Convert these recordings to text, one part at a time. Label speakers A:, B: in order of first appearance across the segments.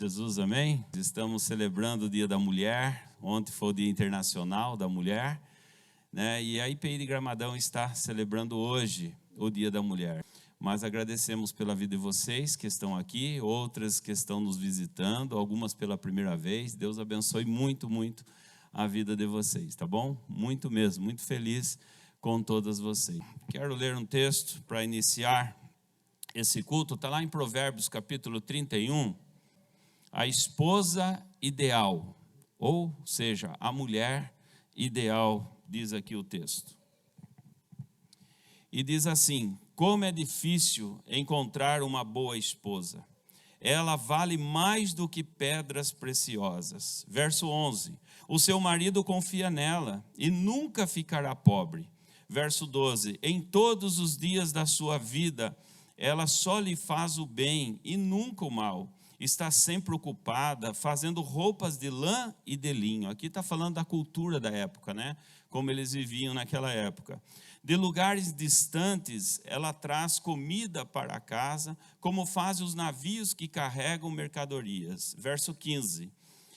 A: Jesus, amém? Estamos celebrando o Dia da Mulher. Ontem foi o Dia Internacional da Mulher, né? E a IPI de Gramadão está celebrando hoje o Dia da Mulher. Mas agradecemos pela vida de vocês que estão aqui, outras que estão nos visitando, algumas pela primeira vez. Deus abençoe muito, muito a vida de vocês, tá bom? Muito mesmo, muito feliz com todas vocês. Quero ler um texto para iniciar esse culto. Está lá em Provérbios capítulo 31. A esposa ideal, ou seja, a mulher ideal, diz aqui o texto. E diz assim: como é difícil encontrar uma boa esposa. Ela vale mais do que pedras preciosas. Verso 11. O seu marido confia nela e nunca ficará pobre. Verso 12. Em todos os dias da sua vida, ela só lhe faz o bem e nunca o mal. Está sempre ocupada fazendo roupas de lã e de linho. Aqui está falando da cultura da época, né? Como eles viviam naquela época. De lugares distantes, ela traz comida para a casa, como fazem os navios que carregam mercadorias. Verso 15.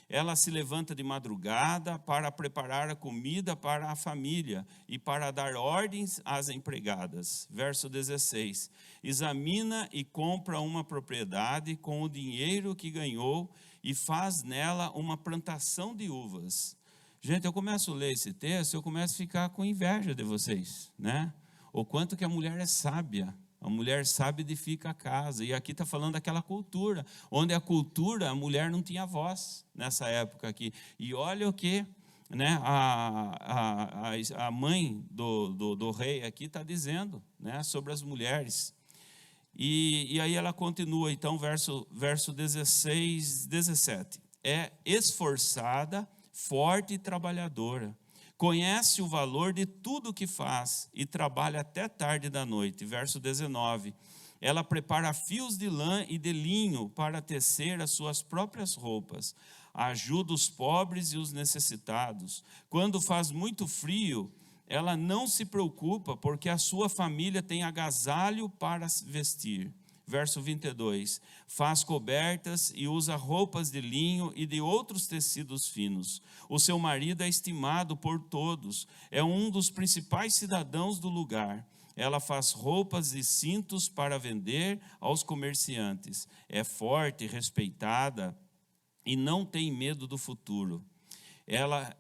A: Ela se levanta de madrugada para preparar a comida para a família e para dar ordens às empregadas. Verso 16. Examina e compra uma propriedade com o dinheiro que ganhou e faz nela uma plantação de uvas. Gente, eu começo a ler esse texto, eu começo a ficar com inveja de vocês, né? O quanto que a mulher é sábia. A mulher sábia edifica a casa. E aqui está falando daquela cultura, onde a mulher não tinha voz nessa época aqui. E olha o que, né, a mãe do rei aqui está dizendo, né, sobre as mulheres. E aí ela continua, então, verso 16, 17. É esforçada, forte e trabalhadora. Conhece o valor de tudo que faz e trabalha até tarde da noite. Verso 19. Ela prepara fios de lã e de linho para tecer as suas próprias roupas. Ajuda os pobres e os necessitados. Quando faz muito frio, ela não se preocupa, porque a sua família tem agasalho para vestir. Verso 22, faz cobertas e usa roupas de linho e de outros tecidos finos. O seu marido é estimado por todos, é um dos principais cidadãos do lugar. Ela faz roupas e cintos para vender aos comerciantes. É forte, respeitada e não tem medo do futuro. Ela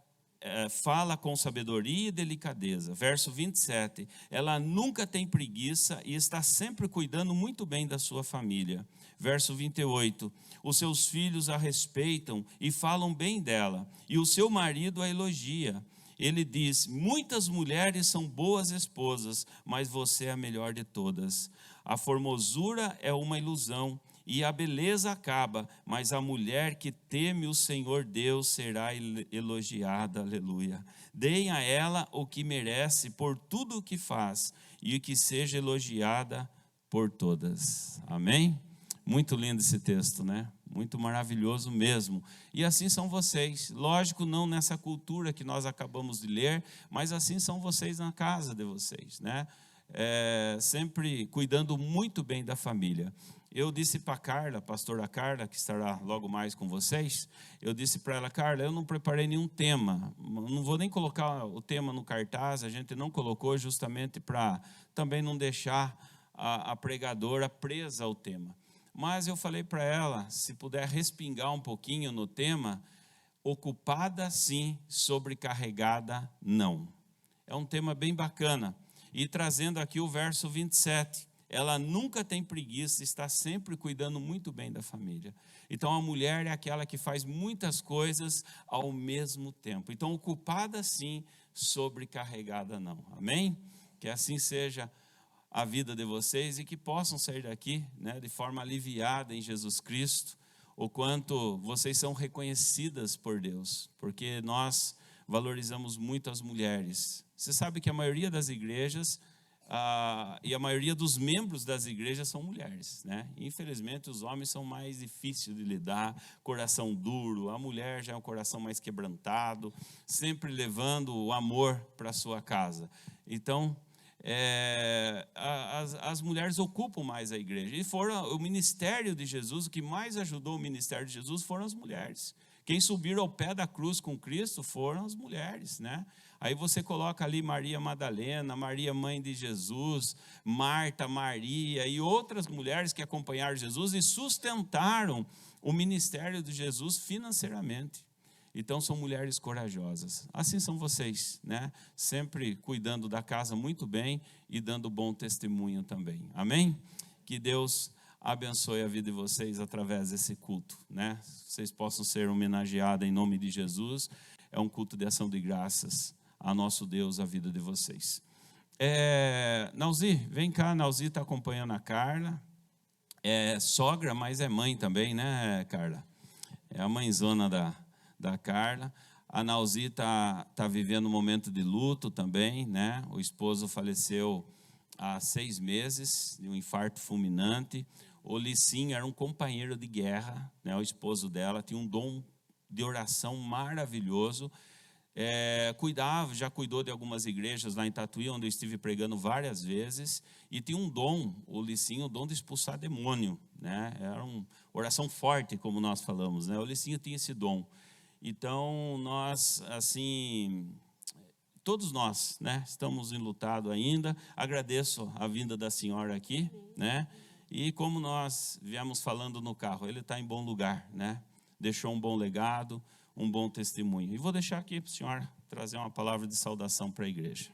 A: fala com sabedoria e delicadeza. Verso 27, ela nunca tem preguiça e está sempre cuidando muito bem da sua família. Verso 28, os seus filhos a respeitam e falam bem dela, e o seu marido a elogia. Ele diz: muitas mulheres são boas esposas, mas você é a melhor de todas. A formosura é uma ilusão, e a beleza acaba, mas a mulher que teme o Senhor Deus será elogiada, aleluia. Deem a ela o que merece por tudo o que faz, e que seja elogiada por todas. Amém? Muito lindo esse texto, né? Muito maravilhoso mesmo. E assim são vocês. Lógico, não nessa cultura que nós acabamos de ler, mas assim são vocês na casa de vocês, né? Sempre cuidando muito bem da família. Eu disse para a Carla, pastora Carla, que estará logo mais com vocês, eu disse para ela: Carla, eu não preparei nenhum tema, não vou nem colocar o tema no cartaz, a gente não colocou justamente para também não deixar a pregadora presa ao tema. Mas eu falei para ela, se puder respingar um pouquinho no tema, ocupada sim, sobrecarregada não. É um tema bem bacana. E trazendo aqui o verso 27, ela nunca tem preguiça, está sempre cuidando muito bem da família. Então a mulher é aquela que faz muitas coisas ao mesmo tempo. Então ocupada sim, sobrecarregada não. Amém? Que assim seja a vida de vocês e que possam sair daqui, né, de forma aliviada em Jesus Cristo, o quanto vocês são reconhecidas por Deus, porque nós valorizamos muito as mulheres. Você sabe que a maioria das igrejas e a maioria dos membros das igrejas são mulheres, né? Infelizmente os homens são mais difíceis de lidar, coração duro. A mulher já é um coração mais quebrantado, sempre levando o amor para a sua casa. Então as mulheres ocupam mais a igreja. E foram o ministério de Jesus, o que mais ajudou o ministério de Jesus foram as mulheres. Quem subiram ao pé da cruz com Cristo foram as mulheres, né? Aí você coloca ali Maria Madalena, Maria mãe de Jesus, Marta, Maria e outras mulheres que acompanharam Jesus e sustentaram o ministério de Jesus financeiramente. Então são mulheres corajosas. Assim são vocês, né? Sempre cuidando da casa muito bem e dando bom testemunho também. Amém? Que Deus abençoe a vida de vocês através desse culto, né? Vocês possam ser homenageados em nome de Jesus. É um culto de ação de graças a nosso Deus, a vida de vocês. Nauzi, vem cá. Nauzi está acompanhando a Carla. É sogra, mas é mãe também, né, Carla? É a mãezona da Carla. A Nauzi está vivendo um momento de luto também, né? O esposo faleceu há 6 meses de um infarto fulminante. O Licinho era um companheiro de guerra, né? O esposo dela tinha um dom de oração maravilhoso. Já cuidou de algumas igrejas lá em Tatuí, onde eu estive pregando várias vezes, e tinha um dom, o Licinho, o dom de expulsar demônio, né? Era uma oração forte, como nós falamos, né? O Licinho tinha esse dom. Então, nós, assim, todos nós, né, estamos enlutados ainda. Agradeço a vinda da senhora aqui, né? E como nós viemos falando no carro, ele está em bom lugar, né? Deixou um bom legado, um bom testemunho. E vou deixar aqui para a senhora trazer uma palavra de saudação para a igreja.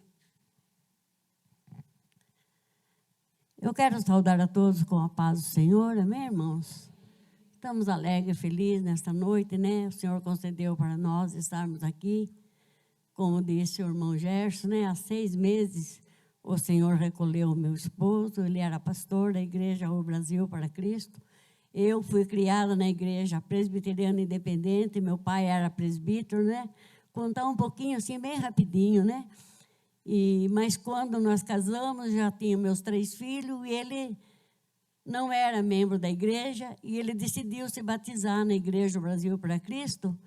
B: Eu quero saudar a todos com a paz do Senhor, amém, irmãos? Estamos alegres e felizes nesta noite, né? O Senhor concedeu para nós estarmos aqui. Como disse o irmão Gerson, né? Há 6 meses o Senhor recolheu o meu esposo, ele era pastor da igreja O Brasil para Cristo. Eu fui criada na igreja presbiteriana independente, meu pai era presbítero, né? Contar um pouquinho assim, bem rapidinho, né? Mas quando nós casamos, já tinha meus 3 filhos, e ele não era membro da igreja, e ele decidiu se batizar na igreja O Brasil para Cristo.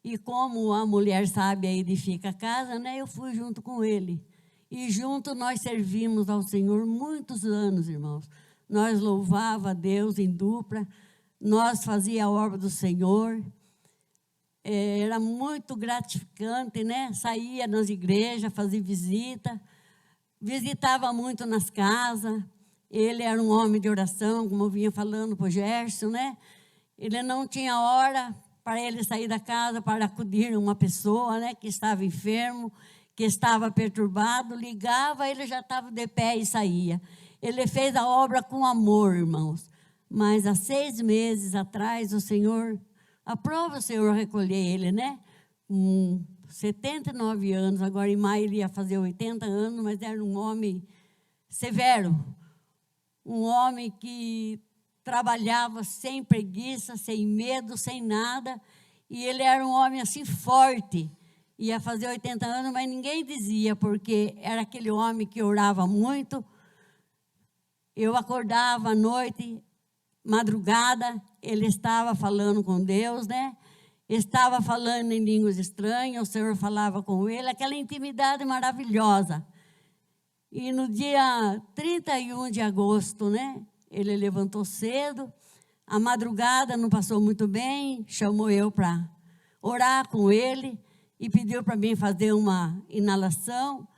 B: E como a mulher sábia edifica a casa, né? Eu fui junto com ele. E junto nós servimos ao Senhor muitos anos, irmãos. Nós louvava a Deus em dupla, nós fazia a obra do Senhor, era muito gratificante, né? Saía nas igrejas, fazia visita, visitava muito nas casas. Ele era um homem de oração, como eu vinha falando para o Gerson, né? Ele não tinha hora para ele sair da casa para acudir uma pessoa, né, que estava enfermo, que estava perturbado, ligava, ele já estava de pé e saía. Ele fez a obra com amor, irmãos. Mas há 6 meses atrás, o Senhor, aprova o Senhor recolher ele, né? 79 anos, agora em maio ele ia fazer 80 anos, mas era um homem severo. Um homem que trabalhava sem preguiça, sem medo, sem nada. E ele era um homem assim forte. Ia fazer 80 anos, mas ninguém dizia, porque era aquele homem que orava muito. Eu acordava à noite, madrugada, ele estava falando com Deus, né? Estava falando em línguas estranhas, o Senhor falava com ele, aquela intimidade maravilhosa. E no dia 31 de agosto, né? Ele levantou cedo, a madrugada não passou muito bem, chamou eu para orar com ele e pediu para mim fazer uma inalação.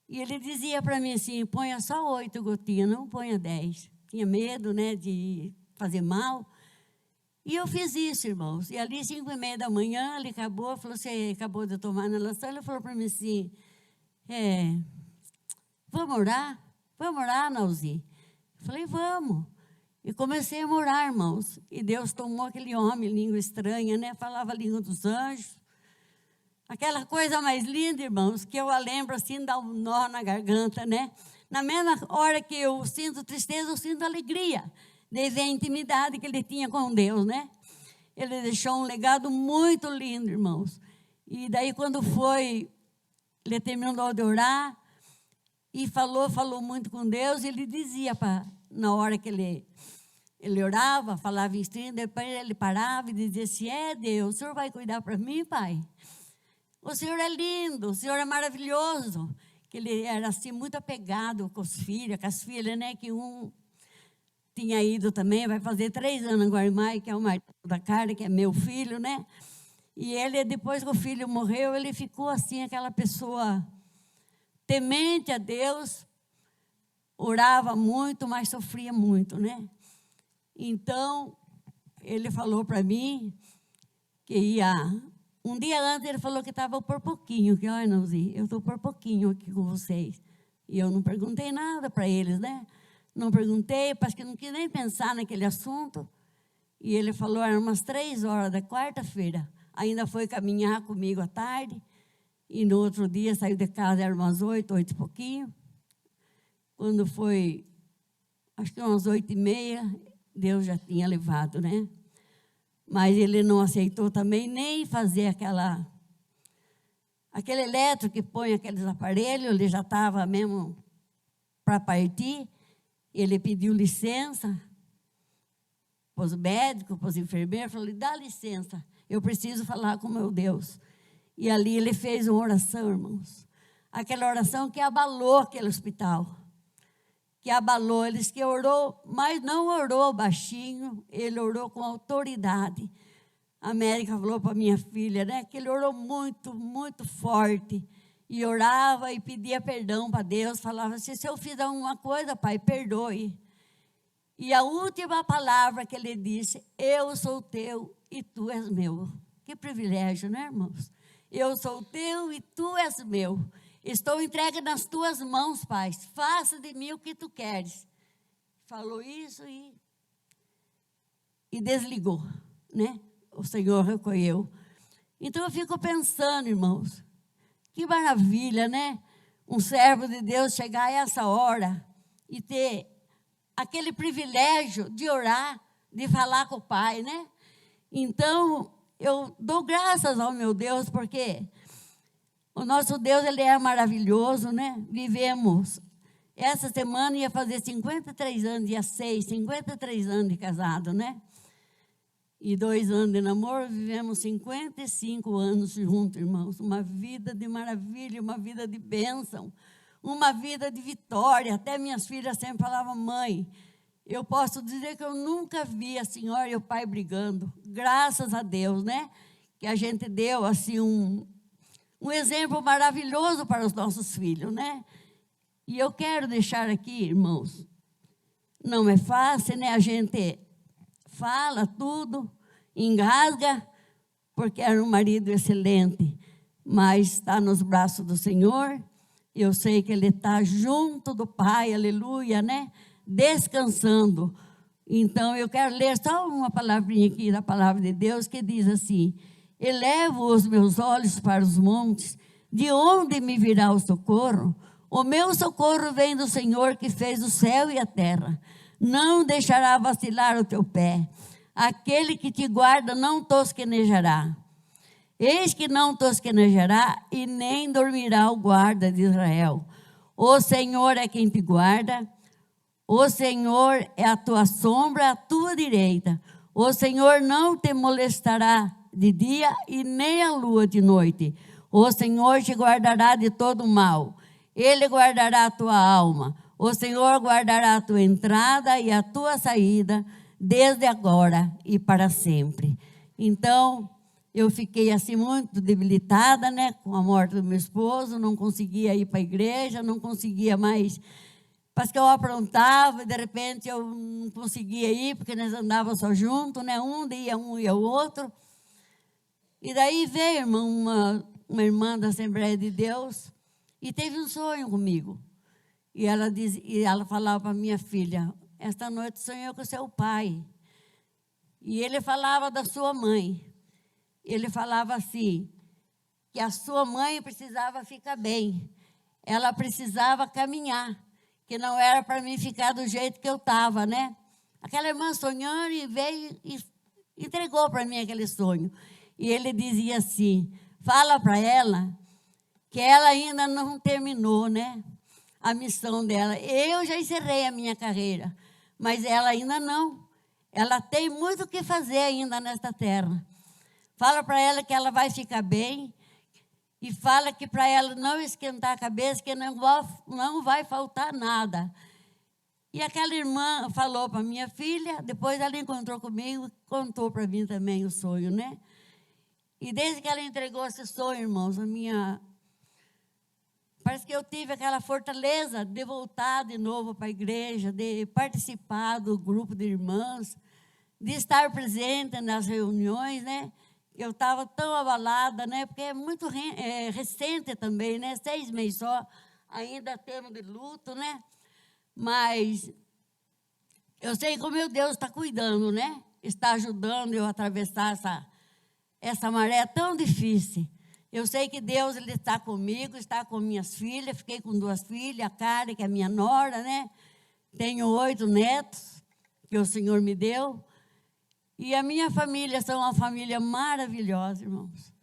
B: E ele dizia para mim assim, ponha só 8 gotinhas, não ponha 10. Tinha medo, né, de fazer mal. E eu fiz isso, irmãos. E ali, 5:30 da manhã, ele falou, você acabou de tomar a inalação? Ele falou para mim assim, vamos orar, Nauzi? Eu falei, vamos. E comecei a orar, irmãos. E Deus tomou aquele homem, língua estranha, né? Falava a língua dos anjos. Aquela coisa mais linda, irmãos, que eu a lembro assim, dá um nó na garganta, né? Na mesma hora que eu sinto tristeza, eu sinto alegria. Desde a intimidade que ele tinha com Deus, né? Ele deixou um legado muito lindo, irmãos. E daí quando foi, ele terminou de orar, e falou muito com Deus, ele dizia, na hora que ele orava, falava em estranho, depois ele parava e dizia assim, Deus, o Senhor vai cuidar para mim, Pai? O Senhor é lindo, o Senhor é maravilhoso. que ele era assim muito apegado com os filhos, com as filhas, né? Que um tinha ido também, vai fazer 3 anos agora em maio, que é o marido da Carla, que é meu filho, né? E ele, depois que o filho morreu, ele ficou assim, aquela pessoa temente a Deus, orava muito, mas sofria muito, né? Então, ele falou para mim que ia... Um dia antes ele falou que estava por pouquinho, que, olha, Neuzi, eu estou por pouquinho aqui com vocês. E eu não perguntei nada para eles, né? Não perguntei, parece que não quis nem pensar naquele assunto. E ele falou, eram umas 3 horas da quarta-feira. Ainda foi caminhar comigo à tarde. E no outro dia saiu de casa, eram umas 8 e pouquinho. Quando foi, acho que umas 8h30, Deus já tinha levado, né? Mas ele não aceitou também nem fazer aquele eletro que põe aqueles aparelhos, ele já estava mesmo para partir. Ele pediu licença para os médicos, para os enfermeiros, falou, dá licença, eu preciso falar com meu Deus. E ali ele fez uma oração, irmãos. Aquela oração que abalou aquele hospital. Que abalou, ele disse que orou, mas não orou baixinho, ele orou com autoridade. A médica falou para minha filha, né, que ele orou muito, muito forte. E orava e pedia perdão para Deus, falava assim, se eu fiz alguma coisa, Pai, perdoe. E a última palavra que ele disse, eu sou teu e tu és meu. Que privilégio, né, irmãos? Eu sou teu e tu és meu. Estou entregue nas tuas mãos, Pai. Faça de mim o que tu queres. Falou isso e desligou, né? O Senhor recolheu. Então eu fico pensando, irmãos, que maravilha, né? Um servo de Deus chegar a essa hora e ter aquele privilégio de orar, de falar com o Pai, né? Então eu dou graças ao meu Deus, porque o nosso Deus, ele é maravilhoso, né? Vivemos, essa semana ia fazer 53 anos, dia 6, 53 anos de casado, né? E 2 anos de namoro, vivemos 55 anos juntos, irmãos. Uma vida de maravilha, uma vida de bênção, uma vida de vitória. Até minhas filhas sempre falavam, mãe, eu posso dizer que eu nunca vi a senhora e o pai brigando. Graças a Deus, né? Que a gente deu, assim, um exemplo maravilhoso para os nossos filhos, né? E eu quero deixar aqui, irmãos, não é fácil, né? A gente fala tudo, engasga, porque era um marido excelente, mas está nos braços do Senhor. Eu sei que ele está junto do Pai, aleluia, né? Descansando. Então, eu quero ler só uma palavrinha aqui da palavra de Deus, que diz assim, elevo os meus olhos para os montes, de onde me virá o socorro? O meu socorro vem do Senhor que fez o céu e a terra. Não deixará vacilar o teu pé. Aquele que te guarda não tosquenejará. Eis que não tosquenejará e nem dormirá o guarda de Israel. O Senhor é quem te guarda. O Senhor é a tua sombra, a tua direita. O Senhor não te molestará de dia e nem a lua de noite. O Senhor te guardará de todo mal. Ele guardará a tua alma. O Senhor guardará a tua entrada e a tua saída, desde agora e para sempre. Então, eu fiquei assim muito debilitada, né, com a morte do meu esposo, não conseguia ir para a igreja, não conseguia mais, parece que eu aprontava e de repente eu não conseguia ir, porque nós andávamos só juntos, né, um ia o outro. E daí veio, irmã, uma irmã da Assembleia de Deus e teve um sonho comigo. E ela falava para minha filha, esta noite sonhei com seu pai. E ele falava da sua mãe. Ele falava assim, que a sua mãe precisava ficar bem. Ela precisava caminhar, que não era para mim ficar do jeito que eu estava, né? Aquela irmã sonhando e veio e entregou para mim aquele sonho. E ele dizia assim, fala para ela que ela ainda não terminou, né? A missão dela. Eu já encerrei a minha carreira, mas ela ainda não. Ela tem muito o que fazer ainda nesta terra. Fala para ela que ela vai ficar bem, e fala que para ela não esquentar a cabeça, que não vai faltar nada. E aquela irmã falou para minha filha, depois ela encontrou comigo e contou para mim também o sonho, né? E desde que ela entregou esse sonho, irmãos, parece que eu tive aquela fortaleza de voltar de novo para a igreja, de participar do grupo de irmãs, de estar presente nas reuniões, né? Eu estava tão abalada, né? Porque é muito recente também, né? 6 meses só, ainda temos de luto, né? Mas eu sei que o meu Deus está cuidando, né? Está ajudando eu a atravessar essa maré tão difícil. Eu sei que Deus, Ele está comigo, está com minhas filhas. Fiquei com 2 filhas, a Karen, que é minha nora, né? Tenho 8 netos que o Senhor me deu. E a minha família são uma família maravilhosa, irmãos.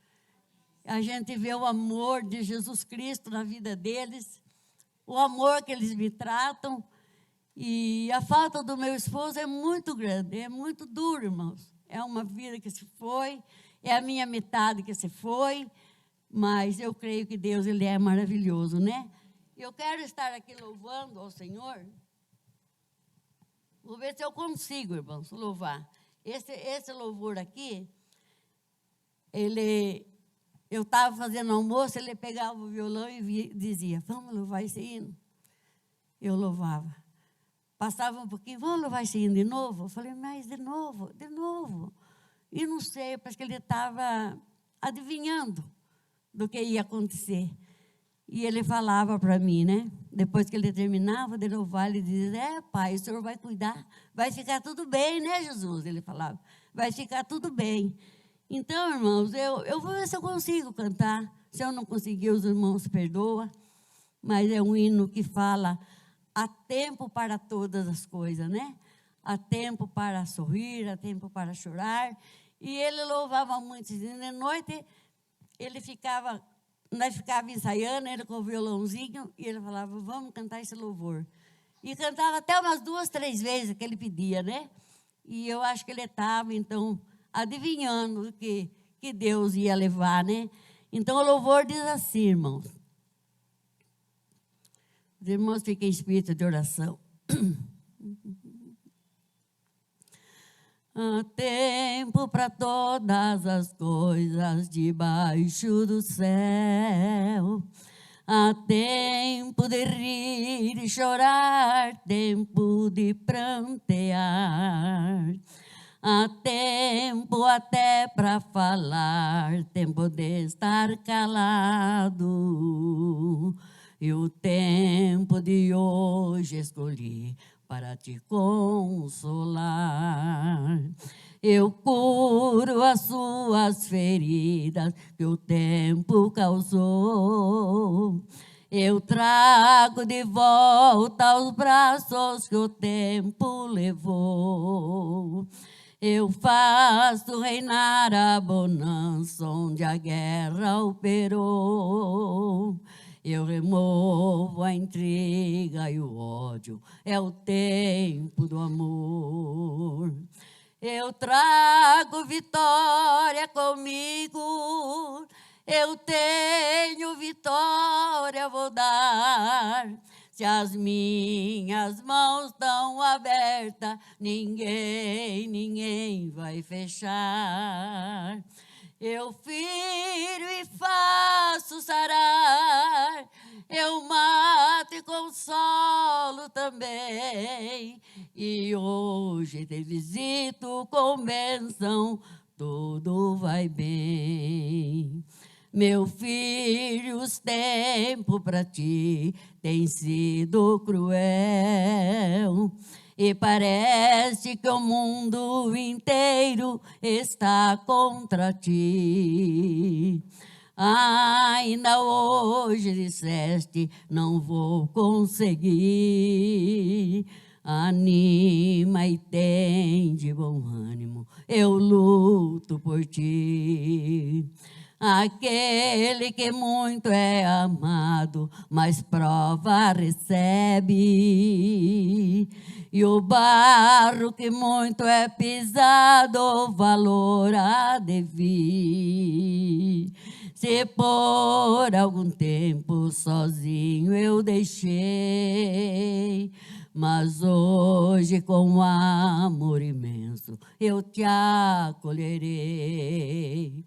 B: A gente vê o amor de Jesus Cristo na vida deles, o amor que eles me tratam. E a falta do meu esposo é muito grande, é muito duro, irmãos. É uma vida que se foi, é a minha metade que se foi, mas eu creio que Deus, Ele é maravilhoso, né? Eu quero estar aqui louvando ao Senhor. Vou ver se eu consigo, irmãos, louvar. Esse louvor aqui, eu estava fazendo almoço, ele pegava o violão e dizia, vamos louvar esse hino. Eu louvava. Passava um pouquinho, vamos louvar esse hino de novo? Eu falei, mas de novo. E não sei, parece que ele estava adivinhando do que ia acontecer. E ele falava para mim, né? Depois que ele terminava de louvar, ele dizia, pai, o Senhor vai cuidar, vai ficar tudo bem, né, Jesus? Ele falava, vai ficar tudo bem. Então, irmãos, eu vou ver se eu consigo cantar. Se eu não conseguir, os irmãos perdoam. Mas é um hino que fala, há tempo para todas as coisas, né? Há tempo para sorrir, há tempo para chorar. E ele louvava muito. E de noite, nós ficávamos ensaiando, ele com o violãozinho, e ele falava, vamos cantar esse louvor. E cantava até umas 2, 3 vezes que ele pedia, né? E eu acho que ele estava, então, adivinhando que Deus ia levar, né? Então, o louvor diz assim, irmãos. Os irmãos fiquem em espírito de oração. Há tempo para todas as coisas debaixo do céu. Há tempo de rir e chorar, tempo de prantear. Há tempo até para falar, tempo de estar calado. E o tempo de hoje escolhi para te consolar. Eu curo as suas feridas que o tempo causou. Eu trago de volta aos braços que o tempo levou. Eu faço reinar a bonança onde a guerra operou. Eu removo a intriga e o ódio, é o tempo do amor. Eu trago vitória comigo, eu tenho vitória, vou dar. Se as minhas mãos estão abertas, ninguém vai fechar. Eu firo e faço sarar, eu mato e consolo também. E hoje te visito com bênção, tudo vai bem. Meu filho, os tempos para ti têm sido cruel. E parece que o mundo inteiro está contra ti. Ainda hoje disseste, não vou conseguir. Anima e tem de bom ânimo, eu luto por ti. Aquele que muito é amado, mas prova recebe. E o barro que muito é pisado, valor há de vir. Se por algum tempo sozinho eu deixei, mas hoje com amor imenso eu te acolherei.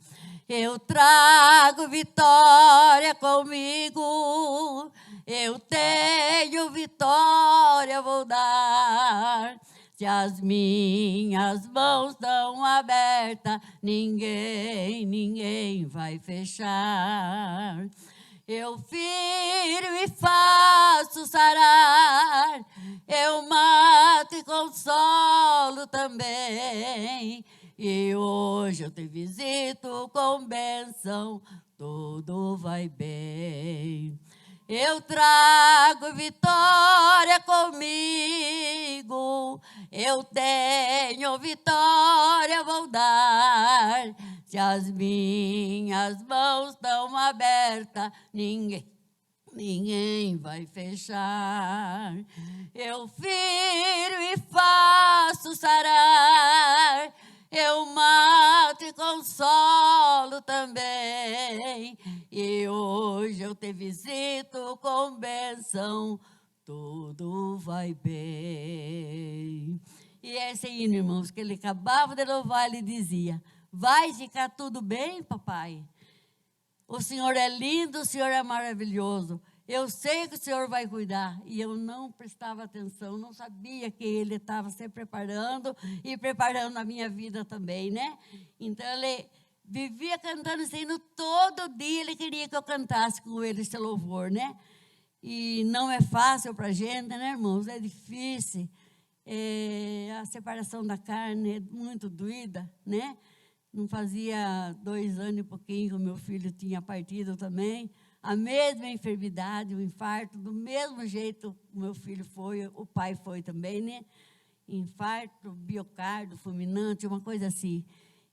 B: Eu trago vitória comigo, eu tenho vitória, vou dar. Se as minhas mãos estão abertas, ninguém vai fechar. Eu firo e faço sarar, eu mato e consolo também. E hoje eu te visito com bênção, tudo vai bem. Eu trago vitória comigo, eu tenho vitória, vou dar. Se as minhas mãos estão abertas, ninguém vai fechar. Eu firo e faço sarar, eu mato e consolo também. E hoje eu te visito com bênção, tudo vai bem. E esse hino, irmãos, que ele acabava de louvar, ele dizia: vai ficar tudo bem, papai? O Senhor é lindo, o Senhor é maravilhoso. Eu sei que o Senhor vai cuidar. E eu não prestava atenção, não sabia que Ele estava se preparando e preparando a minha vida também, né? Então, ele vivia cantando esse hino todo dia. Ele queria que eu cantasse com ele esse louvor, né? E não é fácil para a gente, né, irmãos? É difícil. A separação da carne é muito doída, né? Não fazia 2 anos e pouquinho que o meu filho tinha partido também. A mesma enfermidade, o infarto, do mesmo jeito o meu filho foi, o pai foi também, né? Infarto, miocárdio, fulminante, uma coisa assim.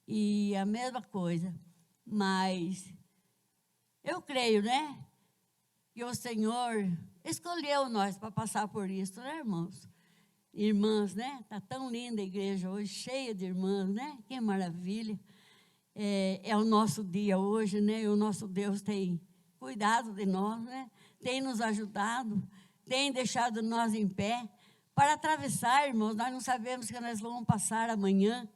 B: E a mesma coisa. Mas eu creio, né? Que o Senhor escolheu nós para passar por isso, né, irmãos? Irmãs, né? Está tão linda a igreja hoje, cheia de irmãs, né? Que maravilha. É o nosso dia hoje, né? E o nosso Deus tem cuidado de nós, né? Tem nos ajudado, tem deixado nós em pé para atravessar, irmãos. Nós não sabemos que nós vamos passar amanhã.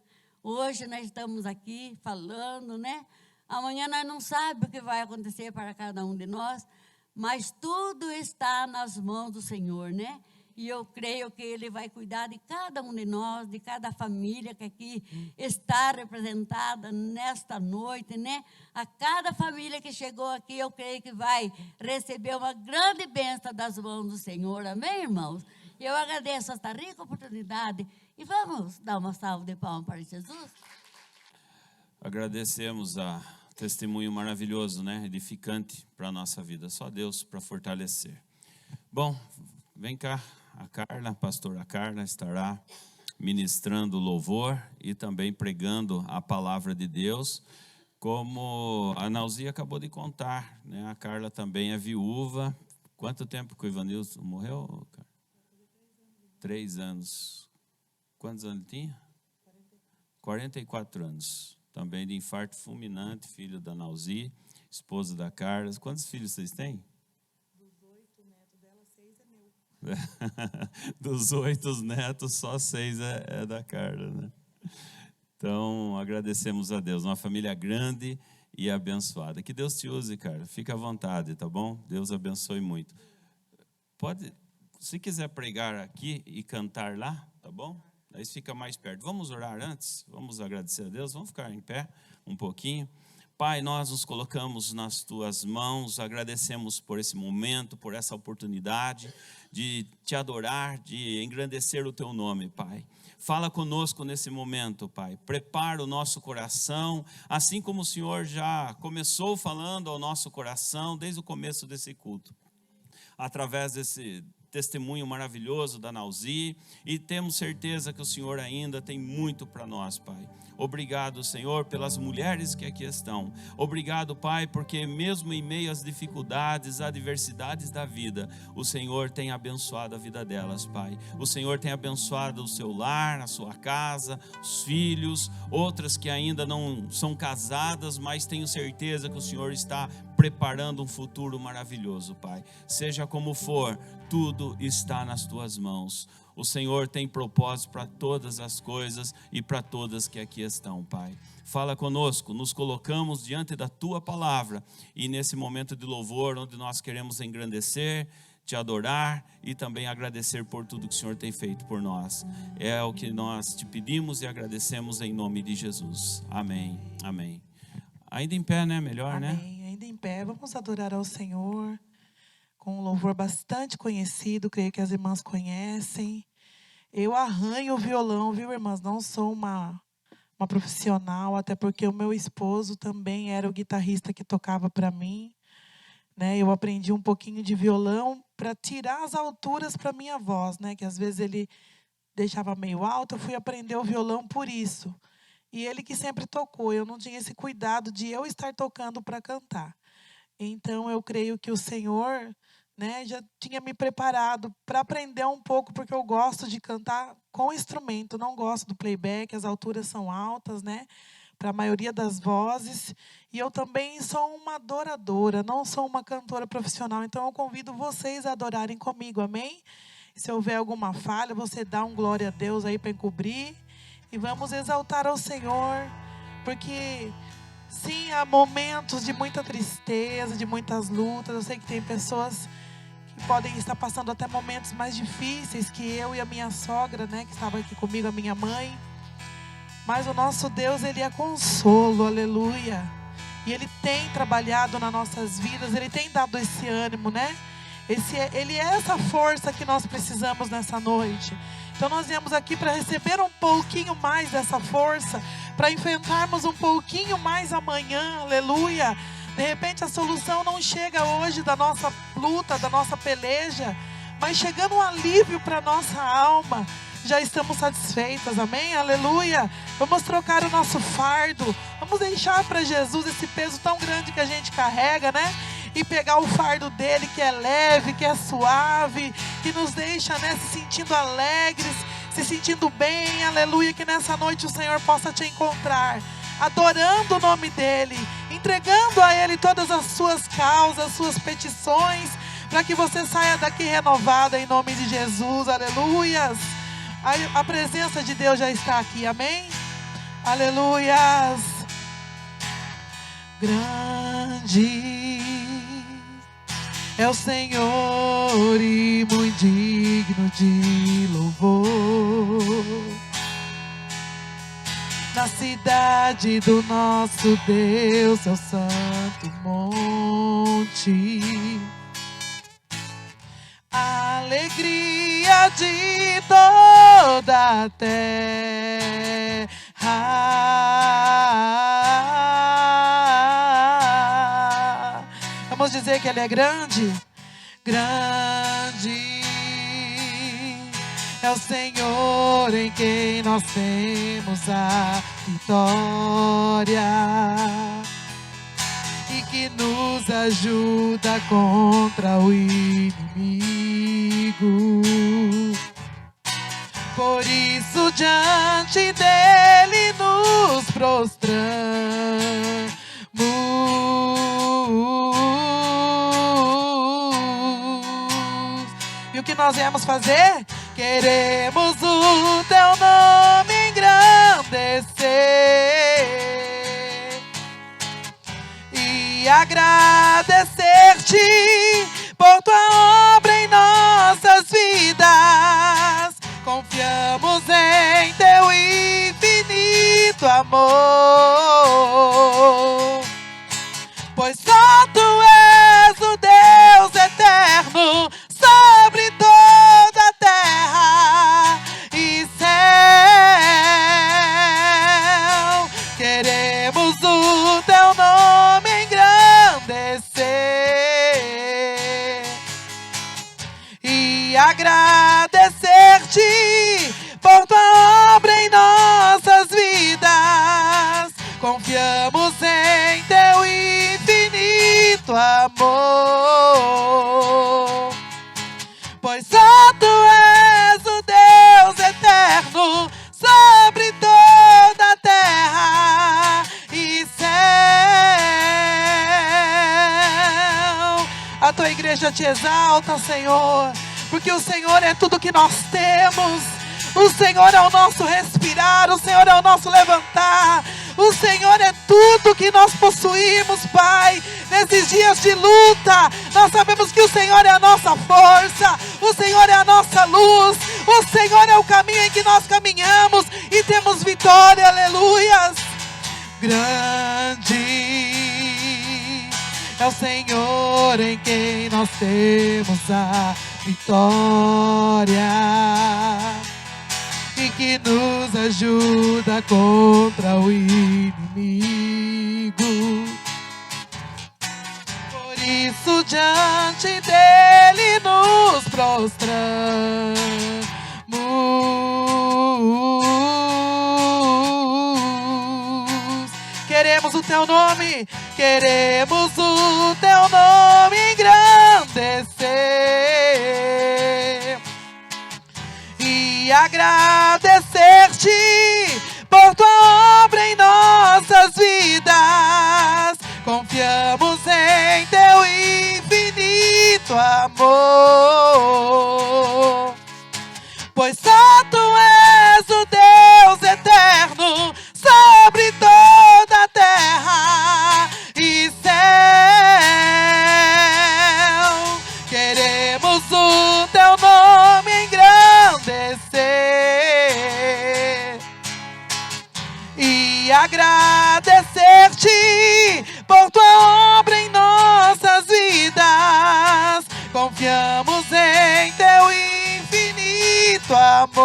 B: Hoje nós estamos aqui falando, né? Amanhã nós não sabemos o que vai acontecer para cada um de nós, mas tudo está nas mãos do Senhor, né? E eu creio que Ele vai cuidar de cada um de nós, de cada família que aqui está representada nesta noite, né? A cada família que chegou aqui, eu creio que vai receber uma grande bênção das mãos do Senhor. Amém, irmãos? Eu agradeço esta rica oportunidade e vamos dar uma salva de palmas para Jesus.
A: Agradecemos a testemunho maravilhoso, né? Edificante para a nossa vida. Só Deus para fortalecer. Bom, vem cá. A pastora Carla, estará ministrando louvor e também pregando a palavra de Deus, como a Nauzia acabou de contar, né? A Carla também é viúva. Quanto tempo que o Ivanilson morreu? 3 anos. Quantos anos tinha? 44 anos. Também de infarto fulminante, filho da Nauzia, esposa da Carla. Quantos filhos vocês têm? Dos 8 netos, só 6 é da Carla, né? Então, agradecemos a Deus, uma família grande e abençoada. Que Deus te use, Carla. Fica à vontade, tá bom? Deus abençoe muito. Pode, se quiser pregar aqui e cantar lá, tá bom? Aí fica mais perto. Vamos orar antes? Vamos agradecer a Deus? Vamos ficar em pé um pouquinho. Pai, nós nos colocamos nas Tuas mãos, agradecemos por esse momento, por essa oportunidade de Te adorar, de engrandecer o Teu nome, Pai. Fala conosco nesse momento, Pai. Prepara o nosso coração, assim como o Senhor já começou falando ao nosso coração desde o começo desse culto. Através testemunho maravilhoso da Nauzi, e temos certeza que o Senhor ainda tem muito para nós, Pai. Obrigado, Senhor, pelas mulheres que aqui estão. Obrigado, Pai, porque mesmo em meio às dificuldades, adversidades da vida, o Senhor tem abençoado a vida delas, Pai. O Senhor tem abençoado o seu lar, a sua casa, os filhos, outras que ainda não são casadas, mas tenho certeza que o Senhor está preparando um futuro maravilhoso, Pai. Seja como for, tudo está nas tuas mãos. O Senhor tem propósito para todas as coisas e para todas que aqui estão, Pai. Fala conosco, nos colocamos diante da Tua palavra e nesse momento de louvor, onde nós queremos engrandecer, Te adorar e também agradecer por tudo que o Senhor tem feito por nós. É o que nós Te pedimos e agradecemos em nome de Jesus. Amém, amém. Ainda em pé, né? Melhor,
C: Amém.
A: né?
C: Ainda em pé, vamos adorar ao Senhor com um louvor bastante conhecido, creio que as irmãs conhecem. Eu arranho o violão, viu, irmãs? Não sou uma profissional, até porque o meu esposo também era o guitarrista que tocava para mim, né? Eu aprendi um pouquinho de violão para tirar as alturas para minha voz, né? Que às vezes ele deixava meio alto, eu fui aprender o violão por isso. E ele que sempre tocou, eu não tinha esse cuidado de eu estar tocando para cantar. Então, eu creio que o Senhor, né, já tinha me preparado para aprender um pouco, porque eu gosto de cantar com instrumento, não gosto do playback, as alturas são altas, né, para a maioria das vozes. E eu também sou uma adoradora, não sou uma cantora profissional, então eu convido vocês a adorarem comigo, amém? Se houver alguma falha, você dá um glória a Deus aí para encobrir. E vamos exaltar ao Senhor, porque sim, há momentos de muita tristeza, de muitas lutas. Eu sei que tem pessoas que podem estar passando até momentos mais difíceis que eu e a minha sogra, né, que estava aqui comigo, a minha mãe. Mas o nosso Deus, Ele é consolo, aleluia. E Ele tem trabalhado nas nossas vidas, Ele tem dado esse ânimo, né? Ele é essa força que nós precisamos nessa noite. Então nós viemos aqui para receber um pouquinho mais dessa força, para enfrentarmos um pouquinho mais amanhã, aleluia. De repente a solução não chega hoje da nossa luta, da nossa peleja, mas chegando um alívio para a nossa alma, já estamos satisfeitas, amém? Aleluia. Vamos trocar o nosso fardo, vamos deixar para Jesus esse peso tão grande que a gente carrega, né? E pegar o fardo dele, que é leve, que é suave, que nos deixa, né, se sentindo alegres, se sentindo bem, aleluia. Que nessa noite o Senhor possa te encontrar, adorando o nome dele, entregando a ele todas as suas causas, as suas petições, para que você saia daqui renovada em nome de Jesus, aleluias. A presença de Deus já está aqui, amém? Aleluias. Grande é o Senhor e muito digno de louvor. Na cidade do nosso Deus é o santo monte. A alegria de toda a terra. Vamos dizer que Ele é grande? Grande é o Senhor em quem nós temos a vitória e que nos ajuda contra o inimigo. Por isso diante dele nos prostramos. E o que nós viemos fazer? Queremos o teu nome engrandecer e agradecer-te por tua obra em nossas vidas. Confiamos em teu infinito amor, pois só tu és o Deus eterno sobre toda a terra e céu. Queremos o teu nome engrandecer e Confiamos em teu infinito amor, pois só tu és o Deus eterno sobre toda a terra e céu. A tua igreja te exalta, Senhor, porque o Senhor é tudo que nós temos. O Senhor é o nosso respirar, o Senhor é o nosso levantar. O Senhor é tudo que nós possuímos, Pai. Nesses dias de luta, nós sabemos que o Senhor é a nossa força, o Senhor é a nossa luz, o Senhor é o caminho em que nós caminhamos e temos vitória, aleluias. Grande é o Senhor em quem nós temos a vitória e que nos ajuda contra o inimigo. Por isso diante dele nos prostramos. Queremos o teu nome, queremos o teu nome engrandecer e agradecer-te por tua obra em nossas vidas. Confiamos em teu infinito amor, pois só tu és o Deus eterno sobre toda a terra e céu. Queremos o teu nome engrandecer e agradecer-te por tua obra em nossas vidas. Confiamos em teu infinito amor,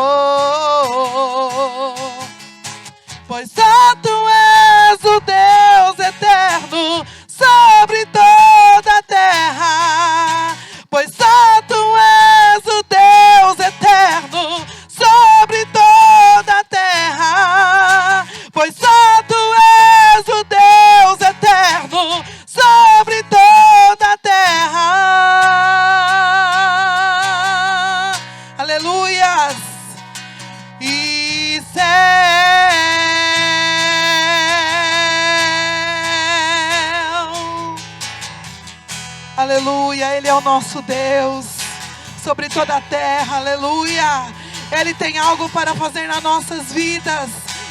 C: pois só tu és o Deus eterno sobre toda a terra. Pois só tu és o Deus eterno sobre toda a terra. Pois só tu és o Deus eterno sobre toda a terra. Aleluias. E céu. Aleluia, Ele é o nosso Deus sobre toda a terra, aleluia. Ele tem algo para fazer nas nossas vidas,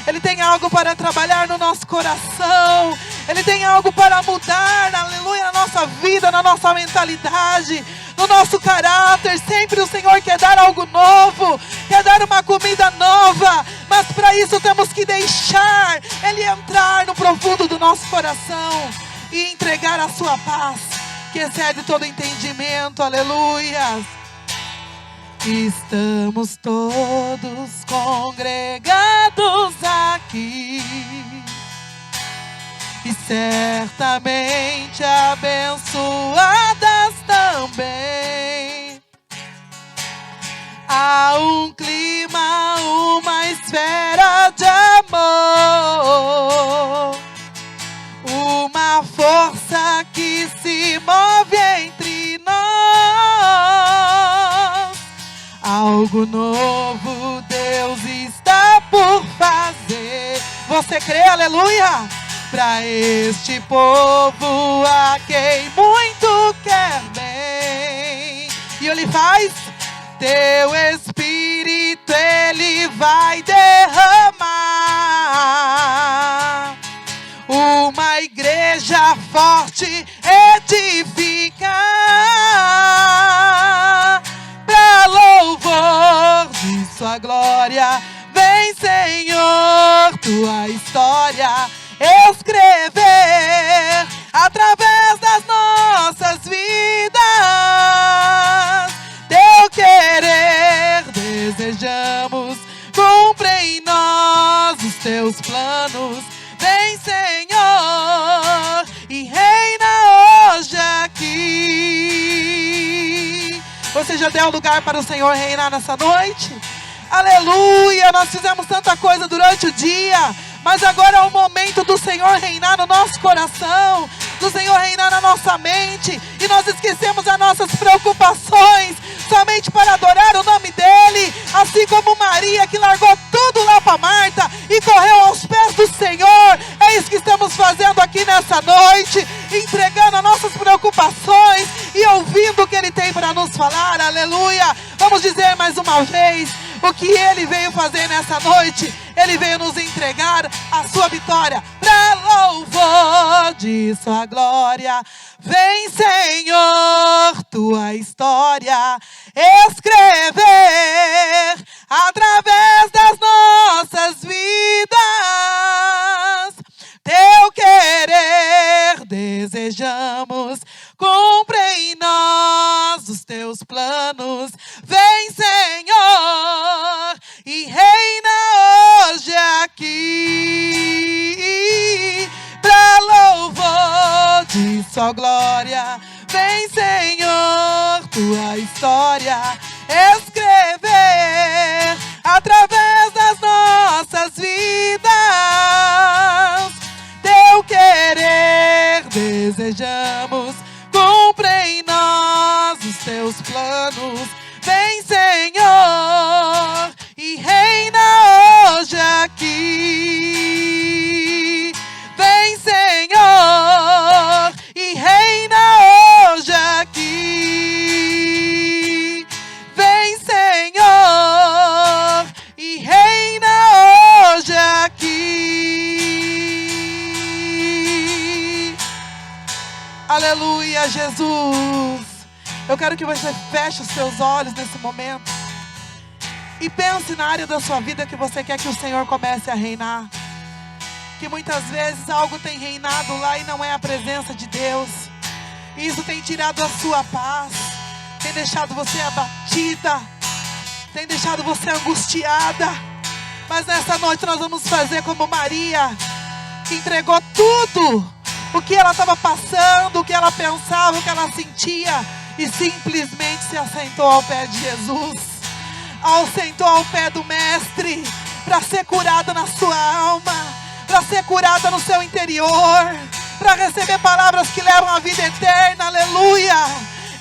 C: Ele tem algo para trabalhar no nosso coração, Ele tem algo para mudar, aleluia, na nossa vida, na nossa mentalidade, no nosso caráter. Sempre o Senhor quer dar algo novo, quer dar uma comida nova, mas para isso temos que deixar Ele entrar no profundo do nosso coração e entregar a sua paz, que excede todo entendimento, aleluia. Estamos todos congregados aqui e certamente abençoadas também. Há um clima, uma esfera de amor, uma força que se move entre nós. Algo novo Deus está por fazer. Você crê, aleluia? Para este povo a quem muito quer bem. E Ele faz, teu Espírito Ele vai derramar. Uma igreja forte edificar, pra louvor de sua glória. Vem, Senhor, tua história escrever através das nossas vidas. Teu querer desejamos, cumpre em nós os teus planos. Vem, Senhor, e reina hoje aqui. Você já deu lugar para o Senhor reinar nessa noite? Aleluia! Nós fizemos tanta coisa durante o dia. Mas agora é o momento do Senhor reinar no nosso coração, do Senhor reinar na nossa mente, e nós esquecemos as nossas preocupações, somente para adorar o nome dEle, assim como Maria, que largou tudo lá para Marta, e correu aos pés do Senhor. É isso que estamos fazendo aqui nessa noite, entregando as nossas preocupações, e ouvindo o que Ele tem para nos falar, aleluia. Vamos dizer mais uma vez, o que Ele veio fazer nessa noite. Ele veio nos entregar a sua vitória, para louvor de sua glória. Vem, Senhor, tua história escrever através das nossas vidas. Teu querer desejamos, cumpre em nós os teus planos. Vem, Senhor, e reina hoje aqui, pra louvor de sua glória. Vem, Senhor, tua história escrever através das nossas vidas. Teu querer desejamos, cumpre em nós os teus planos. Vem, Senhor, e reina hoje aqui. Vem, Senhor, e reina hoje aqui. Vem, Senhor, e reina hoje aqui. Aleluia, Jesus. Eu quero que você feche os seus olhos nesse momento e pense na área da sua vida que você quer que o Senhor comece a reinar. Que muitas vezes algo tem reinado lá e não é a presença de Deus. E isso tem tirado a sua paz, tem deixado você abatida, tem deixado você angustiada. Mas nessa noite nós vamos fazer como Maria, que entregou tudo, o que ela estava passando, o que ela pensava, o que ela sentia, e simplesmente se assentou ao pé de Jesus, assentou ao pé do Mestre, para ser curada na sua alma, para ser curada no seu interior, para receber palavras que levam à vida eterna, aleluia.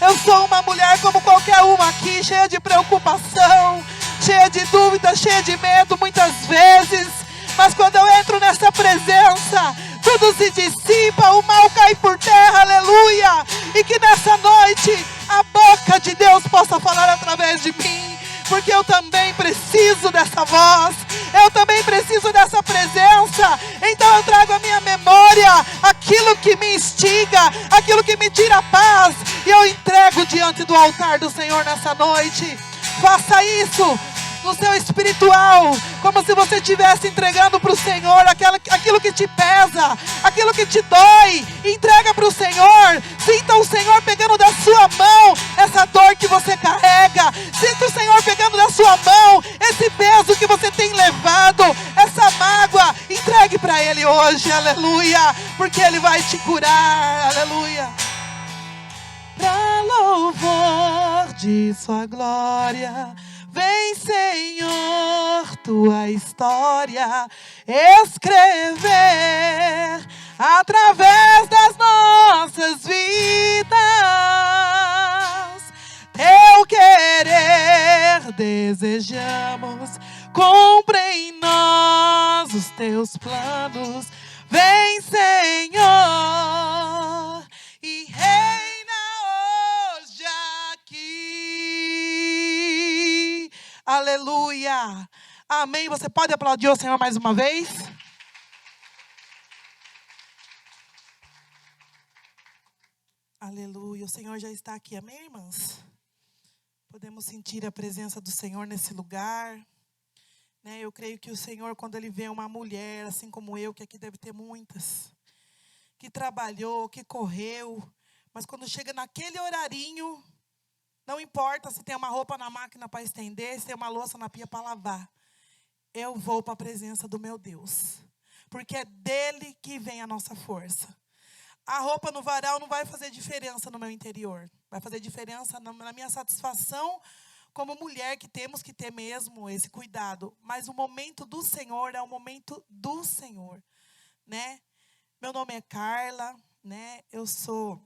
C: Eu sou uma mulher como qualquer uma aqui, cheia de preocupação, cheia de dúvida, cheia de medo muitas vezes, mas quando eu entro nessa presença, tudo se dissipa, o mal cai por terra, aleluia. E que nessa noite a boca de Deus possa falar através de mim, porque eu também preciso dessa voz, eu também preciso dessa presença. Então eu trago à minha memória aquilo que me instiga, aquilo que me tira a paz, e eu entrego diante do altar do Senhor nessa noite. Faça isso no seu espiritual, como se você estivesse entregando para o Senhor aquilo que te pesa, aquilo que te dói. Entrega para o Senhor. Sinta o Senhor pegando da sua mão essa dor que você carrega. Sinta o Senhor pegando da sua mão esse peso que você tem levado, essa mágoa. Entregue para Ele hoje, aleluia, porque Ele vai te curar, aleluia. Para louvor de sua glória, vem, Senhor, tua história escrever através das nossas vidas. Teu querer desejamos, cumpre em nós os teus planos. Vem, Senhor, e reina hoje aqui. Aleluia. Amém. Você pode aplaudir o Senhor mais uma vez? Aleluia. O Senhor já está aqui. Amém, irmãs? Podemos sentir a presença do Senhor nesse lugar. Eu creio que o Senhor, quando Ele vê uma mulher, assim como eu, que aqui deve ter muitas, que trabalhou, que correu, mas quando chega naquele horarinho, não importa se tem uma roupa na máquina para estender, se tem uma louça na pia para lavar, eu vou para a presença do meu Deus, porque é dele que vem a nossa força. A roupa no varal não vai fazer diferença no meu interior, vai fazer diferença na minha satisfação como mulher, que temos que ter mesmo esse cuidado. Mas o momento do Senhor é o momento do Senhor, né? Meu nome é Carla, né? Eu sou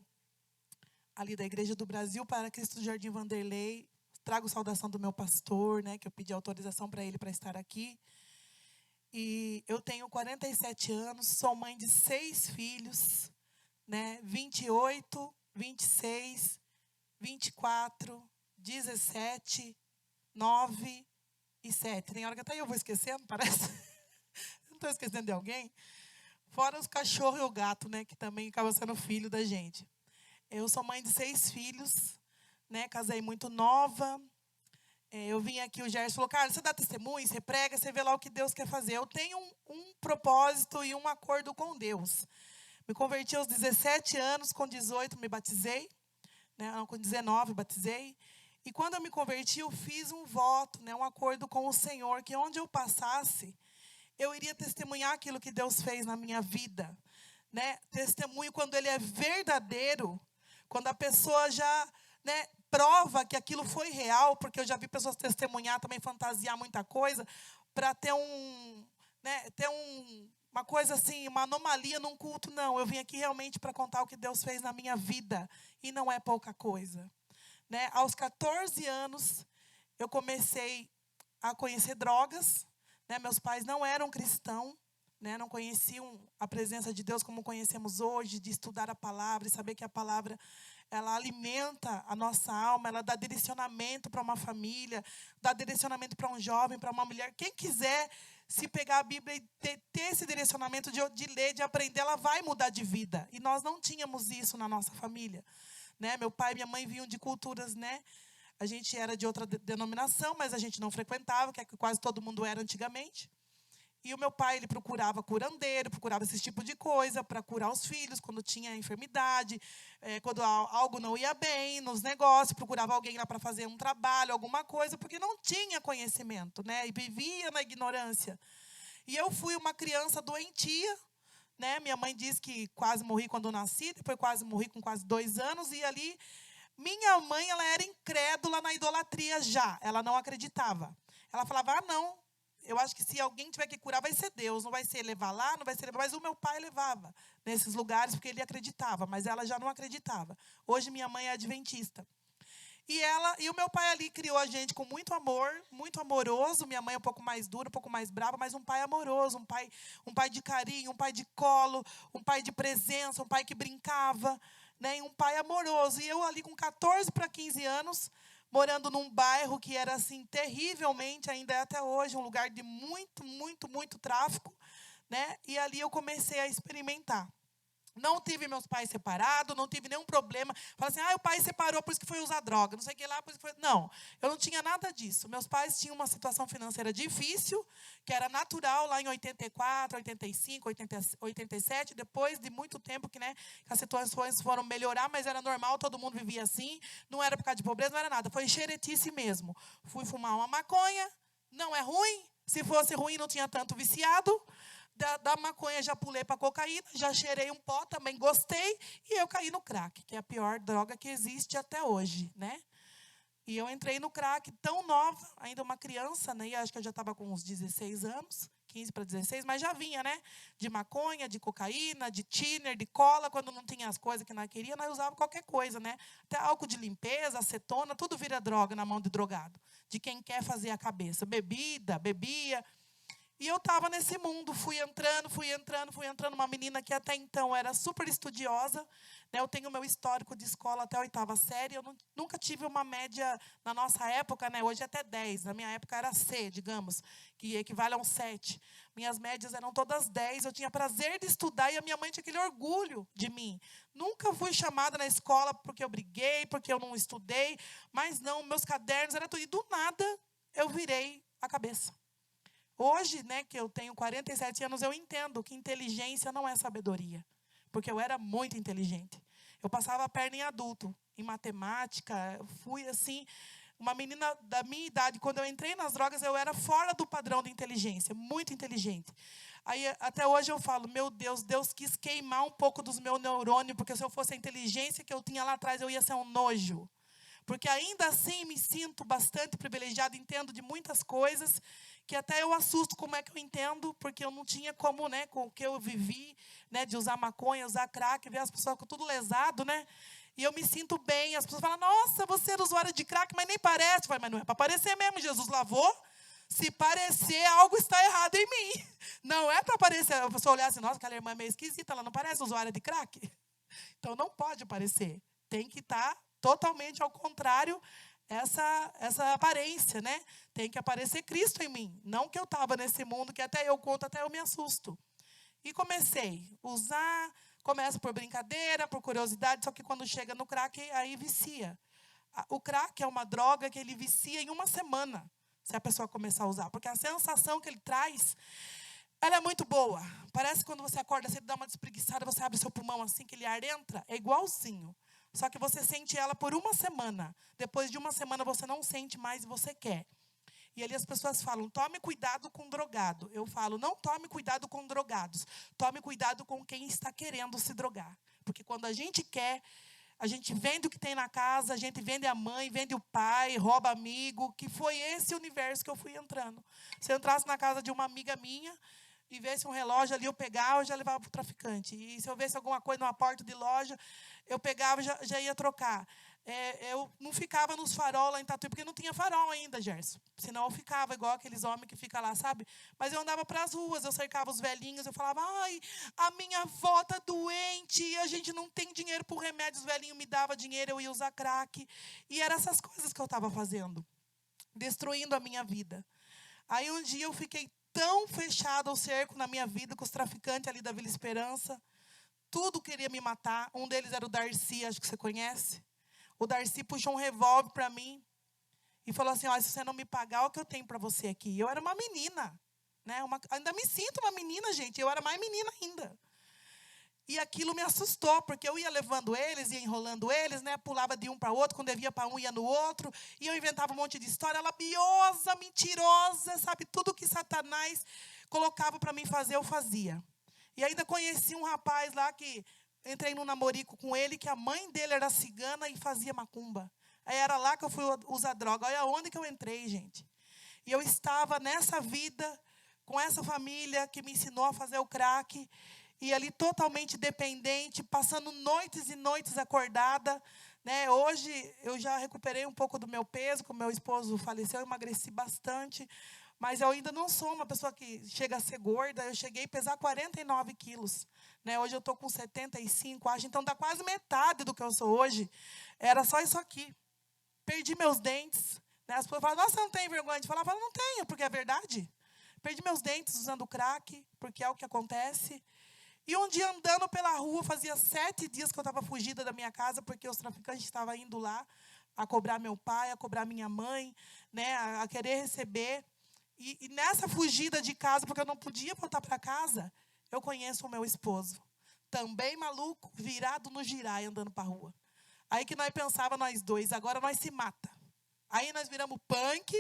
C: ali da Igreja do Brasil para Cristo do Jardim Vanderlei. Trago saudação do meu pastor, né? Que eu pedi autorização para ele para estar aqui. E eu tenho 47 anos, sou mãe de 6 filhos, né? 28, 26, 24, 17, 9 e 7. Tem hora que até eu vou esquecendo, parece. Não estou esquecendo de alguém. Fora os cachorros e o gato, né? Que também acabam sendo filho da gente. Eu sou mãe de 6 filhos, né? Casei muito nova. Eu vim aqui, o Gerson falou, cara, você dá testemunho, você prega, você vê lá o que Deus quer fazer. Eu tenho um propósito e um acordo com Deus. Me converti aos 17 anos, com 18 me batizei, né? Não, com 19 batizei. E quando eu me converti, eu fiz um voto, né? Um acordo com o Senhor, que onde eu passasse, eu iria testemunhar aquilo que Deus fez na minha vida, né? Testemunho quando ele é verdadeiro, quando a pessoa já, né, prova que aquilo foi real, porque eu já vi pessoas testemunhar, também fantasiar muita coisa, para ter uma coisa assim, uma anomalia num culto. Não, eu vim aqui realmente para contar o que Deus fez na minha vida, e não é pouca coisa, né? Aos 14 anos, eu comecei a conhecer drogas, né? Meus pais não eram cristãos, né? Não conheciam a presença de Deus como conhecemos hoje, de estudar a palavra e saber que a palavra, ela alimenta a nossa alma, ela dá direcionamento para uma família, dá direcionamento para um jovem, para uma mulher. Quem quiser se pegar a Bíblia e ter esse direcionamento de ler, de aprender, ela vai mudar de vida. E nós não tínhamos isso na nossa família, né? Meu pai e minha mãe vinham de culturas, né? A gente era de outra denominação, mas a gente não frequentava, que é que quase todo mundo era antigamente. E o meu pai, ele procurava curandeiro, procurava esse tipo de coisa para curar os filhos quando tinha enfermidade, quando algo não ia bem nos negócios, procurava alguém lá para fazer um trabalho, alguma coisa, porque não tinha conhecimento, né? E vivia na ignorância. E eu fui uma criança doentia, né? Minha mãe diz que quase morri quando nasci, depois quase morri com quase 2 anos, e ali minha mãe, ela era incrédula na idolatria já, ela não acreditava. Ela falava, não, eu acho que se alguém tiver que curar, vai ser Deus, não vai ser levar lá, não vai ser levar. Mas o meu pai levava nesses lugares, porque ele acreditava, mas ela já não acreditava. Hoje minha mãe é adventista. E o meu pai ali criou a gente com muito amor, muito amoroso. Minha mãe é um pouco mais dura, um pouco mais brava, mas um pai amoroso, um pai de carinho, um pai de colo, um pai de presença, um pai que brincava, né? E um pai amoroso. E eu ali com 14 para 15 anos, morando num bairro que era assim terrivelmente, ainda é até hoje, um lugar de muito, muito, muito tráfico, né? E ali eu comecei a experimentar. Não tive meus pais separados, não tive nenhum problema. Fala assim, o pai separou, por isso que foi usar droga, não sei o que lá, por isso que foi... Não, eu não tinha nada disso. Meus pais tinham uma situação financeira difícil, que era natural lá em 84, 85, 87, depois de muito tempo que, né, as situações foram melhorar, mas era normal, todo mundo vivia assim, não era por causa de pobreza, não era nada, foi xeretice mesmo. Fui fumar uma maconha, não é ruim, se fosse ruim não tinha tanto viciado. Da maconha já pulei para cocaína, já cheirei um pó, também gostei, e eu caí no crack, que é a pior droga que existe até hoje, né? E eu entrei no crack tão nova, ainda uma criança, né? E acho que eu já estava com uns 16 anos, 15 para 16, mas já vinha, né? De maconha, de cocaína, de thinner, de cola, quando não tinha as coisas que nós queríamos, nós usávamos qualquer coisa, né? Até álcool de limpeza, acetona, tudo vira droga na mão de drogado, de quem quer fazer a cabeça. Bebia. E eu estava nesse mundo, fui entrando. Uma menina que até então era super estudiosa, né? Eu tenho meu histórico de escola até a 8ª série. Eu nunca tive uma média, na nossa época, né? Hoje é até 10. Na minha época era C, digamos, que equivale a um 7. Minhas médias eram todas 10. Eu tinha prazer de estudar e a minha mãe tinha aquele orgulho de mim. Nunca fui chamada na escola porque eu briguei, porque eu não estudei. Mas não, meus cadernos eram tudo. E do nada, eu virei a cabeça. Hoje, né, que eu tenho 47 anos, eu entendo que inteligência não é sabedoria. Porque eu era muito inteligente. Eu passava a perna em adulto, em matemática. Eu fui, assim, uma menina da minha idade. Quando eu entrei nas drogas, eu era fora do padrão de inteligência. Muito inteligente. Aí, até hoje eu falo, meu Deus, Deus quis queimar um pouco dos meus neurônios, porque se eu fosse a inteligência que eu tinha lá atrás, eu ia ser um nojo. Porque ainda assim me sinto bastante privilegiada, entendo de muitas coisas, que até eu assusto como é que eu entendo, porque eu não tinha como, né, com o que eu vivi, né, de usar maconha, usar crack, ver as pessoas com tudo lesado, né? E eu me sinto bem. As pessoas falam, nossa, você era usuária de crack, mas nem parece. Eu falo, mas não é para parecer mesmo, Jesus lavou. Se parecer, algo está errado em mim. Não é para parecer. A pessoa olhar assim, nossa, aquela irmã é meio esquisita, ela não parece usuária de crack. Então não pode parecer. Tem que estar totalmente ao contrário essa aparência, né? Tem que aparecer Cristo em mim. Não que eu estava nesse mundo, que até eu conto, até eu me assusto. E comecei a usar, começa por brincadeira, por curiosidade, só que quando chega no crack, aí vicia. O crack é uma droga que ele vicia em uma semana, se a pessoa começar a usar. Porque a sensação que ele traz, ela é muito boa. Parece que quando você acorda, você dá uma despreguiçada, você abre seu pulmão assim, que ele ar entra, é igualzinho. Só que você sente ela por uma semana. Depois de uma semana, você não sente mais e você quer. E ali as pessoas falam, tome cuidado com drogado. Eu falo, não tome cuidado com drogados. Tome cuidado com quem está querendo se drogar. Porque quando a gente quer, a gente vende o que tem na casa, a gente vende a mãe, vende o pai, rouba amigo, que foi esse universo que eu fui entrando. Se eu entrasse na casa de uma amiga minha e visse um relógio ali, eu pegava e já levava para o traficante. E se eu visse alguma coisa numa porta de loja, eu pegava e já ia trocar. Eu não ficava nos farol lá em Tatuí, porque não tinha farol ainda, Gerson. Senão eu ficava igual aqueles homens que ficam lá, sabe? Mas eu andava para as ruas, eu cercava os velhinhos, eu falava, ai, a minha avó está doente, e a gente não tem dinheiro por remédio, os velhinhos me davam dinheiro, eu ia usar crack. E eram essas coisas que eu estava fazendo, destruindo a minha vida. Aí um dia eu fiquei tão fechada ao cerco na minha vida, com os traficantes ali da Vila Esperança, tudo queria me matar. Um deles era o Darcy, acho que você conhece. O Darcy puxou um revólver para mim e falou assim, se você não me pagar, o que eu tenho para você aqui? Eu era uma menina, né? Ainda me sinto uma menina, gente. Eu era mais menina ainda. E aquilo me assustou, porque eu ia levando eles, ia enrolando eles, né? Pulava de um para o outro, quando devia para um, ia no outro. E eu inventava um monte de história, labiosa, mentirosa, sabe? Tudo que Satanás colocava para mim fazer, eu fazia. E ainda conheci um rapaz lá que... Entrei num namorico com ele, que a mãe dele era cigana e fazia macumba. Aí era lá que eu fui usar droga. Olha onde que eu entrei, gente. E eu estava nessa vida, com essa família que me ensinou a fazer o crack. E ali totalmente dependente, passando noites e noites acordada. Né? Hoje eu já recuperei um pouco do meu peso, como meu esposo faleceu, eu emagreci bastante. Mas eu ainda não sou uma pessoa que chega a ser gorda. Eu cheguei a pesar 49 quilos. Né? Hoje eu estou com 75, acho. Então, dá quase metade do que eu sou hoje. Era só isso aqui. Perdi meus dentes. Né? As pessoas falam, nossa, você não tem vergonha de falar? Eu falo, não tenho, porque é verdade. Perdi meus dentes usando crack, porque é o que acontece. E um dia, andando pela rua, fazia 7 dias que eu estava fugida da minha casa, porque os traficantes estavam indo lá a cobrar meu pai, a cobrar minha mãe, né? a querer receber. E nessa fugida de casa, porque eu não podia voltar para casa, eu conheço o meu esposo. Também maluco, virado no girai, andando para a rua. Aí que nós pensávamos, nós dois, agora nós se mata. Aí nós viramos punk,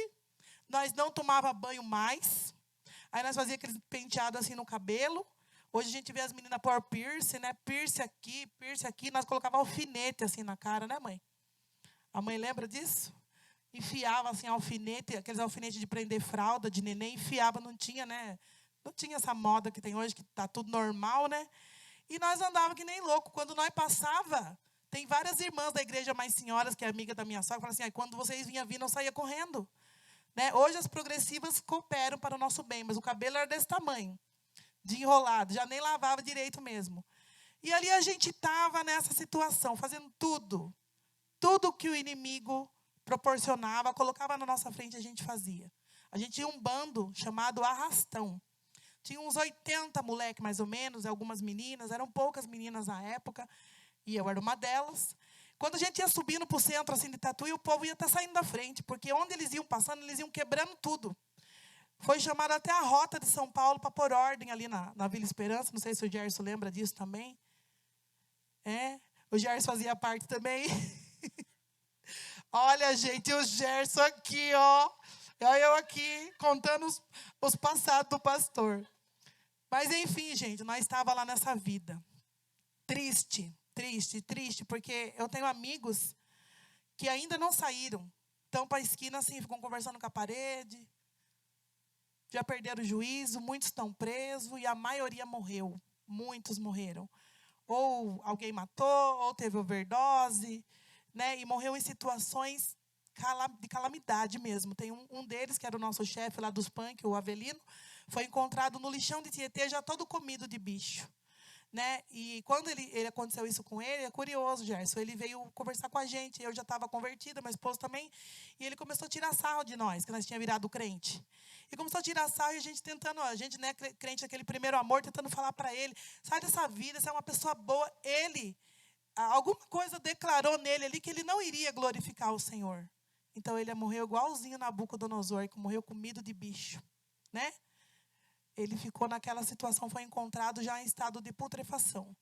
C: nós não tomava banho mais. Aí nós fazíamos aqueles penteados assim no cabelo. Hoje a gente vê as meninas pôr piercing, né? Piercing aqui. Nós colocávamos alfinete assim na cara, né, mãe? A mãe lembra disso? Enfiava assim alfinete, aqueles alfinetes de prender fralda, de neném, enfiava, não tinha, né? Não tinha essa moda que tem hoje, que está tudo normal, né? E nós andávamos que nem louco. Quando nós passava, tem várias irmãs da igreja mais senhoras, que é amiga da minha sogra, falavam assim, quando vocês vinham vindo, eu saía correndo. Né? Hoje as progressivas cooperam para o nosso bem, mas o cabelo era desse tamanho, de enrolado, já nem lavava direito mesmo. E ali a gente estava nessa situação, fazendo tudo que o inimigo proporcionava, colocava na nossa frente, a gente fazia. A gente tinha um bando chamado Arrastão. Tinha uns 80 moleques, mais ou menos, algumas meninas, eram poucas meninas na época, e eu era uma delas. Quando a gente ia subindo para o centro assim, de Tatuí, o povo ia estar saindo da frente, porque onde eles iam passando, eles iam quebrando tudo. Foi chamada até a rota de São Paulo para pôr ordem ali na Vila Esperança, não sei se o Gerson lembra disso também. O Gerson fazia parte também. Olha, gente, o Gerson aqui, ó. Olha eu aqui, contando os passados do pastor. Mas, enfim, gente, nós estávamos lá nessa vida. Triste, porque eu tenho amigos que ainda não saíram. Estão para a esquina assim, ficam conversando com a parede. Já perderam o juízo, muitos estão presos e a maioria morreu. Muitos morreram. Ou alguém matou, ou teve overdose, né? E morreu em situações de calamidade mesmo. Tem um deles, que era o nosso chefe lá dos punk, o Avelino, foi encontrado no lixão de Tietê, já todo comido de bicho. Né? E quando ele aconteceu isso com ele, é curioso, Gerson. Ele veio conversar com a gente. Eu já estava convertida, meu esposo também. E ele começou a tirar sarro de nós, que nós tínhamos virado crente. E começou a tirar sarro e a gente tentando, a gente, né, crente aquele primeiro amor, tentando falar para ele: sai dessa vida, você é uma pessoa boa. Ele, alguma coisa declarou nele ali que ele não iria glorificar o Senhor. Então ele morreu igualzinho Nabucodonosor, que morreu comido de bicho, né? Ele ficou naquela situação, foi encontrado já em estado de putrefação.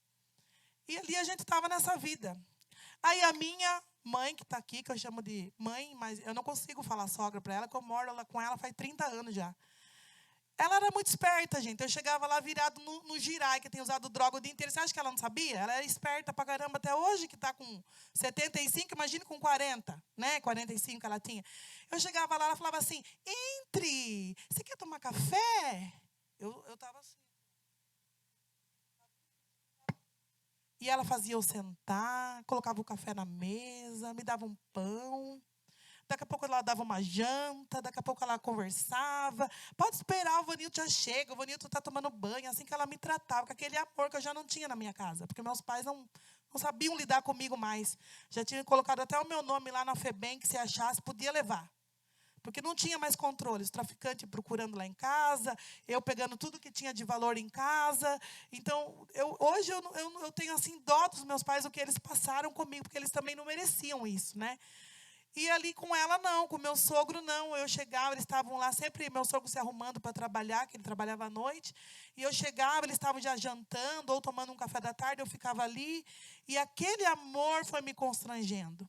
C: E ali a gente estava nessa vida. Aí a minha mãe, que está aqui, que eu chamo de mãe, mas eu não consigo falar sogra para ela, que eu moro com ela faz 30 anos já. Ela era muito esperta, gente. Eu chegava lá virado no girai, que tem usado droga o dia inteiro. Você acha que ela não sabia? Ela era esperta pra caramba até hoje, que está com 75, imagine com 40, né? 45 ela tinha. Eu chegava lá, ela falava assim: entre, você quer tomar café? Eu estava assim. E ela fazia eu sentar, colocava o café na mesa, me dava um pão. Daqui a pouco ela dava uma janta, daqui a pouco ela conversava. Pode esperar, o Vanilton já chega, o Vanilton está tomando banho. Assim que ela me tratava, com aquele amor que eu já não tinha na minha casa. Porque meus pais não sabiam lidar comigo mais. Já tinham colocado até o meu nome lá na FEBEM, que se achasse, podia levar. Porque não tinha mais controle. Os traficantes procurando lá em casa, eu pegando tudo que tinha de valor em casa. Então, hoje eu tenho assim dó dos meus pais, o que eles passaram comigo, porque eles também não mereciam isso, né? E ali com ela não, com meu sogro não. Eu chegava, eles estavam lá sempre, meu sogro se arrumando para trabalhar, que ele trabalhava à noite. E eu chegava, eles estavam já jantando ou tomando um café da tarde, eu ficava ali. E aquele amor foi me constrangendo.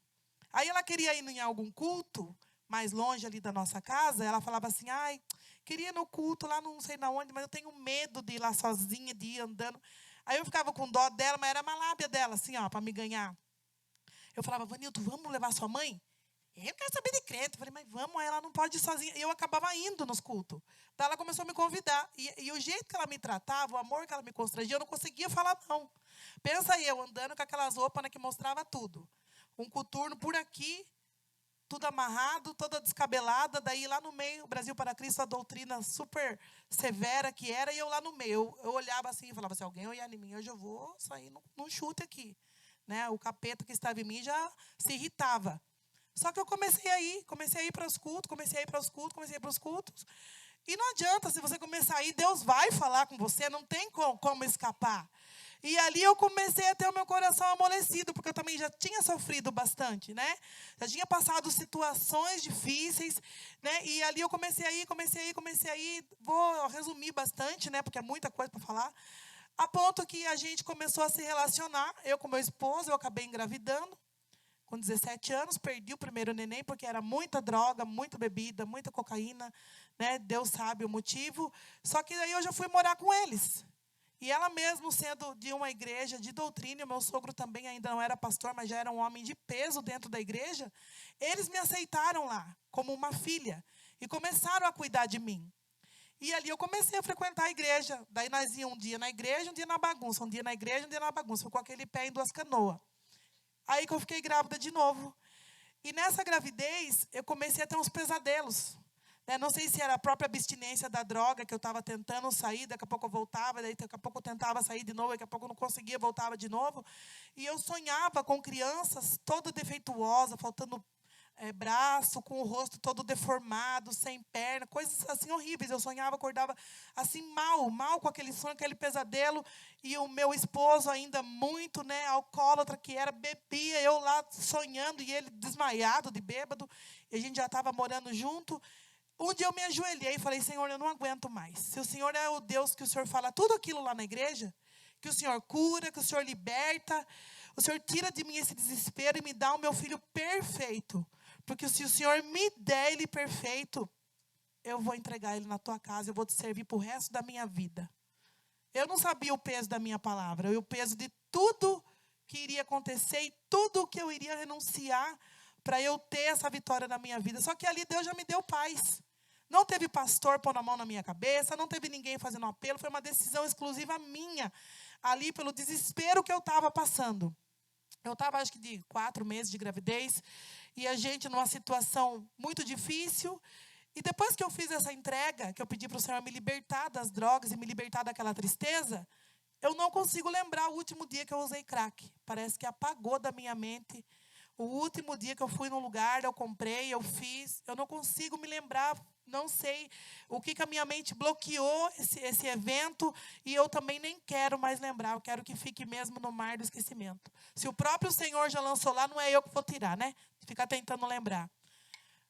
C: Aí ela queria ir em algum culto, mais longe ali da nossa casa. Ela falava assim: ai, queria ir no culto lá não sei na onde, mas eu tenho medo de ir lá sozinha, de ir andando. Aí eu ficava com dó dela, mas era uma lábia dela, assim, ó, para me ganhar. Eu falava: Vanilton, vamos levar sua mãe? Eu quero saber de crente. Eu falei: mas vamos, ela não pode ir sozinha. E eu acabava indo nos cultos. Daí ela começou a me convidar. E o jeito que ela me tratava, o amor que ela me constrangia, eu não conseguia falar não. Pensa aí, eu andando com aquelas roupas, né, que mostrava tudo. Um coturno por aqui, tudo amarrado, toda descabelada. Daí lá no meio, Brasil para Cristo, a doutrina super severa que era. E eu lá no meio, eu olhava assim e falava: se alguém olhar em mim, hoje eu vou sair num chute aqui. Né? O capeta que estava em mim já se irritava. Só que eu comecei a ir para os cultos, comecei a ir para os cultos. E não adianta, se você começar a ir, Deus vai falar com você, não tem como escapar. E ali eu comecei a ter o meu coração amolecido, porque eu também já tinha sofrido bastante, né? Já tinha passado situações difíceis, né? E ali eu comecei a ir. Vou resumir bastante, né? Porque é muita coisa para falar. A ponto que a gente começou a se relacionar, eu com meu esposo, eu acabei engravidando. Com 17 anos, perdi o primeiro neném, porque era muita droga, muita bebida, muita cocaína, né? Deus sabe o motivo. Só que aí eu já fui morar com eles. E ela mesmo sendo de uma igreja de doutrina, meu sogro também ainda não era pastor, mas já era um homem de peso dentro da igreja, eles me aceitaram lá, como uma filha, e começaram a cuidar de mim. E ali eu comecei a frequentar a igreja. Daí nós íamos um dia na igreja, um dia na bagunça. Um dia na igreja, um dia na bagunça. Foi com aquele pé em duas canoas. Aí que eu fiquei grávida de novo. E nessa gravidez, eu comecei a ter uns pesadelos. Né? Não sei se era a própria abstinência da droga, que eu estava tentando sair, daqui a pouco eu voltava, daí daqui a pouco eu tentava sair de novo, daqui a pouco eu não conseguia, voltava de novo. E eu sonhava com crianças toda defeituosa, faltando braço, com o rosto todo deformado, sem perna, coisas assim horríveis. Eu sonhava, acordava assim mal com aquele sonho, aquele pesadelo. E o meu esposo ainda muito, né, alcoólatra que era, bebia, eu lá sonhando e ele desmaiado de bêbado. E a gente já estava morando junto. Um dia eu me ajoelhei e falei: Senhor, eu não aguento mais. Se o Senhor é o Deus que o Senhor fala tudo aquilo lá na igreja, que o Senhor cura, que o Senhor liberta, o Senhor tira de mim esse desespero e me dá o meu filho perfeito. Porque se o Senhor me der ele perfeito, eu vou entregar ele na tua casa, eu vou te servir para o resto da minha vida. Eu não sabia o peso da minha palavra, o peso de tudo que iria acontecer e tudo que eu iria renunciar para eu ter essa vitória na minha vida. Só que ali Deus já me deu paz. Não teve pastor pondo a mão na minha cabeça, não teve ninguém fazendo apelo, foi uma decisão exclusiva minha, ali pelo desespero que eu estava passando. Eu estava, acho que, de 4 meses de gravidez, e a gente numa situação muito difícil. E depois que eu fiz essa entrega, que eu pedi para o Senhor me libertar das drogas e me libertar daquela tristeza, eu não consigo lembrar o último dia que eu usei crack. Parece que apagou da minha mente. O último dia que eu fui num lugar, eu comprei, eu fiz. Eu não consigo me lembrar, não sei o que a minha mente bloqueou esse evento. E eu também nem quero mais lembrar. Eu quero que fique mesmo no mar do esquecimento. Se o próprio Senhor já lançou lá, não é eu que vou tirar, né? Ficar tentando lembrar.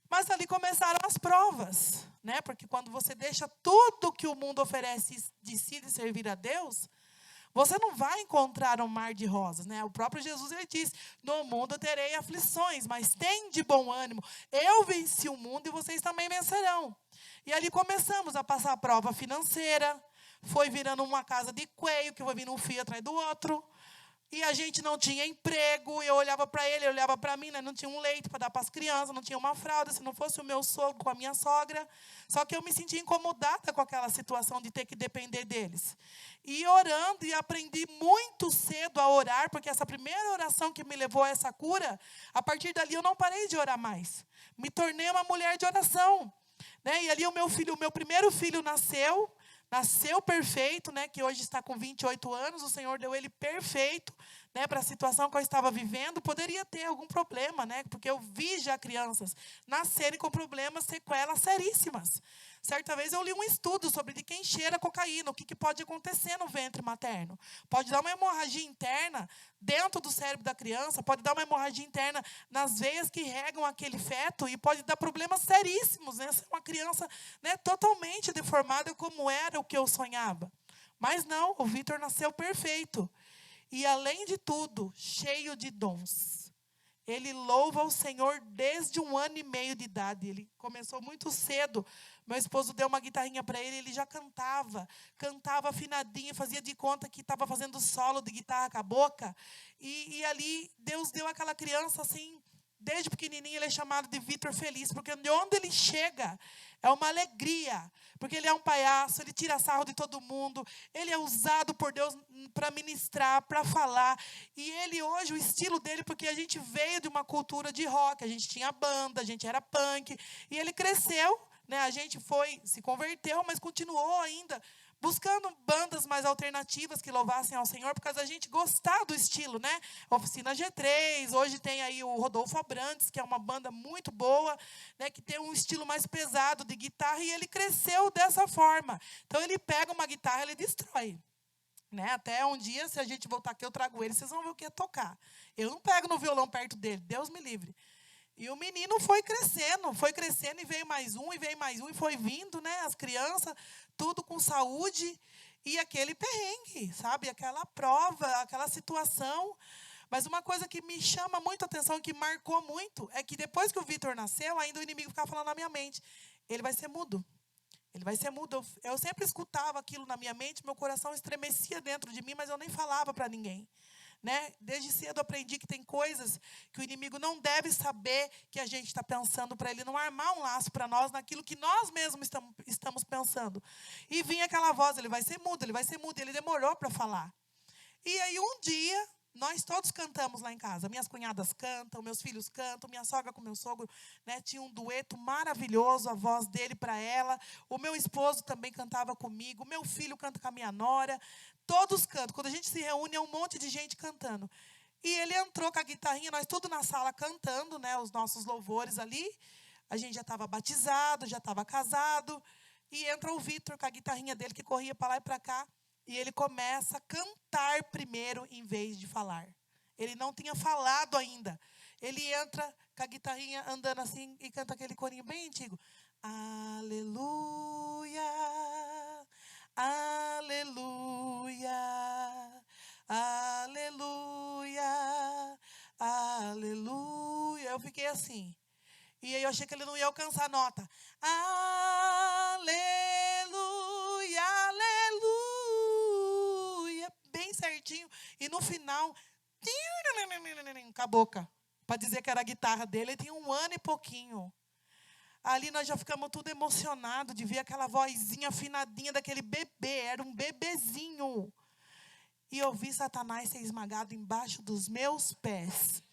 C: Mas ali começaram as provas, né? Porque quando você deixa tudo que o mundo oferece e decide servir a Deus, você não vai encontrar um mar de rosas, né? O próprio Jesus, ele disse, no mundo terei aflições, mas tem de bom ânimo. Eu venci o mundo e vocês também vencerão. E ali começamos a passar a prova financeira, foi virando uma casa de coelho, que foi vindo um fio atrás do outro. E a gente não tinha emprego, eu olhava para ele, ele olhava para mim, né? Não tinha um leite para dar para as crianças, não tinha uma fralda, se não fosse o meu sogro com a minha sogra. Só que eu me sentia incomodada com aquela situação de ter que depender deles. E orando, e aprendi muito cedo a orar, porque essa primeira oração que me levou a essa cura, a partir dali eu não parei de orar mais. Me tornei uma mulher de oração, né? E ali o meu primeiro filho nasceu perfeito, né, que hoje está com 28 anos, o Senhor deu ele perfeito, né, para a situação que eu estava vivendo. Poderia ter algum problema, né, porque eu vi já crianças nascerem com problemas, sequelas seríssimas. Certa vez eu li um estudo sobre de quem cheira cocaína, o que pode acontecer no ventre materno. Pode dar uma hemorragia interna dentro do cérebro da criança, pode dar uma hemorragia interna nas veias que regam aquele feto e pode dar problemas seríssimos, né? Ser uma criança, né, totalmente deformada como era o que eu sonhava. Mas não, o Vitor nasceu perfeito. E, além de tudo, cheio de dons. Ele louva o Senhor desde 1 ano e meio de idade. Ele começou muito cedo. Meu esposo deu uma guitarrinha para ele, ele já cantava afinadinho, fazia de conta que estava fazendo solo de guitarra com a boca. E ali Deus deu àquela criança assim, desde pequenininho ele é chamado de Vitor Feliz, porque de onde ele chega é uma alegria, porque ele é um palhaço, ele tira sarro de todo mundo, ele é usado por Deus para ministrar, para falar. E ele hoje, o estilo dele, porque a gente veio de uma cultura de rock, a gente tinha banda, a gente era punk, e ele cresceu, né? A gente se converteu, mas continuou ainda buscando bandas mais alternativas que louvassem ao Senhor, por causa da gente gostar do estilo, né? Oficina G3, hoje tem aí o Rodolfo Abrantes, que é uma banda muito boa, né? Que tem um estilo mais pesado de guitarra, e ele cresceu dessa forma. Então, ele pega uma guitarra, ele destrói. Né? Até um dia, se a gente voltar aqui, eu trago ele, vocês vão ver o que é tocar. Eu não pego no violão perto dele, Deus me livre. E o menino foi crescendo, e veio mais um, e foi vindo, né? As crianças, tudo com saúde, e aquele perrengue, sabe? Aquela prova, aquela situação. Mas uma coisa que me chama muito a atenção, que marcou muito, é que depois que o Vitor nasceu, ainda o inimigo ficava falando na minha mente, ele vai ser mudo. Ele vai ser mudo. Eu sempre escutava aquilo na minha mente, meu coração estremecia dentro de mim, mas eu nem falava para ninguém. Né? Desde cedo aprendi que tem coisas que o inimigo não deve saber que a gente está pensando, para ele não armar um laço para nós naquilo que nós mesmos estamos pensando. E vinha aquela voz, ele vai ser mudo, ele vai ser mudo. E ele demorou para falar. E aí um dia, nós todos cantamos lá em casa. Minhas cunhadas cantam, meus filhos cantam, minha sogra com meu sogro, né, tinha um dueto maravilhoso, a voz dele para ela. O meu esposo também cantava comigo, o meu filho canta com a minha nora. Todos cantam. Quando a gente se reúne, é um monte de gente cantando. E ele entrou com a guitarrinha, nós tudo na sala cantando, né, os nossos louvores ali. A gente já estava batizado, já estava casado. E entra o Vitor com a guitarrinha dele, que corria para lá e para cá. E ele começa a cantar primeiro, em vez de falar. Ele não tinha falado ainda. Ele entra com a guitarrinha andando assim e canta aquele corinho bem antigo. Aleluia, aleluia, aleluia, aleluia. Eu fiquei assim. E aí eu achei que ele não ia alcançar a nota. Aleluia, aleluia. Bem certinho. E no final, com a boca. para dizer que era a guitarra dele. Ele tem 1 ano e pouquinho. Ali nós já ficamos tudo emocionados de ver aquela vozinha afinadinha daquele bebê. Era um bebezinho. E eu vi Satanás ser esmagado embaixo dos meus pés.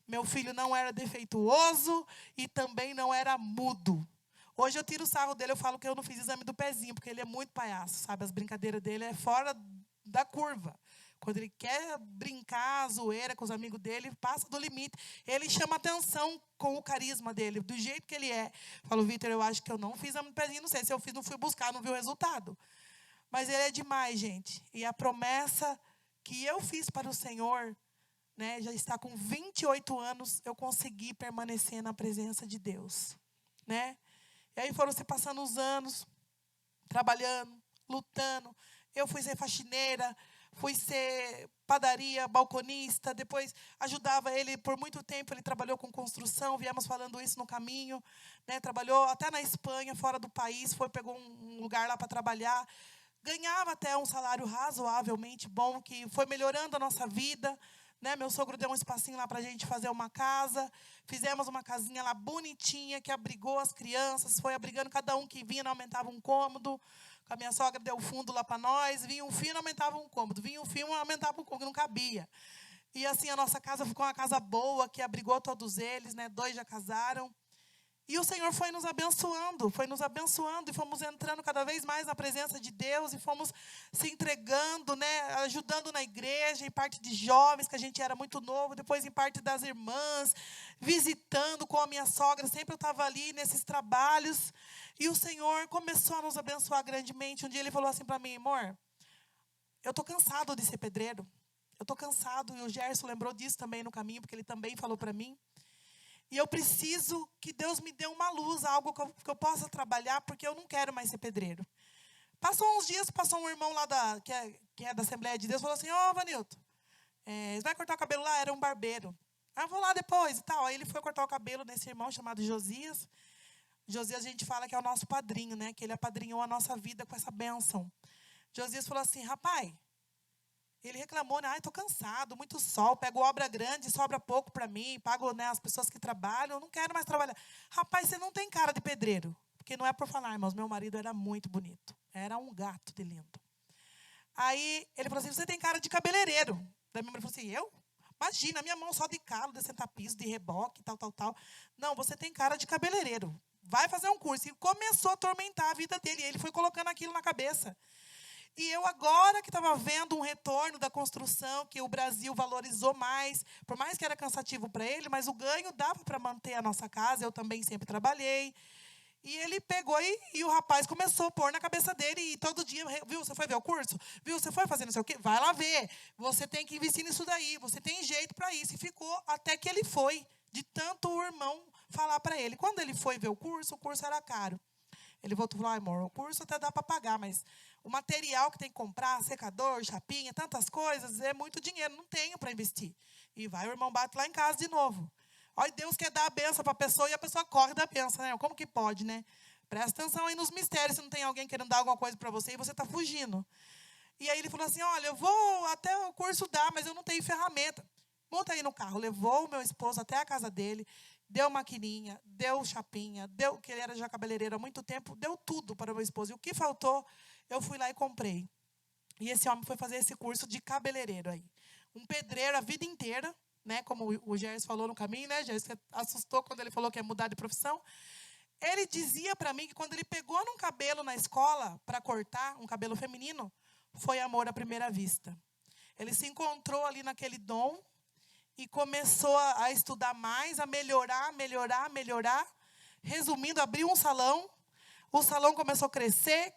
C: Meu filho não era defeituoso e também não era mudo. Hoje eu tiro o sarro dele, eu falo que eu não fiz exame do pezinho, porque ele é muito palhaço, sabe? As brincadeiras dele é fora da curva. Quando ele quer brincar, zoeira com os amigos dele, passa do limite. Ele chama atenção com o carisma dele, do jeito que ele é. Falo, Vitor, eu acho que eu não fiz exame do pezinho, não sei se eu fiz, não fui buscar, não vi o resultado. Mas ele é demais, gente. E a promessa que eu fiz para o Senhor, né, já está com 28 anos, eu consegui permanecer na presença de Deus. Né? E aí foram se passando os anos, trabalhando, lutando. Eu fui ser faxineira, fui ser padaria, balconista, depois ajudava ele por muito tempo, ele trabalhou com construção, viemos falando isso no caminho, né? Trabalhou até na Espanha, fora do país, pegou um lugar lá para trabalhar, ganhava até um salário razoavelmente bom, que foi melhorando a nossa vida, né? Meu sogro deu um espacinho lá para a gente fazer uma casa, fizemos uma casinha lá bonitinha, que abrigou as crianças, foi abrigando cada um que vinha, não aumentava um cômodo. A minha sogra deu fundo lá para nós, vinha um fio, aumentava um cômodo, vinha um fio, aumentava um cômodo, não cabia. E assim a nossa casa ficou uma casa boa, que abrigou todos eles, né? 2 já casaram. E o Senhor foi nos abençoando e fomos entrando cada vez mais na presença de Deus e fomos se entregando, né, ajudando na igreja, em parte de jovens, que a gente era muito novo, depois em parte das irmãs, visitando com a minha sogra, sempre eu estava ali nesses trabalhos. E o Senhor começou a nos abençoar grandemente. Um dia Ele falou assim para mim, amor, eu estou cansado de ser pedreiro, eu estou cansado, e o Gerson lembrou disso também no caminho, porque ele também falou para mim. E eu preciso que Deus me dê uma luz, algo que eu possa trabalhar, porque eu não quero mais ser pedreiro. Passou uns dias, passou um irmão lá que é da Assembleia de Deus, falou assim, Vanilton, você vai cortar o cabelo lá? Era um barbeiro. Eu vou lá depois e tal. Aí ele foi cortar o cabelo nesse irmão chamado Josias. Josias a gente fala que é o nosso padrinho, né? Que ele apadrinhou a nossa vida com essa bênção. Josias falou assim, rapaz, ele reclamou, né? Estou cansado, muito sol, pego obra grande, sobra pouco para mim, pago, né, as pessoas que trabalham, eu não quero mais trabalhar. Rapaz, você não tem cara de pedreiro. Porque não é por falar, irmãos, meu marido era muito bonito. Era um gato de lindo. Aí ele falou assim, você tem cara de cabeleireiro. Daí minha mãe falou assim, eu? Imagina, minha mão só de calo, de sentar piso, de reboque, tal. Não, você tem cara de cabeleireiro. Vai fazer um curso. E começou a atormentar a vida dele. E ele foi colocando aquilo na cabeça. E eu agora que estava vendo um retorno da construção, que o Brasil valorizou mais, por mais que era cansativo para ele, mas o ganho dava para manter a nossa casa, eu também sempre trabalhei. E ele pegou e o rapaz começou a pôr na cabeça dele, e todo dia, viu, você foi ver o curso? Viu, você foi fazer não sei o quê? Vai lá ver, você tem que investir nisso daí, você tem jeito para isso. E ficou até que ele foi, de tanto o irmão falar para ele. Quando ele foi ver o curso era caro. Ele voltou e falou, amor, o curso até dá para pagar, mas o material que tem que comprar, secador, chapinha, tantas coisas, é muito dinheiro, não tenho para investir. E vai, o irmão bate lá em casa de novo. Olha, Deus quer dar a benção para a pessoa e a pessoa corre da benção, né? Como que pode, né? Presta atenção aí nos mistérios, se não tem alguém querendo dar alguma coisa para você e você está fugindo. E aí ele falou assim, olha, eu vou até o curso dar, mas eu não tenho ferramenta. Monta aí no carro. Levou o meu esposo até a casa dele, deu maquininha, deu chapinha, que ele era já cabeleireiro há muito tempo, deu tudo para o meu esposo. E o que faltou, eu fui lá e comprei. E esse homem foi fazer esse curso de cabeleireiro aí. Um pedreiro a vida inteira, né? Como o Gerson falou no caminho, né? Gerson assustou quando ele falou que ia mudar de profissão. Ele dizia para mim que quando ele pegou num cabelo na escola para cortar, um cabelo feminino, foi amor à primeira vista. Ele se encontrou ali naquele dom e começou a estudar mais, a melhorar. Resumindo, abriu um salão. O salão começou a crescer.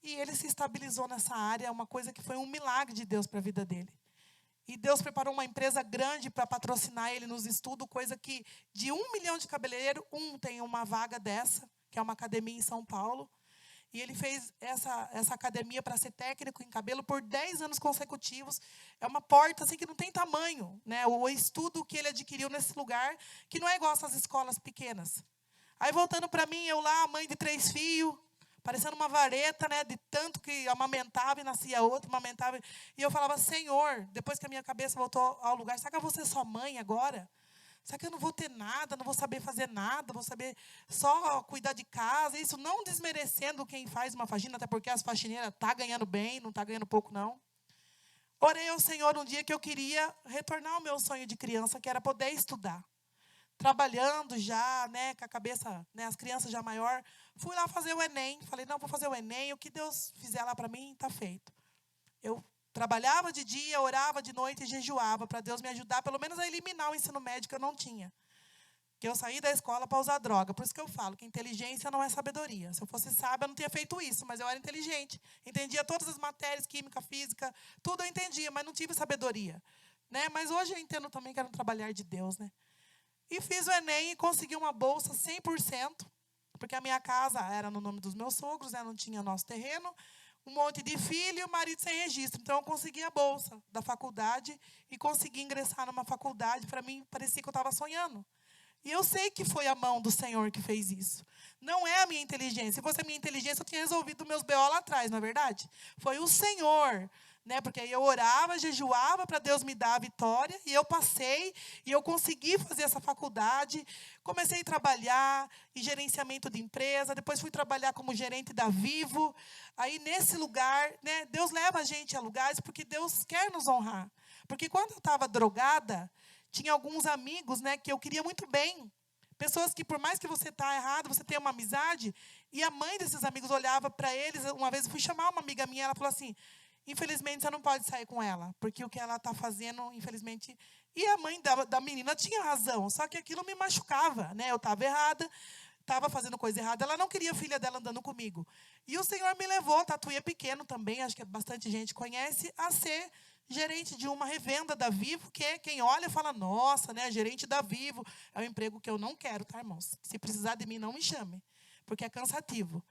C: E ele se estabilizou nessa área, uma coisa que foi um milagre de Deus para a vida dele. E Deus preparou uma empresa grande para patrocinar ele nos estudos, coisa que de 1 milhão de cabeleireiros, tem uma vaga dessa, que é uma academia em São Paulo. E ele fez essa academia para ser técnico em cabelo por 10 anos consecutivos. É uma porta assim, que não tem tamanho, né? O estudo que ele adquiriu nesse lugar, que não é igual essas escolas pequenas. Aí, voltando para mim, eu lá, mãe de 3 filhos, parecendo uma vareta, né, de tanto que amamentava e nascia outra, amamentava. E eu falava, Senhor, depois que a minha cabeça voltou ao lugar, será que eu vou ser só mãe agora? Será que eu não vou ter nada, não vou saber fazer nada, vou saber só cuidar de casa? Isso não desmerecendo quem faz uma faxina, até porque as faxineiras estão ganhando bem, não está ganhando pouco, não. Orei ao Senhor um dia que eu queria retornar ao meu sonho de criança, que era poder estudar. Trabalhando já, né, com a cabeça, né, as crianças já maior, fui lá fazer o Enem. Falei, não, vou fazer o Enem, o que Deus fizer lá para mim, está feito. Eu trabalhava de dia, orava de noite e jejuava para Deus me ajudar, pelo menos a eliminar o ensino médio que eu não tinha. Que eu saí da escola para usar droga. Por isso que eu falo que inteligência não é sabedoria. Se eu fosse sábia, eu não tinha feito isso, mas eu era inteligente. Entendia todas as matérias, química, física, tudo eu entendia, mas não tive sabedoria. Né? Mas hoje eu entendo também que era um trabalhar de Deus. Né? E fiz o Enem e consegui uma bolsa 100%, porque a minha casa era no nome dos meus sogros, né? Não tinha nosso terreno. Um monte de filho e o marido sem registro. Então, eu consegui a bolsa da faculdade e consegui ingressar numa faculdade. Para mim, parecia que eu estava sonhando. E eu sei que foi a mão do Senhor que fez isso. Não é a minha inteligência. Se fosse a minha inteligência, eu tinha resolvido meus BO lá atrás, não é verdade? Foi o Senhor. Né? Porque aí eu orava, jejuava para Deus me dar a vitória. E eu passei, e eu consegui fazer essa faculdade. Comecei a trabalhar em gerenciamento de empresa. Depois fui trabalhar como gerente da Vivo. Aí, nesse lugar, né, Deus leva a gente a lugares porque Deus quer nos honrar. Porque quando eu estava drogada, tinha alguns amigos, né, que eu queria muito bem. Pessoas que, por mais que você está errado, você tem uma amizade. E a mãe desses amigos olhava para eles. Uma vez eu fui chamar uma amiga minha, ela falou assim, infelizmente, você não pode sair com ela, porque o que ela está fazendo, infelizmente... E a mãe da menina tinha razão, só que aquilo me machucava, né? Eu estava errada, estava fazendo coisa errada. Ela não queria a filha dela andando comigo. E o Senhor me levou, Tatuí é pequeno também, acho que bastante gente conhece, a ser gerente de uma revenda da Vivo, que é quem olha e fala, nossa, né? Gerente da Vivo. É um emprego que eu não quero, tá, irmãos? Se precisar de mim, não me chame, porque é cansativo.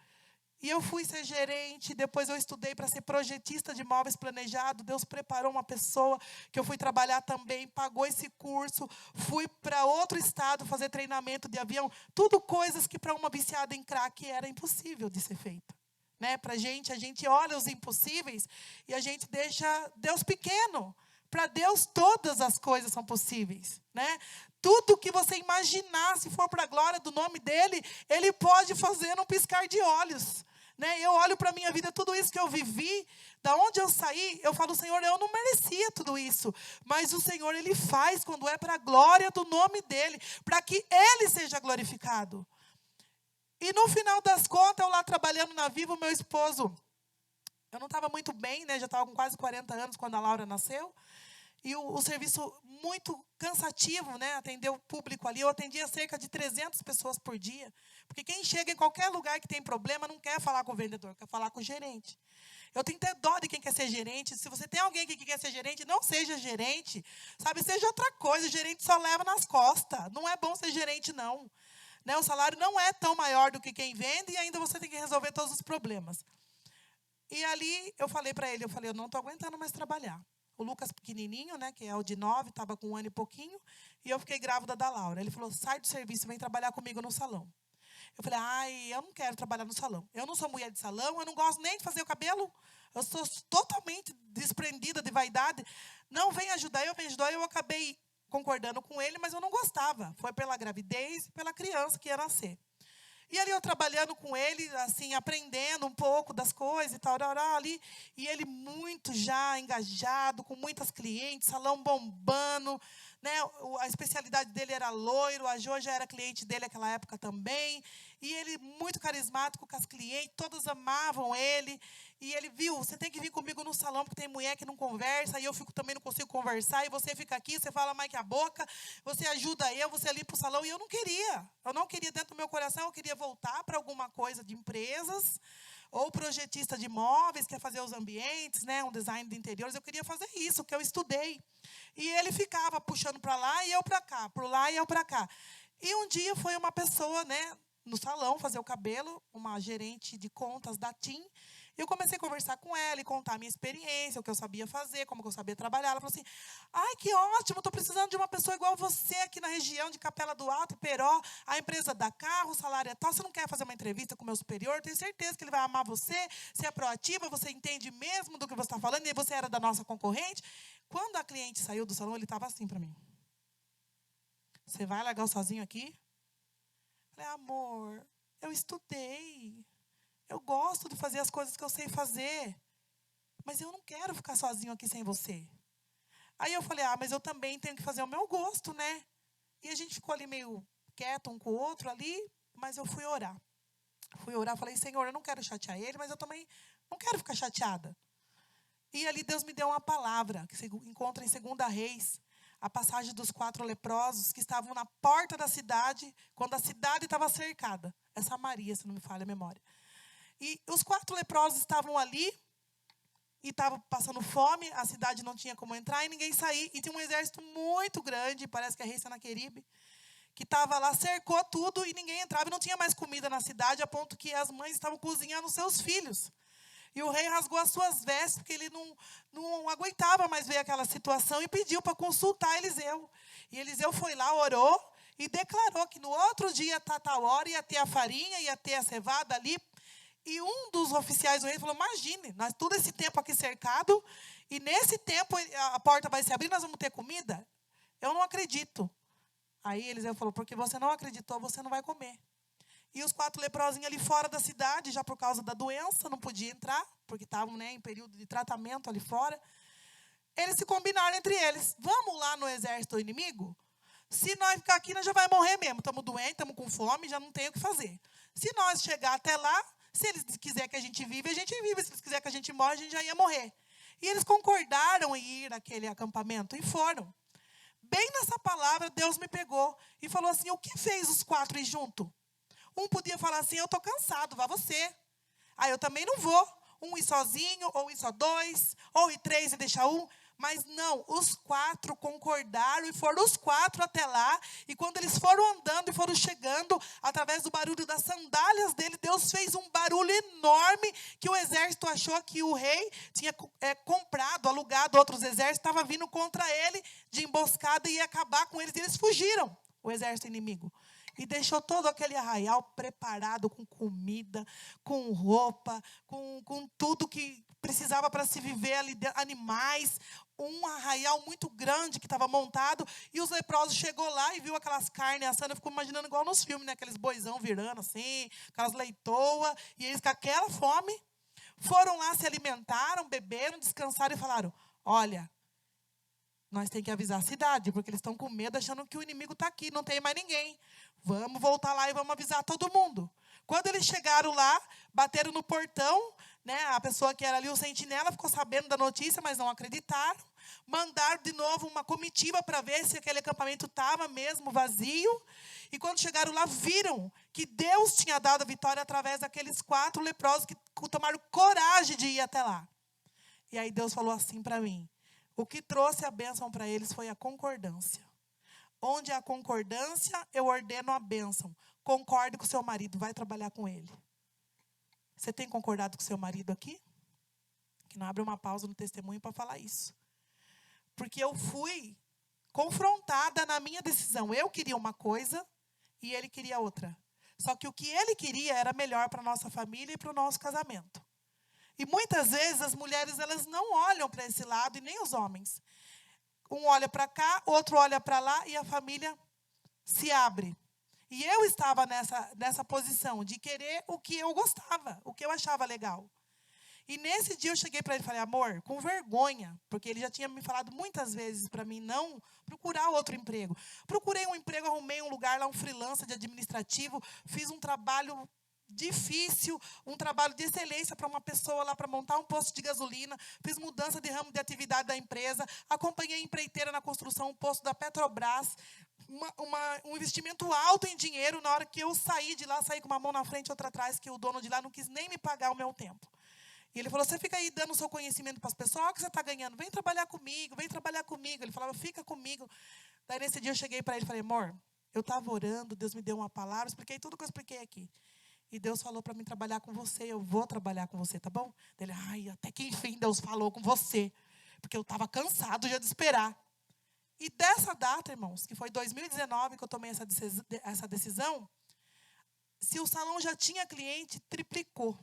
C: E eu fui ser gerente, depois eu estudei para ser projetista de imóveis planejado. Deus preparou uma pessoa que eu fui trabalhar também, pagou esse curso. Fui para outro estado fazer treinamento de avião. Tudo coisas que para uma viciada em crack era impossível de ser feita. Né? Para a gente olha os impossíveis e a gente deixa Deus pequeno. Para Deus todas as coisas são possíveis. Né? Tudo que você imaginar, se for para a glória do nome dEle, Ele pode fazer num piscar de olhos. Né? Eu olho para a minha vida, tudo isso que eu vivi, da onde eu saí, eu falo, Senhor, eu não merecia tudo isso. Mas o Senhor, Ele faz quando é para a glória do nome dEle, para que Ele seja glorificado. E no final das contas, eu lá trabalhando na Vivo, meu esposo, eu não estava muito bem, né? Já estava com quase 40 anos quando a Laura nasceu. E o serviço muito cansativo, né? Atender o público ali. Eu atendia cerca de 300 pessoas por dia. Porque quem chega em qualquer lugar que tem problema não quer falar com o vendedor, quer falar com o gerente. Eu tenho até dó de quem quer ser gerente. Se você tem alguém que quer ser gerente, não seja gerente. Sabe, seja outra coisa. O gerente só leva nas costas. Não é bom ser gerente, não. Né? O salário não é tão maior do que quem vende e ainda você tem que resolver todos os problemas. E ali eu falei para ele, eu não estou aguentando mais trabalhar. O Lucas pequenininho, né, que é o de 9, estava com 1 ano e pouquinho, e eu fiquei grávida da Laura. Ele falou, sai do serviço, vem trabalhar comigo no salão. Eu falei, eu não quero trabalhar no salão. Eu não sou mulher de salão, eu não gosto nem de fazer o cabelo. Eu sou totalmente desprendida de vaidade. Não, vem ajudar, eu acabei concordando com ele, mas eu não gostava. Foi pela gravidez e pela criança que ia nascer. E ali eu trabalhando com ele, assim, aprendendo um pouco das coisas e tal, ali. E ele muito já engajado, com muitas clientes, salão bombando. Né? A especialidade dele era loiro, a Jo já era cliente dele naquela época também. E ele muito carismático com as clientes, todos amavam ele. E ele, viu, você tem que vir comigo no salão, porque tem mulher que não conversa, e eu também não consigo conversar, e você fica aqui, você fala mais que a boca, você ajuda eu, você limpa o salão, e eu não queria dentro do meu coração, eu queria voltar para alguma coisa de empresas, ou projetista de imóveis, quer fazer os ambientes, né, um design de interiores, eu queria fazer isso, que eu estudei. E ele ficava puxando para lá e eu para cá, por lá e eu para cá. E um dia foi uma pessoa, né, no salão fazer o cabelo, uma gerente de contas da TIM, E eu comecei a conversar com ela e contar a minha experiência, o que eu sabia fazer, como que eu sabia trabalhar. Ela falou assim, ai, que ótimo, estou precisando de uma pessoa igual você aqui na região de Capela do Alto, Peró. A empresa dá carro, o salário é tal. Você não quer fazer uma entrevista com o meu superior? Tenho certeza que ele vai amar você. Você é proativa, você entende mesmo do que você está falando, e você era da nossa concorrente. Quando a cliente saiu do salão, ele estava assim para mim. Você vai largar eu sozinho aqui? Falei, amor, eu estudei. Eu gosto de fazer as coisas que eu sei fazer. Mas eu não quero ficar sozinho aqui sem você. Aí eu falei, mas eu também tenho que fazer o meu gosto, né? E a gente ficou ali meio quieto um com o outro ali, mas eu fui orar. Falei, Senhor, eu não quero chatear ele, mas eu também não quero ficar chateada. E ali Deus me deu uma palavra, que se encontra em 2 Reis, a passagem dos 4 leprosos que estavam na porta da cidade, quando a cidade estava cercada. É Samaria, se não me falha a memória. E os 4 leprosos estavam ali, e estavam passando fome, a cidade não tinha como entrar e ninguém sair. E tinha um exército muito grande, parece que é rei Senaqueribe, que estava lá, cercou tudo e ninguém entrava. E não tinha mais comida na cidade, a ponto que as mães estavam cozinhando os seus filhos. E o rei rasgou as suas vestes, porque ele não aguentava mais ver aquela situação, e pediu para consultar Eliseu. E Eliseu foi lá, orou, e declarou que no outro dia, tal hora, ia ter a farinha, ia ter a cevada ali. E um dos oficiais do rei falou, imagine, nós todo esse tempo aqui cercado, e nesse tempo a porta vai se abrir, nós vamos ter comida? Eu não acredito. Aí Eliseu falou, porque você não acreditou, você não vai comer. E os 4 leprosinhos ali fora da cidade, já por causa da doença, não podiam entrar, porque estavam em período de tratamento ali fora. Eles se combinaram entre eles, vamos lá no exército inimigo? Se nós ficar aqui, nós já vai morrer mesmo. Estamos doentes, estamos com fome, já não tem o que fazer. Se nós chegar até lá, se eles quiserem que a gente vive, a gente vive. Se eles quiserem que a gente morra, a gente já ia morrer. E eles concordaram em ir naquele acampamento e foram. Bem nessa palavra, Deus me pegou e falou assim, o que fez os 4 ir junto? Um podia falar assim, eu estou cansado, vá você. Eu também não vou. Um ir sozinho, ou ir só 2, ou ir 3 e deixar um. Mas não, os 4 concordaram e foram os 4 até lá. E quando eles foram andando e foram chegando, através do barulho das sandálias dele, Deus fez um barulho enorme, que o exército achou que o rei tinha comprado, alugado outros exércitos, estava vindo contra ele de emboscada e ia acabar com eles. E eles fugiram, o exército inimigo. E deixou todo aquele arraial preparado com comida, com roupa, com tudo que precisava para se viver ali, animais. Um arraial muito grande que estava montado. E os leprosos chegou lá e viu aquelas carnes assando. Eu fico imaginando igual nos filmes, né? Aqueles boizão virando assim, aquelas leitoas. E eles com aquela fome foram lá, se alimentaram, beberam, descansaram e falaram, olha, nós temos que avisar a cidade, porque eles estão com medo, achando que o inimigo está aqui, não tem mais ninguém. Vamos voltar lá e vamos avisar todo mundo. Quando eles chegaram lá, bateram no portão, né, a pessoa que era ali, o sentinela, ficou sabendo da notícia, mas não acreditaram. Mandaram de novo uma comitiva para ver se aquele acampamento estava mesmo vazio. E quando chegaram lá, viram que Deus tinha dado a vitória através daqueles 4 leprosos que tomaram coragem de ir até lá. E aí Deus falou assim para mim, o que trouxe a bênção para eles foi a concordância. Onde há concordância, eu ordeno a bênção. Concorde com o seu marido, vai trabalhar com ele. Você tem concordado com o seu marido aqui? Que não abre uma pausa no testemunho para falar isso. Porque eu fui confrontada na minha decisão. Eu queria uma coisa e ele queria outra. Só que o que ele queria era melhor para a nossa família e para o nosso casamento. E muitas vezes as mulheres elas não olham para esse lado e nem os homens. Um olha para cá, outro olha para lá e a família se abre. E eu estava nessa posição de querer o que eu gostava, o que eu achava legal. E nesse dia eu cheguei para ele e falei, amor, com vergonha, porque ele já tinha me falado muitas vezes para mim não procurar outro emprego. Procurei um emprego, arrumei um lugar lá, um freelancer de administrativo, fiz um trabalho difícil, um trabalho de excelência para uma pessoa lá para montar um posto de gasolina, fiz mudança de ramo de atividade da empresa, acompanhei empreiteira na construção, um posto da Petrobras, um investimento alto em dinheiro. Na hora que eu saí de lá, saí com uma mão na frente e outra atrás, que o dono de lá não quis nem me pagar o meu tempo. E ele falou, você fica aí dando o seu conhecimento para as pessoas, olha o que você está ganhando, vem trabalhar comigo, vem trabalhar comigo. Ele falava, fica comigo. Daí nesse dia eu cheguei para ele e falei, amor, eu estava orando, Deus me deu uma palavra, expliquei tudo que eu expliquei aqui. E Deus falou para mim trabalhar com você. Eu vou trabalhar com você, tá bom? Ele, ai, até que enfim Deus falou com você. Porque eu estava cansado já de esperar. E dessa data, irmãos, que foi 2019 que eu tomei essa decisão, se o salão já tinha cliente, triplicou.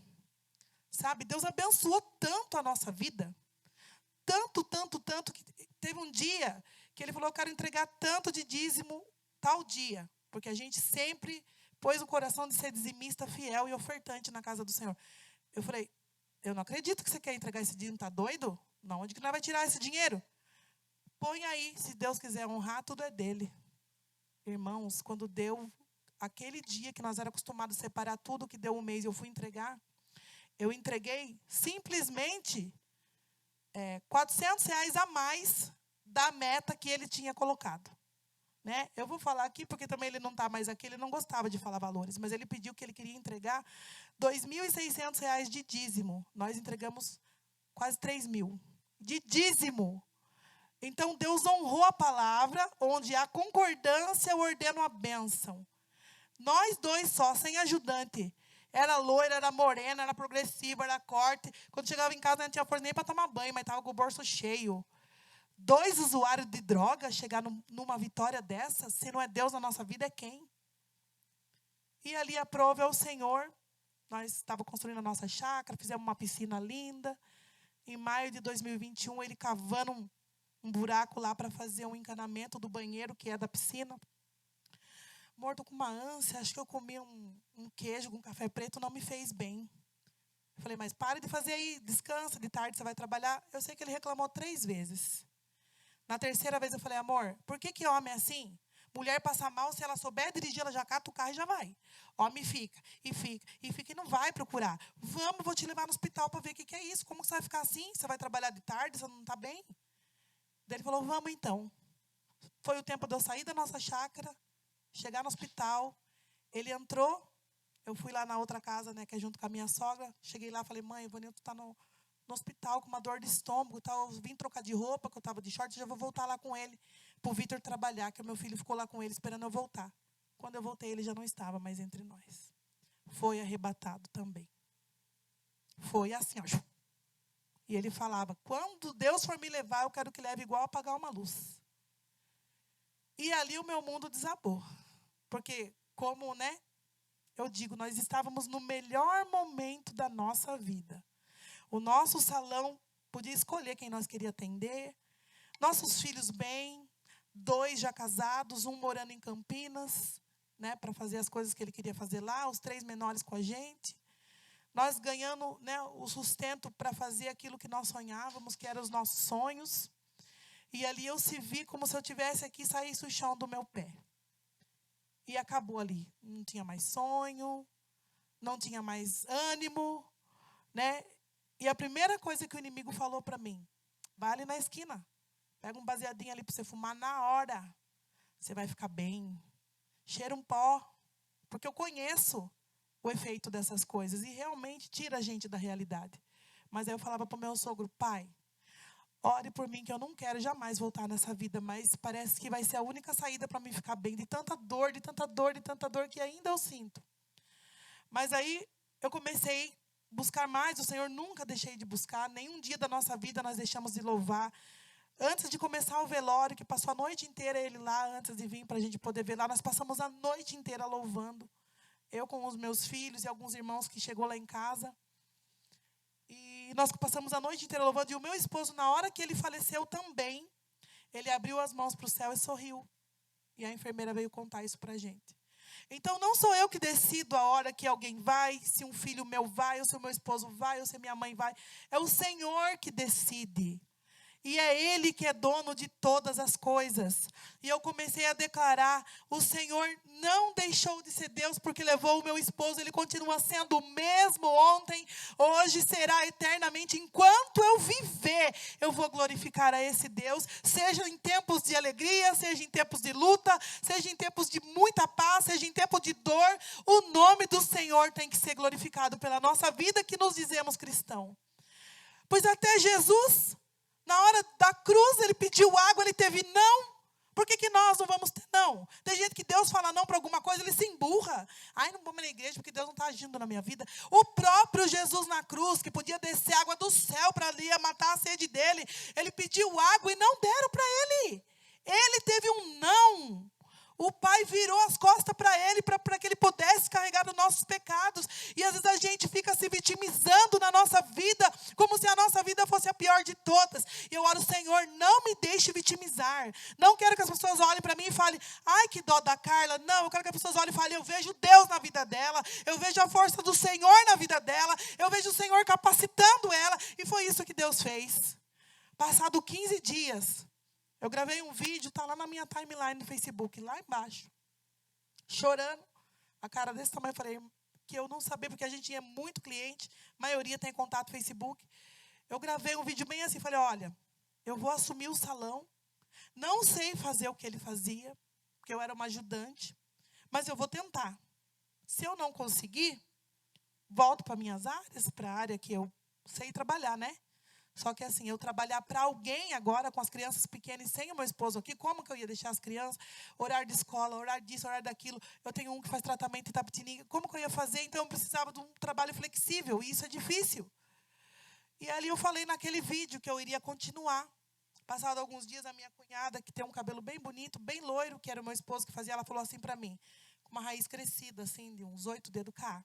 C: Sabe, Deus abençoou tanto a nossa vida. Tanto, que teve um dia que ele falou, eu quero entregar tanto de dízimo tal dia. Porque a gente sempre pôs o coração de ser dizimista, fiel e ofertante na casa do Senhor. Eu falei, eu não acredito que você quer entregar esse dízimo, tá doido? Não, onde que nós vai tirar esse dinheiro? Põe aí, se Deus quiser honrar, tudo é dele. Irmãos, quando deu aquele dia que nós éramos acostumados a separar tudo que deu um mês, eu fui entregar, eu entreguei simplesmente R$400 a mais da meta que ele tinha colocado. Né? Eu vou falar aqui, porque também ele não está mais aqui, ele não gostava de falar valores, mas ele pediu que ele queria entregar R$2.600 de dízimo. Nós entregamos quase 3.000 de dízimo. Então, Deus honrou a palavra, onde há concordância, eu ordeno a bênção. Nós dois só, sem ajudante. Era loira, era morena, era progressiva, era corte. Quando chegava em casa, não tinha força nem para tomar banho, mas estava com o bolso cheio. 2 usuários de droga chegar numa vitória dessa, se não é Deus na nossa vida, é quem? E ali a prova é o Senhor. Nós estávamos construindo a nossa chácara, fizemos uma piscina linda. Em maio de 2021, ele cavando um buraco lá para fazer um encanamento do banheiro, que é da piscina. Morto com uma ânsia, acho que eu comi um queijo com café preto, não me fez bem. Eu falei, mas pare de fazer aí, descansa, de tarde você vai trabalhar. Eu sei que ele reclamou 3 vezes. Na 3ª vez eu falei, amor, por que homem é assim? Mulher passa mal, se ela souber dirigir, ela já cata o carro e já vai. Homem fica, e não vai procurar. Vamos, vou te levar no hospital para ver o que é isso. Como que você vai ficar assim? Você vai trabalhar de tarde, você não está bem? Daí ele falou, vamos então. Foi o tempo de eu sair da nossa chácara, chegar no hospital. Ele entrou, eu fui lá na outra casa, né, que é junto com a minha sogra. Cheguei lá, falei, mãe, o Vanilton está no hospital com uma dor de estômago, eu vim trocar de roupa, que eu estava de short, já vou voltar lá com ele, para o Vitor trabalhar, que o meu filho ficou lá com ele, esperando eu voltar. Quando eu voltei, ele já não estava mais entre nós. Foi arrebatado também. Foi assim, ó. E ele falava, quando Deus for me levar, eu quero que leve igual apagar uma luz. E ali o meu mundo desabou. Porque, como, né, eu digo, nós estávamos no melhor momento da nossa vida. O nosso salão podia escolher quem nós queríamos atender. Nossos filhos bem, 2 já casados, 1 morando em Campinas, né, para fazer as coisas que ele queria fazer lá, os 3 menores com a gente. Nós ganhando, né, o sustento para fazer aquilo que nós sonhávamos, que eram os nossos sonhos. E ali eu se vi como se eu tivesse aqui e saísse o chão do meu pé. E acabou ali. Não tinha mais sonho, não tinha mais ânimo, né? E a primeira coisa que o inimigo falou para mim, vai ali na esquina, pega um baseadinho ali para você fumar na hora. Você vai ficar bem. Cheira um pó. Porque eu conheço o efeito dessas coisas e realmente tira a gente da realidade. Mas aí eu falava para o meu sogro, pai, ore por mim que eu não quero jamais voltar nessa vida, mas parece que vai ser a única saída para mim ficar bem, de tanta dor, de tanta dor, de tanta dor que ainda eu sinto. Mas aí eu comecei a buscar mais, o Senhor nunca deixei de buscar, nenhum dia da nossa vida nós deixamos de louvar. Antes de começar o velório, que passou a noite inteira ele lá, antes de vir para a gente poder ver lá, nós passamos a noite inteira louvando. Eu com os meus filhos e alguns irmãos que chegou lá em casa. E nós passamos a noite inteira louvando. E o meu esposo, na hora que ele faleceu também, ele abriu as mãos para o céu e sorriu. E a enfermeira veio contar isso para a gente. Então, não sou eu que decido a hora que alguém vai, se um filho meu vai, ou se o meu esposo vai, ou se minha mãe vai. É o Senhor que decide. E é Ele que é dono de todas as coisas. E eu comecei a declarar, o Senhor não deixou de ser Deus porque levou o meu esposo. Ele continua sendo o mesmo ontem, hoje será eternamente. Enquanto eu viver, eu vou glorificar a esse Deus. Seja em tempos de alegria, seja em tempos de luta, seja em tempos de muita paz, seja em tempo de dor. O nome do Senhor tem que ser glorificado pela nossa vida que nos dizemos cristão. Pois até Jesus... Na hora da cruz, ele pediu água, ele teve não. Por que nós não vamos ter não. Tem gente que Deus fala não para alguma coisa, ele se emburra. Ai, não vou na igreja porque Deus não está agindo na minha vida. O próprio Jesus na cruz, que podia descer água do céu para ali matar a sede dele, ele pediu água e não deram para ele. Ele teve um não. O Pai virou as costas para ele, para que ele pudesse carregar os nossos pecados. E às vezes a gente fica se vitimizando na nossa vida, como se a nossa vida fosse a pior de todas. E eu oro, Senhor, não me deixe vitimizar. Não quero que as pessoas olhem para mim e falem, ai, que dó da Carla. Não, eu quero que as pessoas olhem e falem, eu vejo Deus na vida dela, eu vejo a força do Senhor na vida dela, eu vejo o Senhor capacitando ela. E foi isso que Deus fez. Passado 15 dias, eu gravei um vídeo, está lá na minha timeline no Facebook, lá embaixo. Chorando, a cara desse tamanho, eu falei que eu não sabia, porque a gente tinha muito cliente, a maioria tem contato no Facebook. Eu gravei um vídeo bem assim, falei, olha, eu vou assumir o salão, não sei fazer o que ele fazia, porque eu era uma ajudante, mas eu vou tentar. Se eu não conseguir, volto para minhas áreas, para a área que eu sei trabalhar, né? Só que assim, eu trabalhar para alguém agora, com as crianças pequenas, sem o meu esposo aqui, como que eu ia deixar as crianças? Horário de escola, horário disso, horário daquilo. Eu tenho um que faz tratamento em Itapetininga. Como que eu ia fazer? Então, eu precisava de um trabalho flexível, e isso é difícil. E ali eu falei naquele vídeo que eu iria continuar. Passado alguns dias, a minha cunhada, que tem um cabelo bem bonito, bem loiro, que era o meu esposo que fazia, ela falou assim para mim, com uma raiz crescida, assim, de uns 8 dedos cá.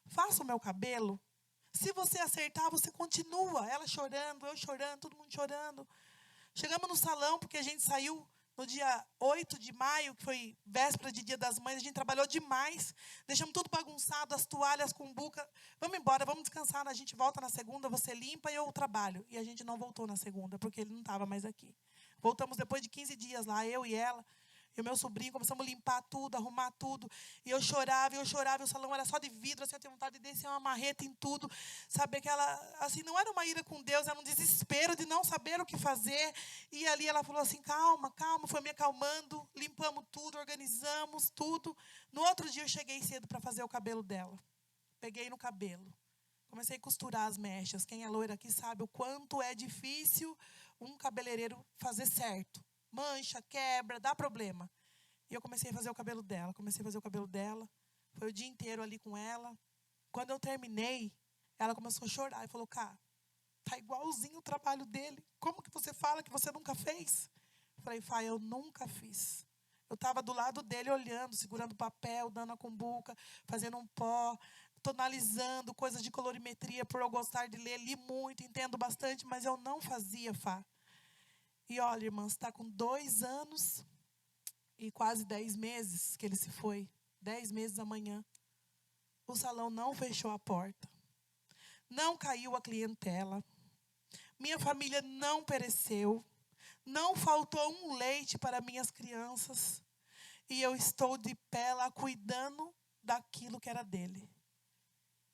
C: Faça o meu cabelo. Se você acertar, você continua. Ela chorando, eu chorando, todo mundo chorando. Chegamos no salão, porque a gente saiu no dia 8 de maio, que foi véspera de Dia das Mães. A gente trabalhou demais. Deixamos tudo bagunçado, as toalhas com buca. Vamos embora, vamos descansar. A gente volta na segunda, você limpa e eu trabalho. E a gente não voltou na segunda, porque ele não estava mais aqui. Voltamos depois de 15 dias lá, eu e ela. E o meu sobrinho, começamos a limpar tudo, arrumar tudo. E eu chorava, e o salão era só de vidro, assim, eu tinha vontade de descer uma marreta em tudo. Saber que ela, assim, não era uma ira com Deus, era um desespero de não saber o que fazer. E ali ela falou assim, calma, calma, foi me acalmando, limpamos tudo, organizamos tudo. No outro dia eu cheguei cedo para fazer o cabelo dela. Peguei no cabelo. Comecei a costurar as mechas. Quem é loira aqui sabe o quanto é difícil um cabeleireiro fazer certo. Mancha, quebra, dá problema. E eu comecei a fazer o cabelo dela. Foi o dia inteiro ali com ela. Quando eu terminei, ela começou a chorar. E falou, Cá, tá igualzinho o trabalho dele. Como que você fala que você nunca fez? Eu falei, Fá, eu nunca fiz. Eu estava do lado dele olhando, segurando papel, dando a cumbuca, fazendo um pó, tonalizando, coisas de colorimetria, por eu gostar de ler. Li muito, entendo bastante, mas eu não fazia, Fá. E olha, irmãs, está com 2 anos e quase 10 meses que ele se foi. 10 meses amanhã. O salão não fechou a porta. Não caiu a clientela. Minha família não pereceu. Não faltou um leite para minhas crianças. E eu estou de pé lá cuidando daquilo que era dele.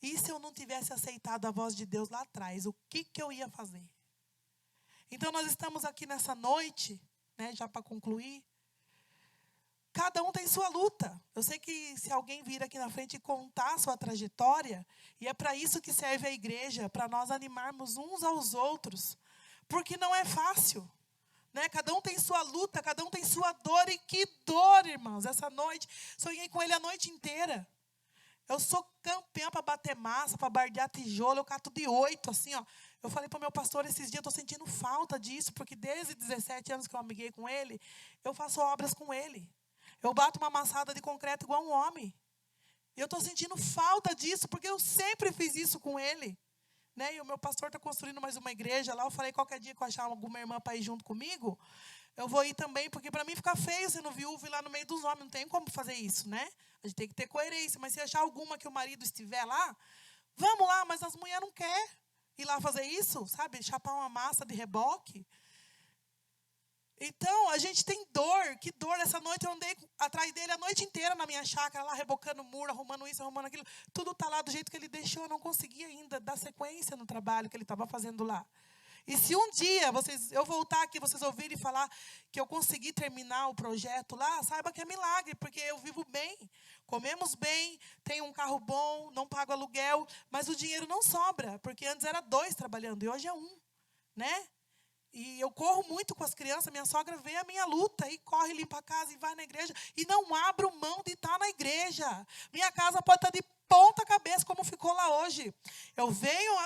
C: E se eu não tivesse aceitado a voz de Deus lá atrás, o que eu ia fazer? Então, nós estamos aqui nessa noite, né, já para concluir. Cada um tem sua luta. Eu sei que se alguém vir aqui na frente e contar a sua trajetória, e é para isso que serve a igreja, para nós animarmos uns aos outros. Porque não é fácil. Né? Cada um tem sua luta, cada um tem sua dor. E que dor, irmãos. Essa noite, sonhei com ele a noite inteira. Eu sou campeã para bater massa, para bardear tijolo, eu cato de 8, assim, ó. Eu falei para o meu pastor esses dias, eu estou sentindo falta disso, porque desde 17 anos que eu amiguei com ele, eu faço obras com ele. Eu bato uma amassada de concreto igual um homem. E eu estou sentindo falta disso, porque eu sempre fiz isso com ele. Né? E o meu pastor está construindo mais uma igreja lá. Eu falei, qualquer dia que eu achar alguma irmã para ir junto comigo, eu vou ir também, porque para mim fica feio sendo viúva e lá no meio dos homens. Não tem como fazer isso, né? A gente tem que ter coerência. Mas se achar alguma que o marido estiver lá, vamos lá, mas as mulheres não querem ir lá fazer isso, sabe? Chapar uma massa de reboque. Então, a gente tem dor. Que dor. Essa noite eu andei atrás dele a noite inteira na minha chácara, lá rebocando o muro, arrumando isso, arrumando aquilo. Tudo está lá do jeito que ele deixou. Eu não consegui ainda dar sequência no trabalho que ele estava fazendo lá. E se um dia eu voltar aqui, vocês ouvirem falar que eu consegui terminar o projeto lá, saiba que é milagre, porque eu vivo bem, comemos bem, tenho um carro bom, não pago aluguel, mas o dinheiro não sobra, porque antes era 2 trabalhando e hoje é 1, né? E eu corro muito com as crianças, minha sogra vê a minha luta e corre, limpa a casa e vai na igreja. E não abro mão de estar na igreja. Minha casa pode estar de ponta cabeça, como ficou lá hoje. Eu venho,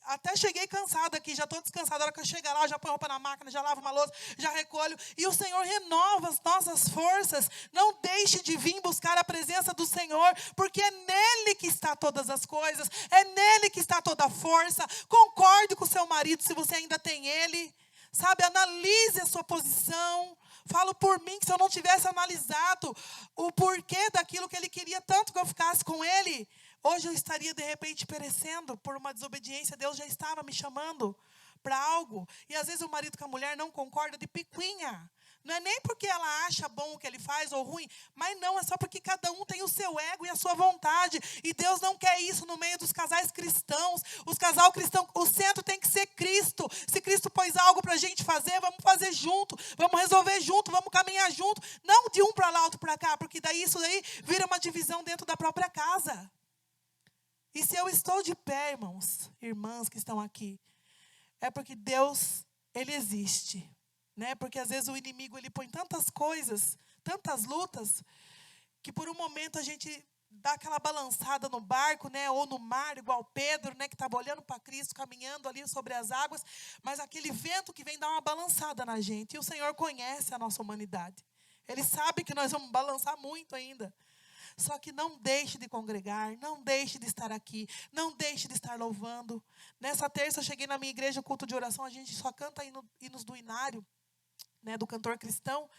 C: até cheguei cansada aqui, já estou descansada. A hora que eu chegar lá, eu já ponho roupa na máquina, já lavo uma louça, já recolho. E o Senhor renova as nossas forças. Não deixe de vir buscar a presença do Senhor, porque é nele que está todas as coisas. É nele que está toda a força. Concorde com o seu marido, se você ainda tem ele. Sabe, analise a sua posição. Falo por mim que se eu não tivesse analisado o porquê daquilo que ele queria tanto que eu ficasse com ele, hoje eu estaria de repente perecendo por uma desobediência. Deus já estava me chamando para algo. E às vezes o marido com a mulher não concorda de picuinha. Não é nem porque ela acha bom o que ele faz ou ruim, mas não, é só porque cada um tem o seu ego e a sua vontade. E Deus não quer isso no meio dos casais cristãos. Os casais cristãos, o centro tem que ser Cristo. Se Cristo pôs algo para a gente fazer, vamos fazer junto, vamos resolver junto, vamos caminhar junto. Não de um para lá, outro para cá, porque daí isso daí vira uma divisão dentro da própria casa. E se eu estou de pé, irmãos, irmãs que estão aqui, é porque Deus, Ele existe. Né? Porque às vezes o inimigo ele põe tantas coisas, tantas lutas, que por um momento a gente dá aquela balançada no barco, né? Ou no mar, igual Pedro, né? Que estava olhando para Cristo, caminhando ali sobre as águas, mas aquele vento que vem dá uma balançada na gente. E o Senhor conhece a nossa humanidade. Ele sabe que nós vamos balançar muito ainda. Só que não deixe de congregar, não deixe de estar aqui, não deixe de estar louvando. Nessa terça eu cheguei na minha igreja, culto de oração, a gente só canta hinos do Inário, né, do cantor cristão.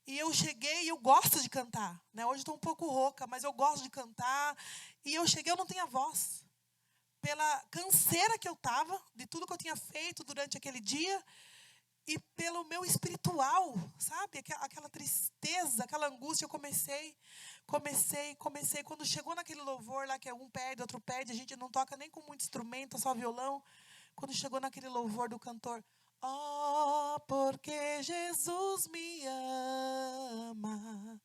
C: E eu cheguei e eu gosto de cantar. Né? Hoje estou um pouco rouca, mas eu gosto de cantar. E eu cheguei, eu não tinha voz. Pela canseira que eu estava, de tudo que eu tinha feito durante aquele dia, e pelo meu espiritual, sabe? Aquela tristeza, aquela angústia, eu comecei. Quando chegou naquele louvor lá, que um perde, outro perde, a gente não toca nem com muito instrumento, só violão. Quando chegou naquele louvor do cantor, oh, porque Jesus me ama,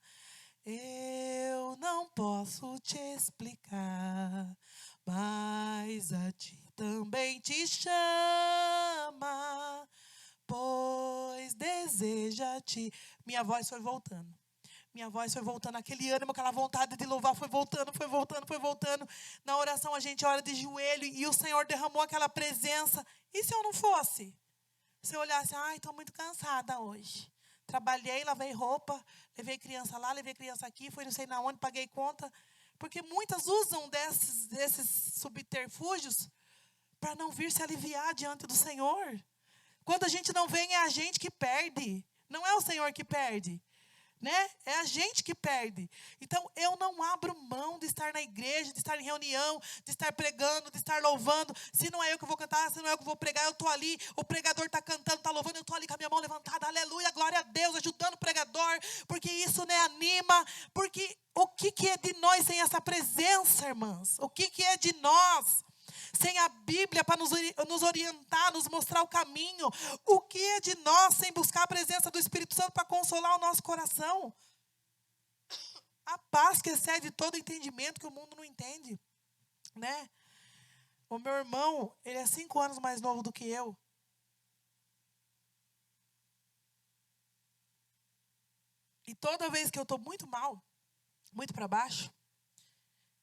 C: eu não posso te explicar, mas a ti também te chama, pois deseja-te. Minha voz foi voltando. Aquele ânimo, aquela vontade de louvar foi voltando. Na oração a gente ora de joelho e o Senhor derramou aquela presença. E se eu não fosse? Se eu olhasse, estou muito cansada hoje. Trabalhei, lavei roupa, levei criança lá, levei criança aqui, fui não sei na onde, paguei conta. Porque muitas usam desses subterfúgios para não vir se aliviar diante do Senhor. Quando a gente não vem, é a gente que perde. Não é o Senhor que perde. Né? É a gente que perde. Então, eu não abro mão de estar na igreja, de estar em reunião, de estar pregando, de estar louvando. Se não é eu que vou cantar, se não é eu que vou pregar, eu estou ali. O pregador está cantando, está louvando, eu estou ali com a minha mão levantada. Aleluia, glória a Deus, ajudando o pregador. Porque isso, né, anima. Porque o que é de nós sem essa presença, irmãs? O que é de nós sem a Bíblia para nos orientar, nos mostrar o caminho? O que é de nós sem buscar a presença do Espírito Santo para consolar o nosso coração? A paz que excede todo entendimento que o mundo não entende. Né? O meu irmão, ele é 5 anos mais novo do que eu. E toda vez que eu estou muito mal, muito para baixo,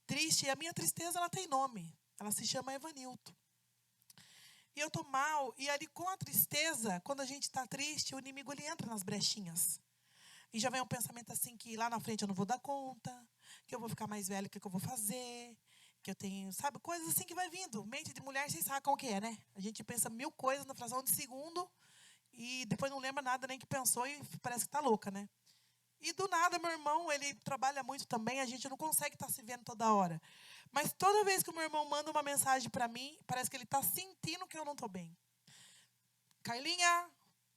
C: triste, e a minha tristeza ela tem nome. Ela se chama Evanilton. E eu estou mal. E ali com a tristeza, quando a gente está triste, o inimigo ele entra nas brechinhas. E já vem um pensamento assim que lá na frente eu não vou dar conta, que eu vou ficar mais velho, o que eu vou fazer, que eu tenho, sabe, coisas assim que vai vindo. Mente de mulher, vocês sabem como que é, né? A gente pensa 1000 coisas na fração de segundo e depois não lembra nada nem que pensou e parece que está louca, né? E do nada, meu irmão, ele trabalha muito também, a gente não consegue estar se vendo toda hora. Mas toda vez que o meu irmão manda uma mensagem para mim, parece que ele está sentindo que eu não estou bem. Carlinha,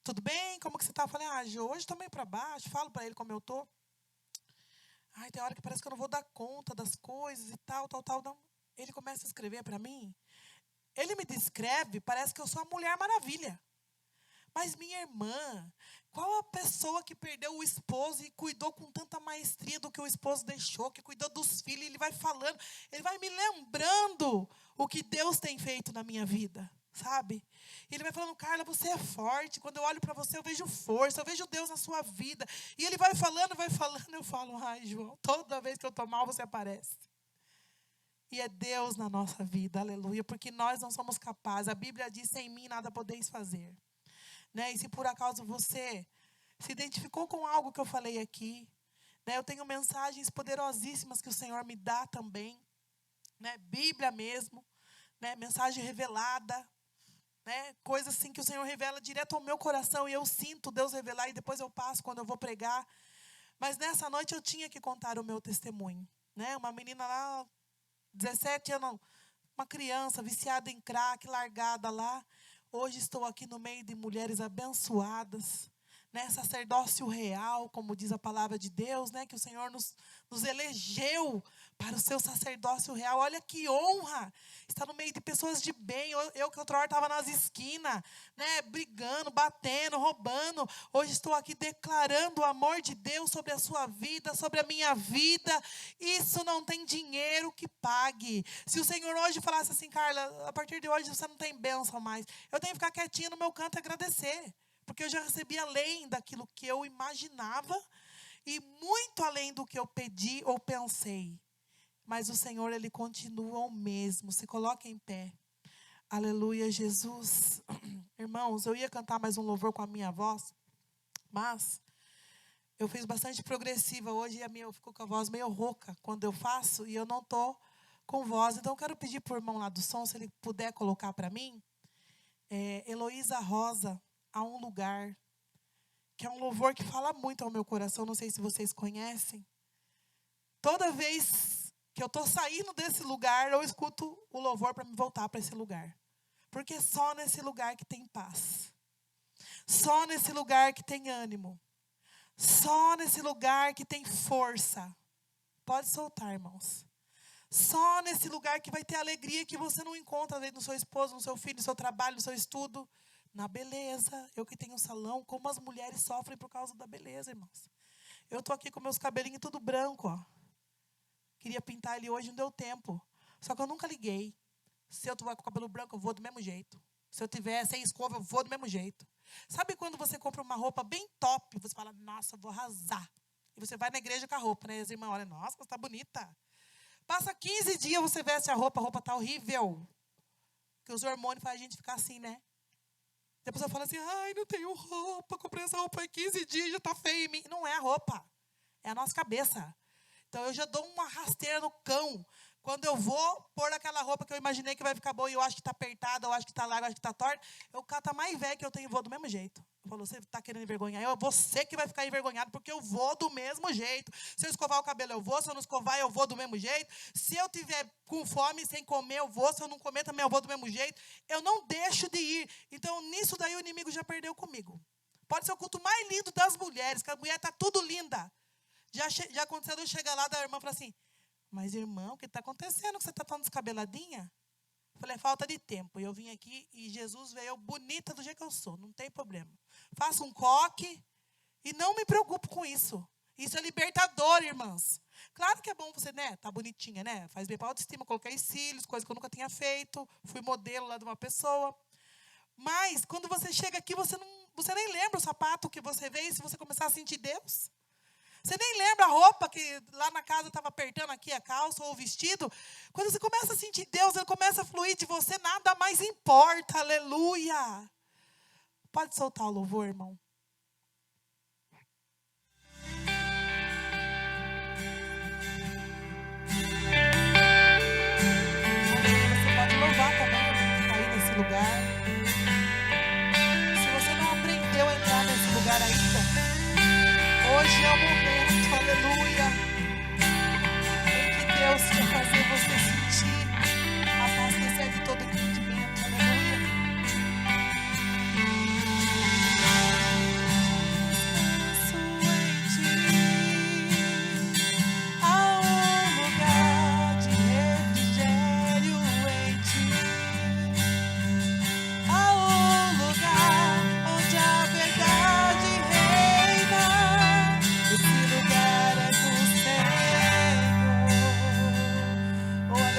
C: tudo bem? Como que você está? Eu falei, Jô, hoje estou meio para baixo, falo para ele como eu estou. Tem hora que parece que eu não vou dar conta das coisas e tal. Não. Ele começa a escrever para mim. Ele me descreve, parece que eu sou a Mulher Maravilha. Mas minha irmã, qual a pessoa que perdeu o esposo e cuidou com tanta maestria do que o esposo deixou, que cuidou dos filhos, ele vai falando, ele vai me lembrando o que Deus tem feito na minha vida. sabe? E Ele vai falando, Carla, você é forte. Quando eu olho para você, eu vejo força, eu vejo Deus na sua vida. E Ele vai falando, eu falo, ai, João, toda vez que eu estou mal, você aparece. E é Deus na nossa vida, aleluia, porque nós não somos capazes. A Bíblia diz, sem mim nada podeis fazer. Né? E se por acaso você se identificou com algo que eu falei aqui, né? Eu tenho mensagens poderosíssimas que o Senhor me dá também, né? Bíblia mesmo, né? Mensagem revelada, né? Coisa assim que o Senhor revela direto ao meu coração e eu sinto Deus revelar e depois eu passo quando eu vou pregar. Mas nessa noite eu tinha que contar o meu testemunho, né? Uma menina lá, 17 anos, uma criança viciada em crack, largada lá. Hoje estou aqui no meio de mulheres abençoadas, né? Sacerdócio real, como diz a palavra de Deus, né? Que o Senhor nos elegeu para o seu sacerdócio real. Olha que honra estar no meio de pessoas de bem. Eu que outra hora estava nas esquinas, né? Brigando, batendo, roubando. Hoje estou aqui declarando o amor de Deus sobre a sua vida, sobre a minha vida. Isso não tem dinheiro que pague. Se o Senhor hoje falasse assim, Carla, a partir de hoje você não tem bênção mais, eu tenho que ficar quietinha no meu canto e agradecer. Porque eu já recebi além daquilo que eu imaginava e muito além do que eu pedi ou pensei. Mas o Senhor, Ele continua o mesmo. Se coloque em pé. Aleluia, Jesus. Irmãos, eu ia cantar mais um louvor com a minha voz, mas eu fiz bastante progressiva hoje e eu fico com a voz meio rouca quando eu faço e eu não estou com voz. Então, eu quero pedir para o irmão lá do som, se ele puder colocar para mim, Heloísa Rosa, Há um Lugar, que é um louvor que fala muito ao meu coração, não sei se vocês conhecem. Toda vez que eu estou saindo desse lugar, eu escuto o louvor para me voltar para esse lugar. Porque só nesse lugar que tem paz. Só nesse lugar que tem ânimo. Só nesse lugar que tem força. Pode soltar, irmãos. Só nesse lugar que vai ter alegria que você não encontra no seu esposo, no seu filho, no seu trabalho, no seu estudo. Na beleza, eu que tenho um salão, como as mulheres sofrem por causa da beleza, irmãos. Eu estou aqui com meus cabelinhos tudo branco, ó. Queria pintar ele hoje, não deu tempo. Só que eu nunca liguei. Se eu tiver com o cabelo branco, eu vou do mesmo jeito. Se eu tiver sem escova, eu vou do mesmo jeito. Sabe quando você compra uma roupa bem top, você fala, nossa, eu vou arrasar. E você vai na igreja com a roupa, né? E as irmãs olham, nossa, você está bonita. Passa 15 dias, você veste a roupa está horrível. Porque os hormônios fazem a gente ficar assim, né? Depois eu falo assim, ai, não tenho roupa, comprei essa roupa há 15 dias, já está feia em mim. Não é a roupa, é a nossa cabeça. Então eu já dou uma rasteira no cão. Quando eu vou pôr aquela roupa que eu imaginei que vai ficar boa e eu acho que está apertada, eu acho que está larga, eu acho que está torta, eu cato a mais velha que eu tenho e vou do mesmo jeito. Eu falo, você está querendo envergonhar? Você que vai ficar envergonhado, porque eu vou do mesmo jeito. Se eu escovar o cabelo, eu vou. Se eu não escovar, eu vou do mesmo jeito. Se eu tiver com fome, sem comer, eu vou. Se eu não comer, também eu vou do mesmo jeito. Eu não deixo de ir. Então, nisso daí, o inimigo já perdeu comigo. Pode ser o culto mais lindo das mulheres, que a mulher está tudo linda. Já aconteceu de eu chegar lá da irmã e falar assim, mas irmão, o que está acontecendo? Que você está tão descabeladinha? Eu falei, é falta de tempo. E eu vim aqui e Jesus veio bonita do jeito que eu sou, não tem problema. Faço um coque e não me preocupo com isso. Isso é libertador, irmãs. Claro que é bom você, né? Tá bonitinha, né? Faz bem para a autoestima, coloquei cílios, coisa que eu nunca tinha feito. Fui modelo lá de uma pessoa. Mas, quando você chega aqui, você nem lembra o sapato que você veio se você começar a sentir Deus. Você nem lembra a roupa que lá na casa estava apertando aqui a calça ou o vestido. Quando você começa a sentir Deus, Ele começa a fluir de você, nada mais importa. Aleluia. Pode soltar o louvor, irmão. Você pode louvar também, que está aí nesse lugar. Se você não aprendeu a entrar nesse lugar ainda, hoje é o momento, aleluia, em que Deus quer fazer você sentir a paz que excede todo entendimento, aleluia. Descanso em ti, há um lugar de refrigério em ti, há um lugar onde a verdade reina. Esse lugar é do Senhor. Oh,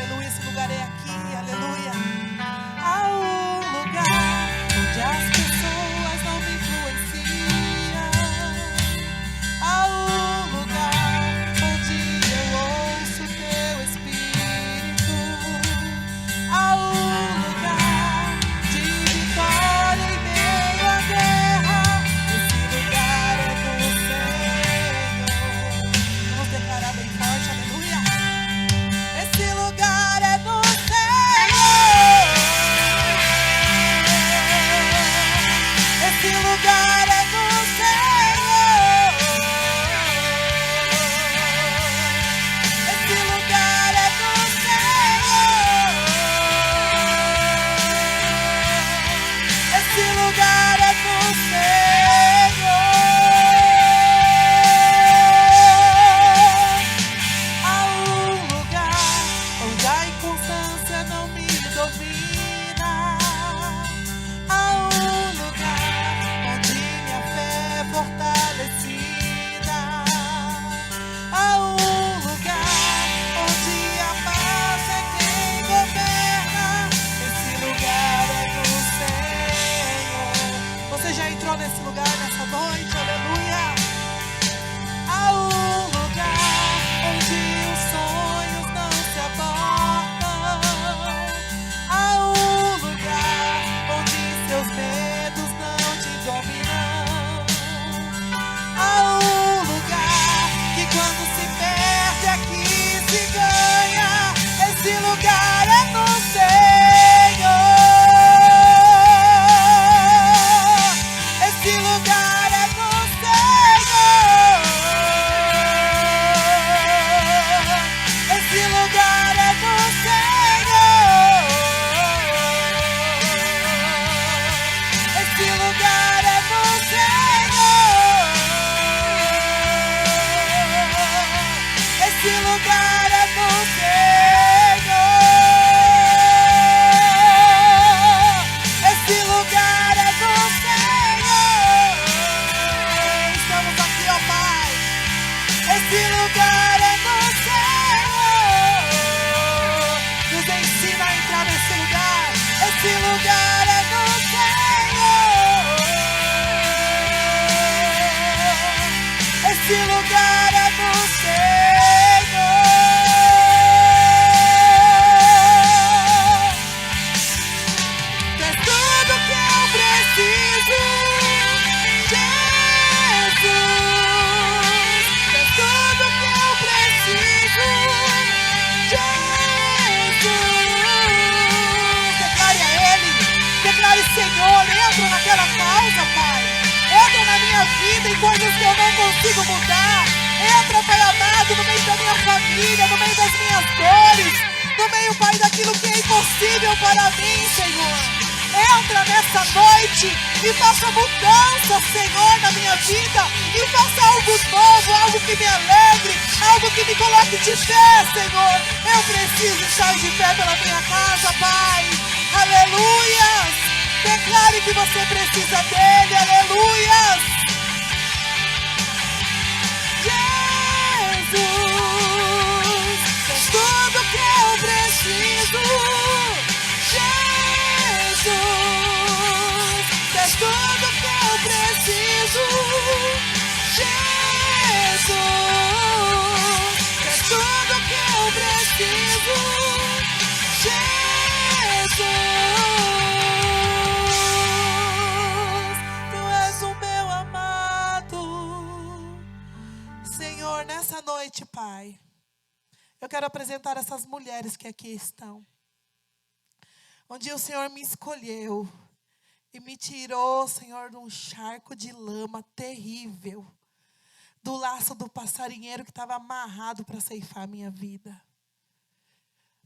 C: Esse lugar é do Senhor. Tu és tudo que eu preciso, Jesus. Tu és tudo que eu preciso, Jesus. Declare a Ele, declare: Senhor, entra naquela causa, Pai. Entra na minha vida em coisas que eu não consigo mudar. Entra, Pai amado, no meio da minha família, no meio das minhas dores, no meio, Pai, daquilo que é impossível para mim, Senhor. Entra nessa noite e faça mudança, Senhor, na minha vida. E faça algo novo, algo que me alegre, algo que me coloque de pé, Senhor. Eu preciso estar de pé pela minha casa, Pai. Aleluias. Declare que você precisa dele, aleluias. Jesus, é tudo que eu preciso. Jesus, é tudo que eu preciso. Jesus, é tudo que eu preciso. Jesus, Tu és o meu amado. Senhor, nessa noite, Pai, eu quero apresentar essas mulheres que aqui estão. Onde o Senhor me escolheu e me tirou, Senhor, de um charco de lama terrível, do laço do passarinheiro que estava amarrado para ceifar a minha vida.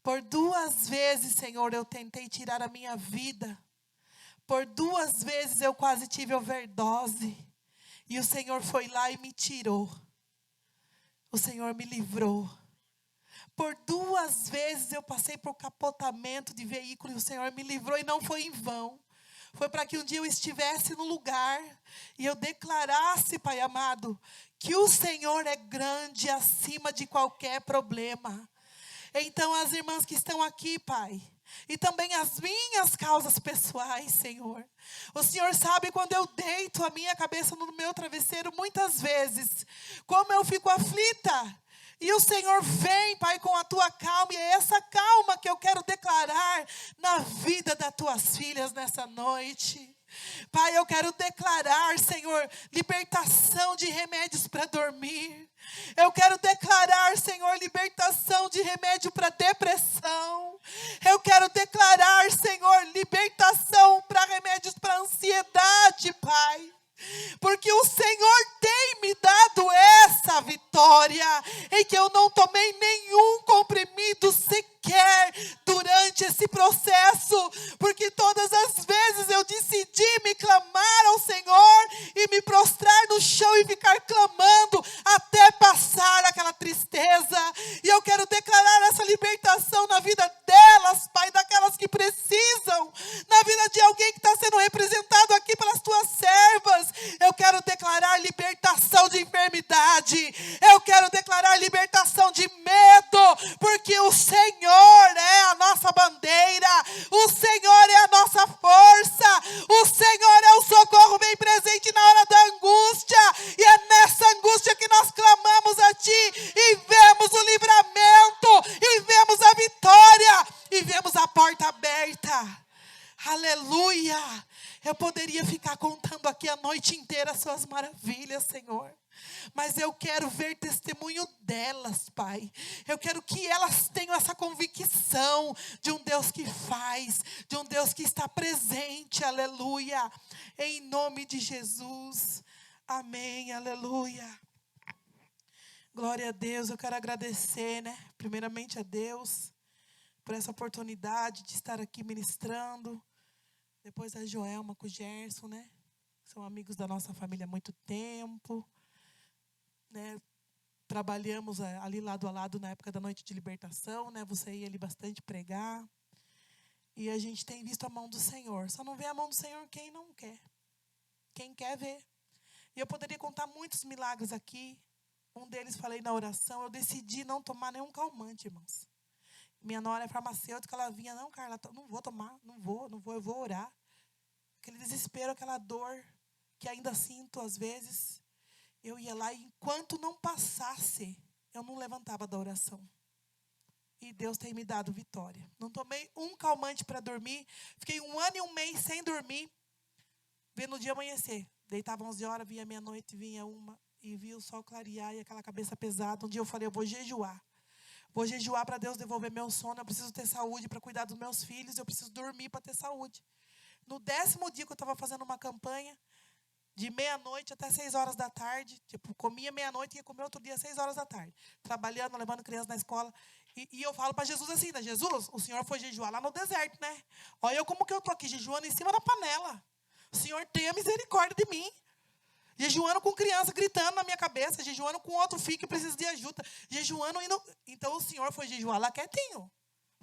C: Por 2 vezes, Senhor, eu tentei tirar a minha vida. Por 2 vezes eu quase tive overdose. E o Senhor foi lá e me tirou. O Senhor me livrou. Por 2 vezes eu passei por capotamento de veículo e o Senhor me livrou, e não foi em vão. Foi para que um dia eu estivesse no lugar e eu declarasse, Pai amado, que o Senhor é grande acima de qualquer problema. Então as irmãs que estão aqui, Pai, e também as minhas causas pessoais, Senhor. O Senhor sabe quando eu deito a minha cabeça no meu travesseiro, muitas vezes, como eu fico aflita. E o Senhor vem, Pai, com a Tua calma. E é essa calma que eu quero declarar na vida das Tuas filhas nessa noite. Pai, eu quero declarar, Senhor, libertação de remédios para dormir. Eu quero declarar, Senhor, libertação de remédio para depressão. Eu quero declarar, Senhor, libertação para remédios para ansiedade, Pai. Porque o Senhor tem me dado essa vitória, em que eu não tomei nenhum comprimido sequer durante esse processo, porque todas as vezes eu decidi me clamar ao Senhor e me prostrar no chão e ficar clamando até passar aquela tristeza. E eu quero declarar essa libertação na vida delas, Pai, daquelas que precisam, na vida de alguém que está sendo representado aqui pelas Tuas servas. Eu quero declarar libertação de enfermidade. Eu quero declarar libertação de medo, porque o Senhor é a nossa bandeira. O Senhor é a nossa força. O Senhor é o socorro bem presente na hora da angústia. E é nessa angústia que nós clamamos a Ti e vemos o livramento, e vemos a vitória, e vemos a porta aberta. Aleluia! Eu poderia ficar contando aqui a noite inteira as Suas maravilhas, Senhor. Mas eu quero ver testemunho delas, Pai. Eu quero que elas tenham essa convicção de um Deus que faz, de um Deus que está presente, aleluia. Em nome de Jesus, amém, aleluia. Glória a Deus, eu quero agradecer, primeiramente a Deus, por essa oportunidade de estar aqui ministrando. Depois a Joelma com o Gerson, são amigos da nossa família há muito tempo. Trabalhamos ali lado a lado na época da noite de libertação, você ia ali bastante pregar. E a gente tem visto a mão do Senhor. Só não vê a mão do Senhor quem não quer. Quem quer ver. E eu poderia contar muitos milagres aqui. Um deles, falei na oração, eu decidi não tomar nenhum calmante, irmãos. Minha nora é farmacêutica, ela vinha, não, Carla, não vou tomar, não vou, eu vou orar. Aquele desespero, aquela dor que ainda sinto às vezes. eu ia lá e enquanto não passasse, eu não levantava da oração. E Deus tem me dado vitória. Não tomei um calmante para dormir. Fiquei 1 ano e 1 mês sem dormir. Vendo o dia amanhecer. Deitava 11 horas, vinha meia-noite, vinha 1. E via o sol clarear e aquela cabeça pesada. Um dia eu falei, eu vou jejuar. Vou jejuar para Deus devolver meu sono. Eu preciso ter saúde para cuidar dos meus filhos. Eu preciso dormir para ter saúde. No 10º dia que eu estava fazendo uma campanha, de meia-noite até 6 horas da tarde. Tipo, comia meia-noite e ia comer outro dia às 6 horas da tarde. Trabalhando, levando criança na escola. E eu falo para Jesus assim, né? Jesus, o Senhor foi jejuar lá no deserto, né? Olha eu como que eu estou aqui jejuando em cima da panela. O Senhor tenha misericórdia de mim. Jejuando com criança gritando na minha cabeça. Jejuando com outro filho que precisa de ajuda. Jejuando indo... Então o Senhor foi jejuar lá quietinho.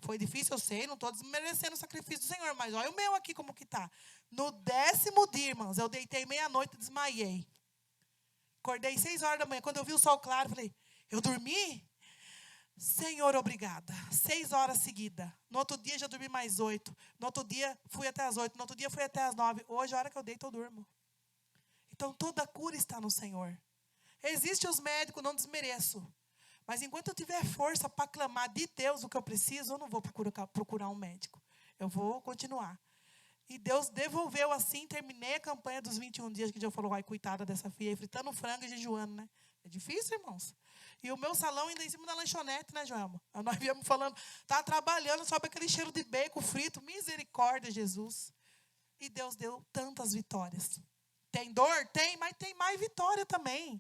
C: Foi difícil, eu sei, não estou desmerecendo o sacrifício do Senhor, mas olha o meu aqui como que está. No 10º dia, irmãos, eu deitei meia-noite e desmaiei. Acordei 6 horas da manhã. Quando eu vi o sol claro, falei, eu dormi? Senhor, obrigada. 6 horas seguidas. No outro dia já dormi mais 8. No outro dia fui até as 8. No outro dia fui até as 9. Hoje, a hora que eu deito, eu durmo. Então, toda a cura está no Senhor. Existem os médicos, não desmereço. Mas enquanto eu tiver força para clamar de Deus o que eu preciso, eu não vou procurar um médico. Eu vou continuar. E Deus devolveu assim, terminei a campanha dos 21 dias, que Deus falou, ai, coitada dessa filha aí, fritando frango e jejuando, né? É difícil, irmãos. E o meu salão ainda em cima da lanchonete, né, Joelma? Nós viemos falando, tá trabalhando, sobe aquele cheiro de bacon frito, misericórdia, Jesus. E Deus deu tantas vitórias. Tem dor? Tem, mas tem mais vitória também.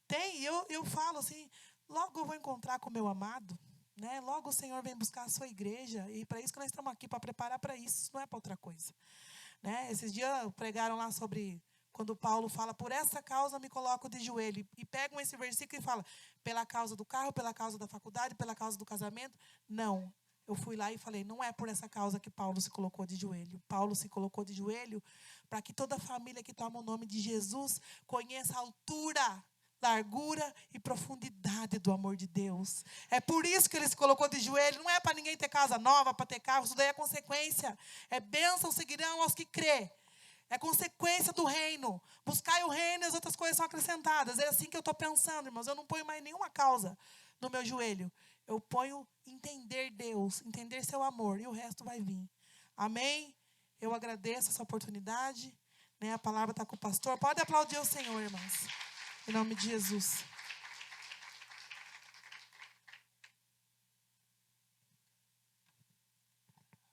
C: Tem, e eu falo assim, logo eu vou encontrar com o meu amado, né? Logo o Senhor vem buscar a sua igreja. E para isso que nós estamos aqui, para preparar para isso. Não é para outra coisa. Né? Esses dias pregaram lá sobre... Quando Paulo fala, por essa causa me coloco de joelho. E pegam esse versículo e falam, pela causa do carro, pela causa da faculdade, pela causa do casamento. Não. Eu fui lá e falei, não é por essa causa que Paulo se colocou de joelho. Paulo se colocou de joelho para que toda a família que toma o nome de Jesus conheça a altura, largura e profundidade do amor de Deus. É por isso que ele se colocou de joelho. Não é para ninguém ter casa nova, para ter carro. Isso daí é consequência. É bênção seguirão aos que crê. É consequência do reino. Buscai o reino e as outras coisas são acrescentadas. É assim que eu estou pensando, irmãos. Eu não ponho mais nenhuma causa no meu joelho. Eu ponho entender Deus, entender seu amor. E o resto vai vir. Amém? Eu agradeço essa oportunidade. Né? A palavra está com o pastor. Pode aplaudir o Senhor, irmãos. Em nome de Jesus.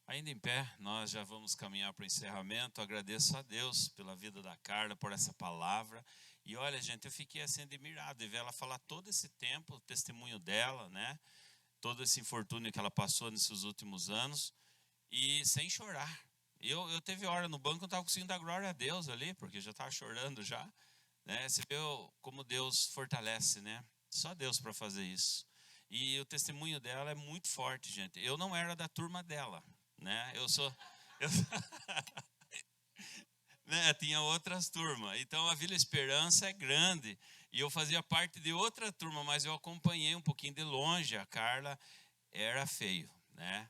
A: Ainda em pé, nós já vamos caminhar para o encerramento. Agradeço a Deus pela vida da Carla, por essa palavra. E olha, gente, eu fiquei assim admirado de ver ela falar todo esse tempo, o testemunho dela, né? Todo esse infortúnio que ela passou nesses últimos anos, e sem chorar. Eu teve hora no banco, eu estava conseguindo dar glória a Deus ali, porque já estava chorando já. Né? Você vê como Deus fortalece, né? Só Deus para fazer isso. E o testemunho dela é muito forte, gente. Eu não era da turma dela. Né? Né? Tinha outras turmas. Então a Vila Esperança é grande. E eu fazia parte de outra turma, mas eu acompanhei um pouquinho de longe. A Carla era feio, né?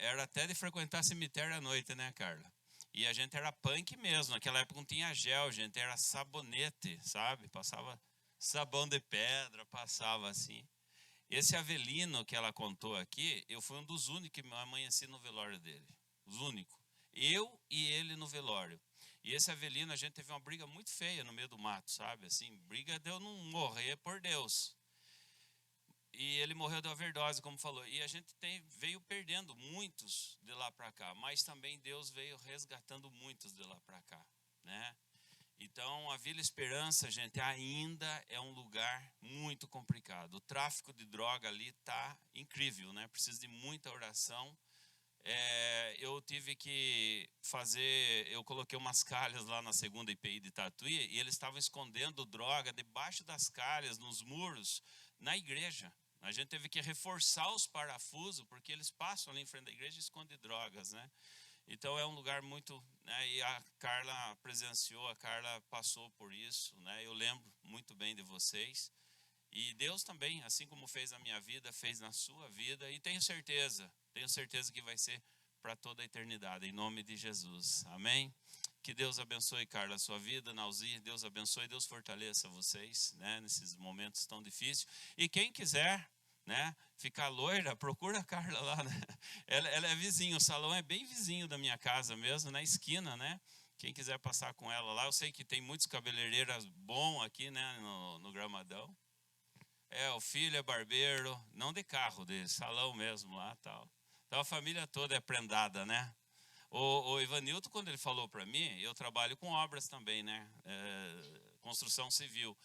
A: Era até de frequentar cemitério à noite, né, Carla? E a gente era punk mesmo. Naquela época não tinha gel, gente. Era sabonete, sabe? Passava sabão de pedra, passava assim. Esse Avelino que ela contou aqui, eu fui um dos únicos que amanheci no velório dele. Os únicos. Eu e ele no velório. E esse Avelino, a gente teve uma briga muito feia no meio do mato, sabe? Assim, briga de eu não morrer por Deus. E ele morreu de overdose, como falou. E a gente veio perdendo muitos de lá para cá. Mas também Deus veio resgatando muitos de lá para cá, né? Então, a Vila Esperança, gente, ainda é um lugar muito complicado. O tráfico de droga ali está incrível, né? Precisa de muita oração. Eu tive que eu coloquei umas calhas lá na 2ª IPI de Tatuí e eles estavam escondendo droga debaixo das calhas, nos muros, na igreja. A gente teve que reforçar os parafusos, porque eles passam ali em frente da igreja e escondem drogas, né? Então é um lugar muito, né, e a Carla presenciou, a Carla passou por isso, né? Eu lembro muito bem de vocês. E Deus também, assim como fez na minha vida, fez na sua vida. E tenho certeza que vai ser para toda a eternidade, em nome de Jesus. Amém? Que Deus abençoe, Carla, a sua vida, Nauzir, Deus abençoe, Deus fortaleça vocês, né, nesses momentos tão difíceis. E quem quiser, né, ficar loira, procura a Carla lá, né? Ela é vizinha, o salão é bem vizinho da minha casa mesmo, na esquina, né? Quem quiser passar com ela lá, eu sei que tem muitos cabeleireiros bons aqui, né, no Gramadão. O filho é barbeiro, não de carro, de salão mesmo lá, tal. Então a família toda é prendada, né? O Ivanildo, quando ele falou para mim, eu trabalho com obras também, né? Construção civil.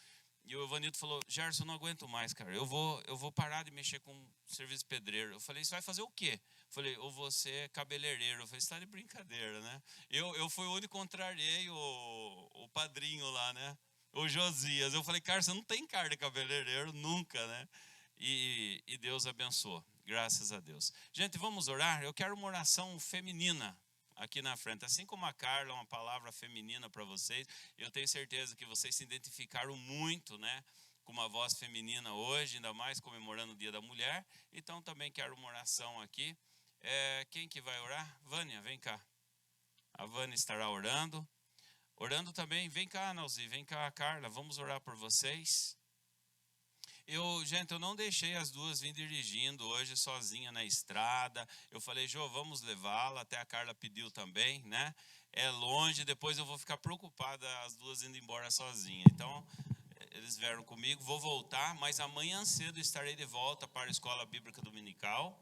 A: E o Ivanildo falou, Gerson, eu não aguento mais, cara. Eu vou parar de mexer com serviço pedreiro. Eu falei, você vai fazer o quê? Eu falei, eu vou ser cabeleireiro. Eu falei, você está de brincadeira, né? Eu fui o único que contrariei o padrinho lá, né? O Josias. Eu falei, cara, você não tem cara de cabeleireiro nunca, né? E Deus abençoou. Graças a Deus. Gente, vamos orar? Eu quero uma oração feminina aqui na frente. Assim como a Carla, uma palavra feminina para vocês. Eu tenho certeza que vocês se identificaram muito, né, com uma voz feminina hoje, ainda mais comemorando o Dia da Mulher. Então também quero uma oração aqui. Quem que vai orar? Vânia, vem cá. A Vânia estará orando. Orando também, vem cá, Nalzi, vem cá, Carla. Vamos orar por vocês. Gente, eu não deixei as duas vir dirigindo hoje sozinha na estrada. Eu falei, Jô, vamos levá-la. Até a Carla pediu também, né? É longe, depois eu vou ficar preocupada as duas indo embora sozinha. Então, eles vieram comigo, vou voltar, mas amanhã cedo estarei de volta para a Escola Bíblica Dominical.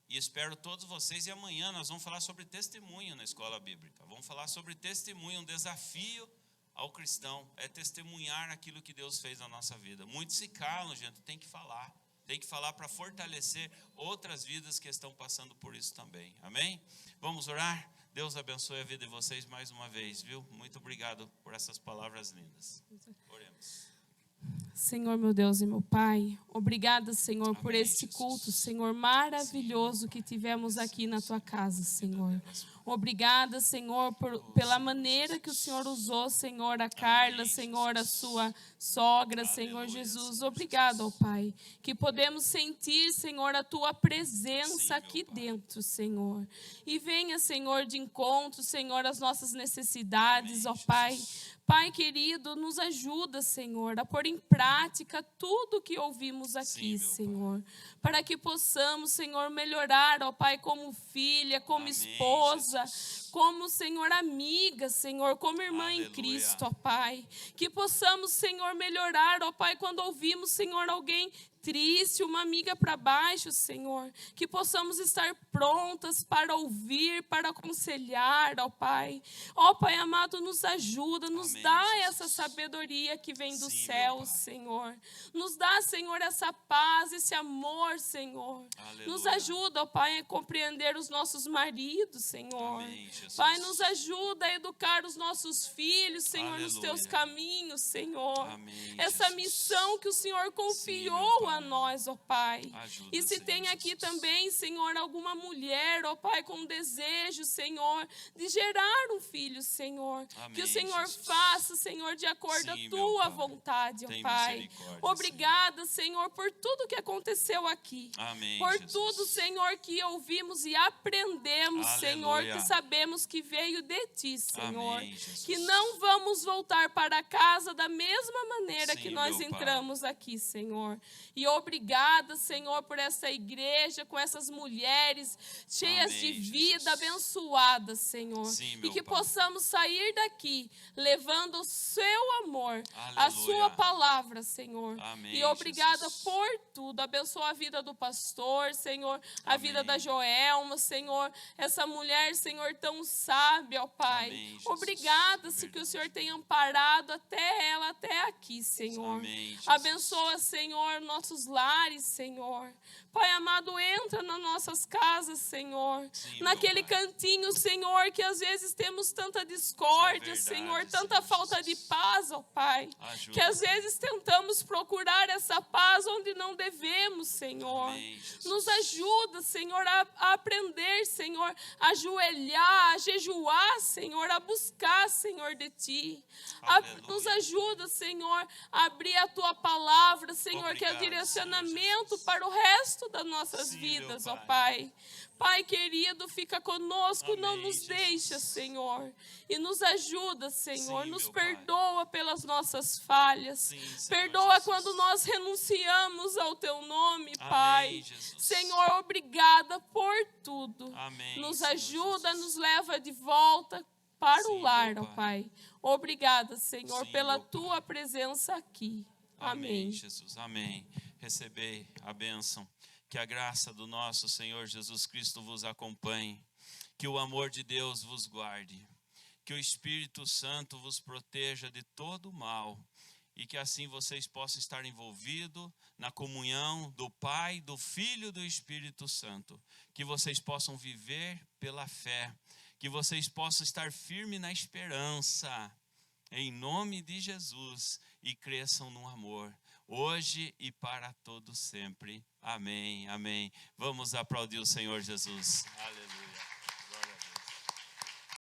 A: E espero todos vocês. E amanhã nós vamos falar sobre testemunho na Escola Bíblica. Vamos falar sobre testemunho, um desafio ao cristão, é testemunhar aquilo que Deus fez na nossa vida. Muitos se calam, gente, tem que falar para fortalecer outras vidas que estão passando por isso também, amém? Vamos orar? Deus abençoe a vida de vocês mais uma vez, viu? Muito obrigado por essas palavras lindas. Oremos.
D: Senhor, meu Deus e meu Pai, obrigada, Senhor,
A: Amém,
D: por este
A: Jesus.
D: culto, Senhor, maravilhoso que tivemos aqui na Tua casa, Senhor. Obrigada, Senhor, pela maneira que o Senhor usou, Senhor, a Carla,
A: Amém,
D: Senhor, a
A: Jesus.
D: sua sogra,
A: Aleluia,
D: Senhor Jesus.
A: Senhor
D: Obrigado, ó
A: Jesus.
D: Pai, que podemos sentir, Senhor, a Tua presença
A: Sim, meu
D: aqui
A: Pai.
D: dentro, Senhor. E venha, Senhor, de encontro, Senhor, às nossas necessidades,
A: Amém,
D: ó Pai.
A: Jesus.
D: Pai querido, nos ajuda, Senhor, a pôr em prática tudo que ouvimos aqui,
A: Sim, meu
D: Senhor. Para que possamos, Senhor, melhorar, ó Pai, como filha, como
A: Amém,
D: esposa,
A: Jesus.
D: como, Senhor, amiga, Senhor, como irmã em
A: Aleluia.
D: Cristo, ó Pai. Que possamos, Senhor, melhorar, ó Pai, quando ouvimos, Senhor, alguém triste, uma amiga para baixo, Senhor. Que possamos estar prontas para ouvir, para aconselhar, ó Pai. Ó Pai amado, nos ajuda, nos
A: Amém,
D: dá
A: Jesus.
D: essa sabedoria que vem do
A: Sim,
D: céu,
A: meu Pai.
D: Senhor. Nos dá, Senhor, essa paz, esse amor, Senhor.
A: Aleluia.
D: Nos ajuda, ó Pai, a compreender os nossos maridos, Senhor.
A: Amém, Jesus.
D: Pai, nos ajuda a educar os nossos filhos, Senhor, nos
A: Aleluia.
D: teus caminhos, Senhor.
A: Amém,
D: Essa
A: Jesus.
D: missão que o Senhor
A: meu
D: confiou
A: Pai.
D: a nós, ó Pai.
A: Ajuda,
D: E se
A: Senhor
D: tem aqui
A: Jesus.
D: também, Senhor, alguma mulher, ó Pai, com desejo, Senhor, de gerar um filho, Senhor.
A: Amém,
D: Que o Senhor
A: Jesus.
D: faça, Senhor, de acordo
A: Sim,
D: à
A: meu
D: tua
A: Pai.
D: vontade, ó
A: Tem
D: Pai.
A: misericórdia,
D: Obrigada, Senhor, por tudo que aconteceu aqui.
A: Amém,
D: Por
A: Jesus.
D: tudo, Senhor, que ouvimos e aprendemos, Senhor,
A: Aleluia.
D: que sabemos que veio de ti, Senhor.
A: Amém, Jesus.
D: Que não vamos voltar para casa da mesma maneira
A: Sim,
D: que nós
A: meu Pai.
D: entramos aqui, Senhor. E obrigada, Senhor, por essa igreja, com essas mulheres cheias
A: Amém,
D: de
A: Jesus.
D: vida, abençoadas, Senhor.
A: Sim,
D: E
A: meu
D: que
A: Pai.
D: possamos sair daqui levando o seu amor, a
A: Aleluia.
D: sua palavra, Senhor.
A: Amém,
D: E obrigada
A: Jesus.
D: por tudo. Abençoa a vida do pastor, Senhor, a
A: Amém.
D: vida da Joelma, Senhor, essa mulher, Senhor, tão sábia, ó Pai.
A: Amém, Jesus.
D: Obrigada, se que o
A: Verdade.
D: Senhor tenha amparado até ela, até aqui, Senhor.
A: Amém, Jesus.
D: Abençoa, Senhor, nossos lares, Senhor. Pai amado, entra nas nossas casas, Senhor.
A: Sim,
D: Naquele
A: meu Pai.
D: cantinho, Senhor, que às vezes temos tanta discórdia,
A: É verdade,
D: Senhor, tanta
A: Senhor
D: falta de
A: Jesus.
D: paz, ó Pai.
A: Ajuda.
D: Que às vezes tentamos procurar essa paz onde não devemos, Senhor.
A: Amém, Jesus.
D: Nos ajuda, Senhor, a aprender, Senhor, a ajoelhar, a jejuar, Senhor, a buscar, Senhor, de Ti.
A: Aleluia.
D: Nos ajuda, Senhor, a abrir a Tua palavra, Senhor, que é a
A: Obrigado,
D: direcionamento para o resto das nossas
A: Sim,
D: vidas,
A: meu
D: ó Pai. Pai querido, fica conosco,
A: Amém,
D: não nos
A: Jesus.
D: deixa, Senhor. E nos ajuda, Senhor.
A: Sim,
D: Nos
A: meu Pai.
D: perdoa pelas nossas falhas.
A: Sim, Senhor
D: Perdoa
A: Jesus.
D: quando nós renunciamos ao Teu nome,
A: Amém,
D: Pai.
A: Jesus.
D: Senhor, obrigada por tudo.
A: Amém,
D: Nos
A: Senhor
D: ajuda,
A: Jesus.
D: nos leva de volta para
A: Sim,
D: o lar,
A: meu
D: ó Pai. Obrigada, Senhor,
A: Sim,
D: pela
A: meu Pai.
D: Tua presença aqui.
A: Amém,
D: Amém.
A: Jesus. Amém. Recebei a bênção. Que a graça do nosso Senhor Jesus Cristo vos acompanhe. Que o amor de Deus vos guarde. Que o Espírito Santo vos proteja de todo o mal. E que assim vocês possam estar envolvidos na comunhão do Pai, do Filho e do Espírito Santo. Que vocês possam viver pela fé. Que vocês possam estar firmes na esperança. Em nome de Jesus. E cresçam no amor. Hoje e para todo sempre. Amém, amém. Vamos aplaudir o Senhor Jesus. Aleluia.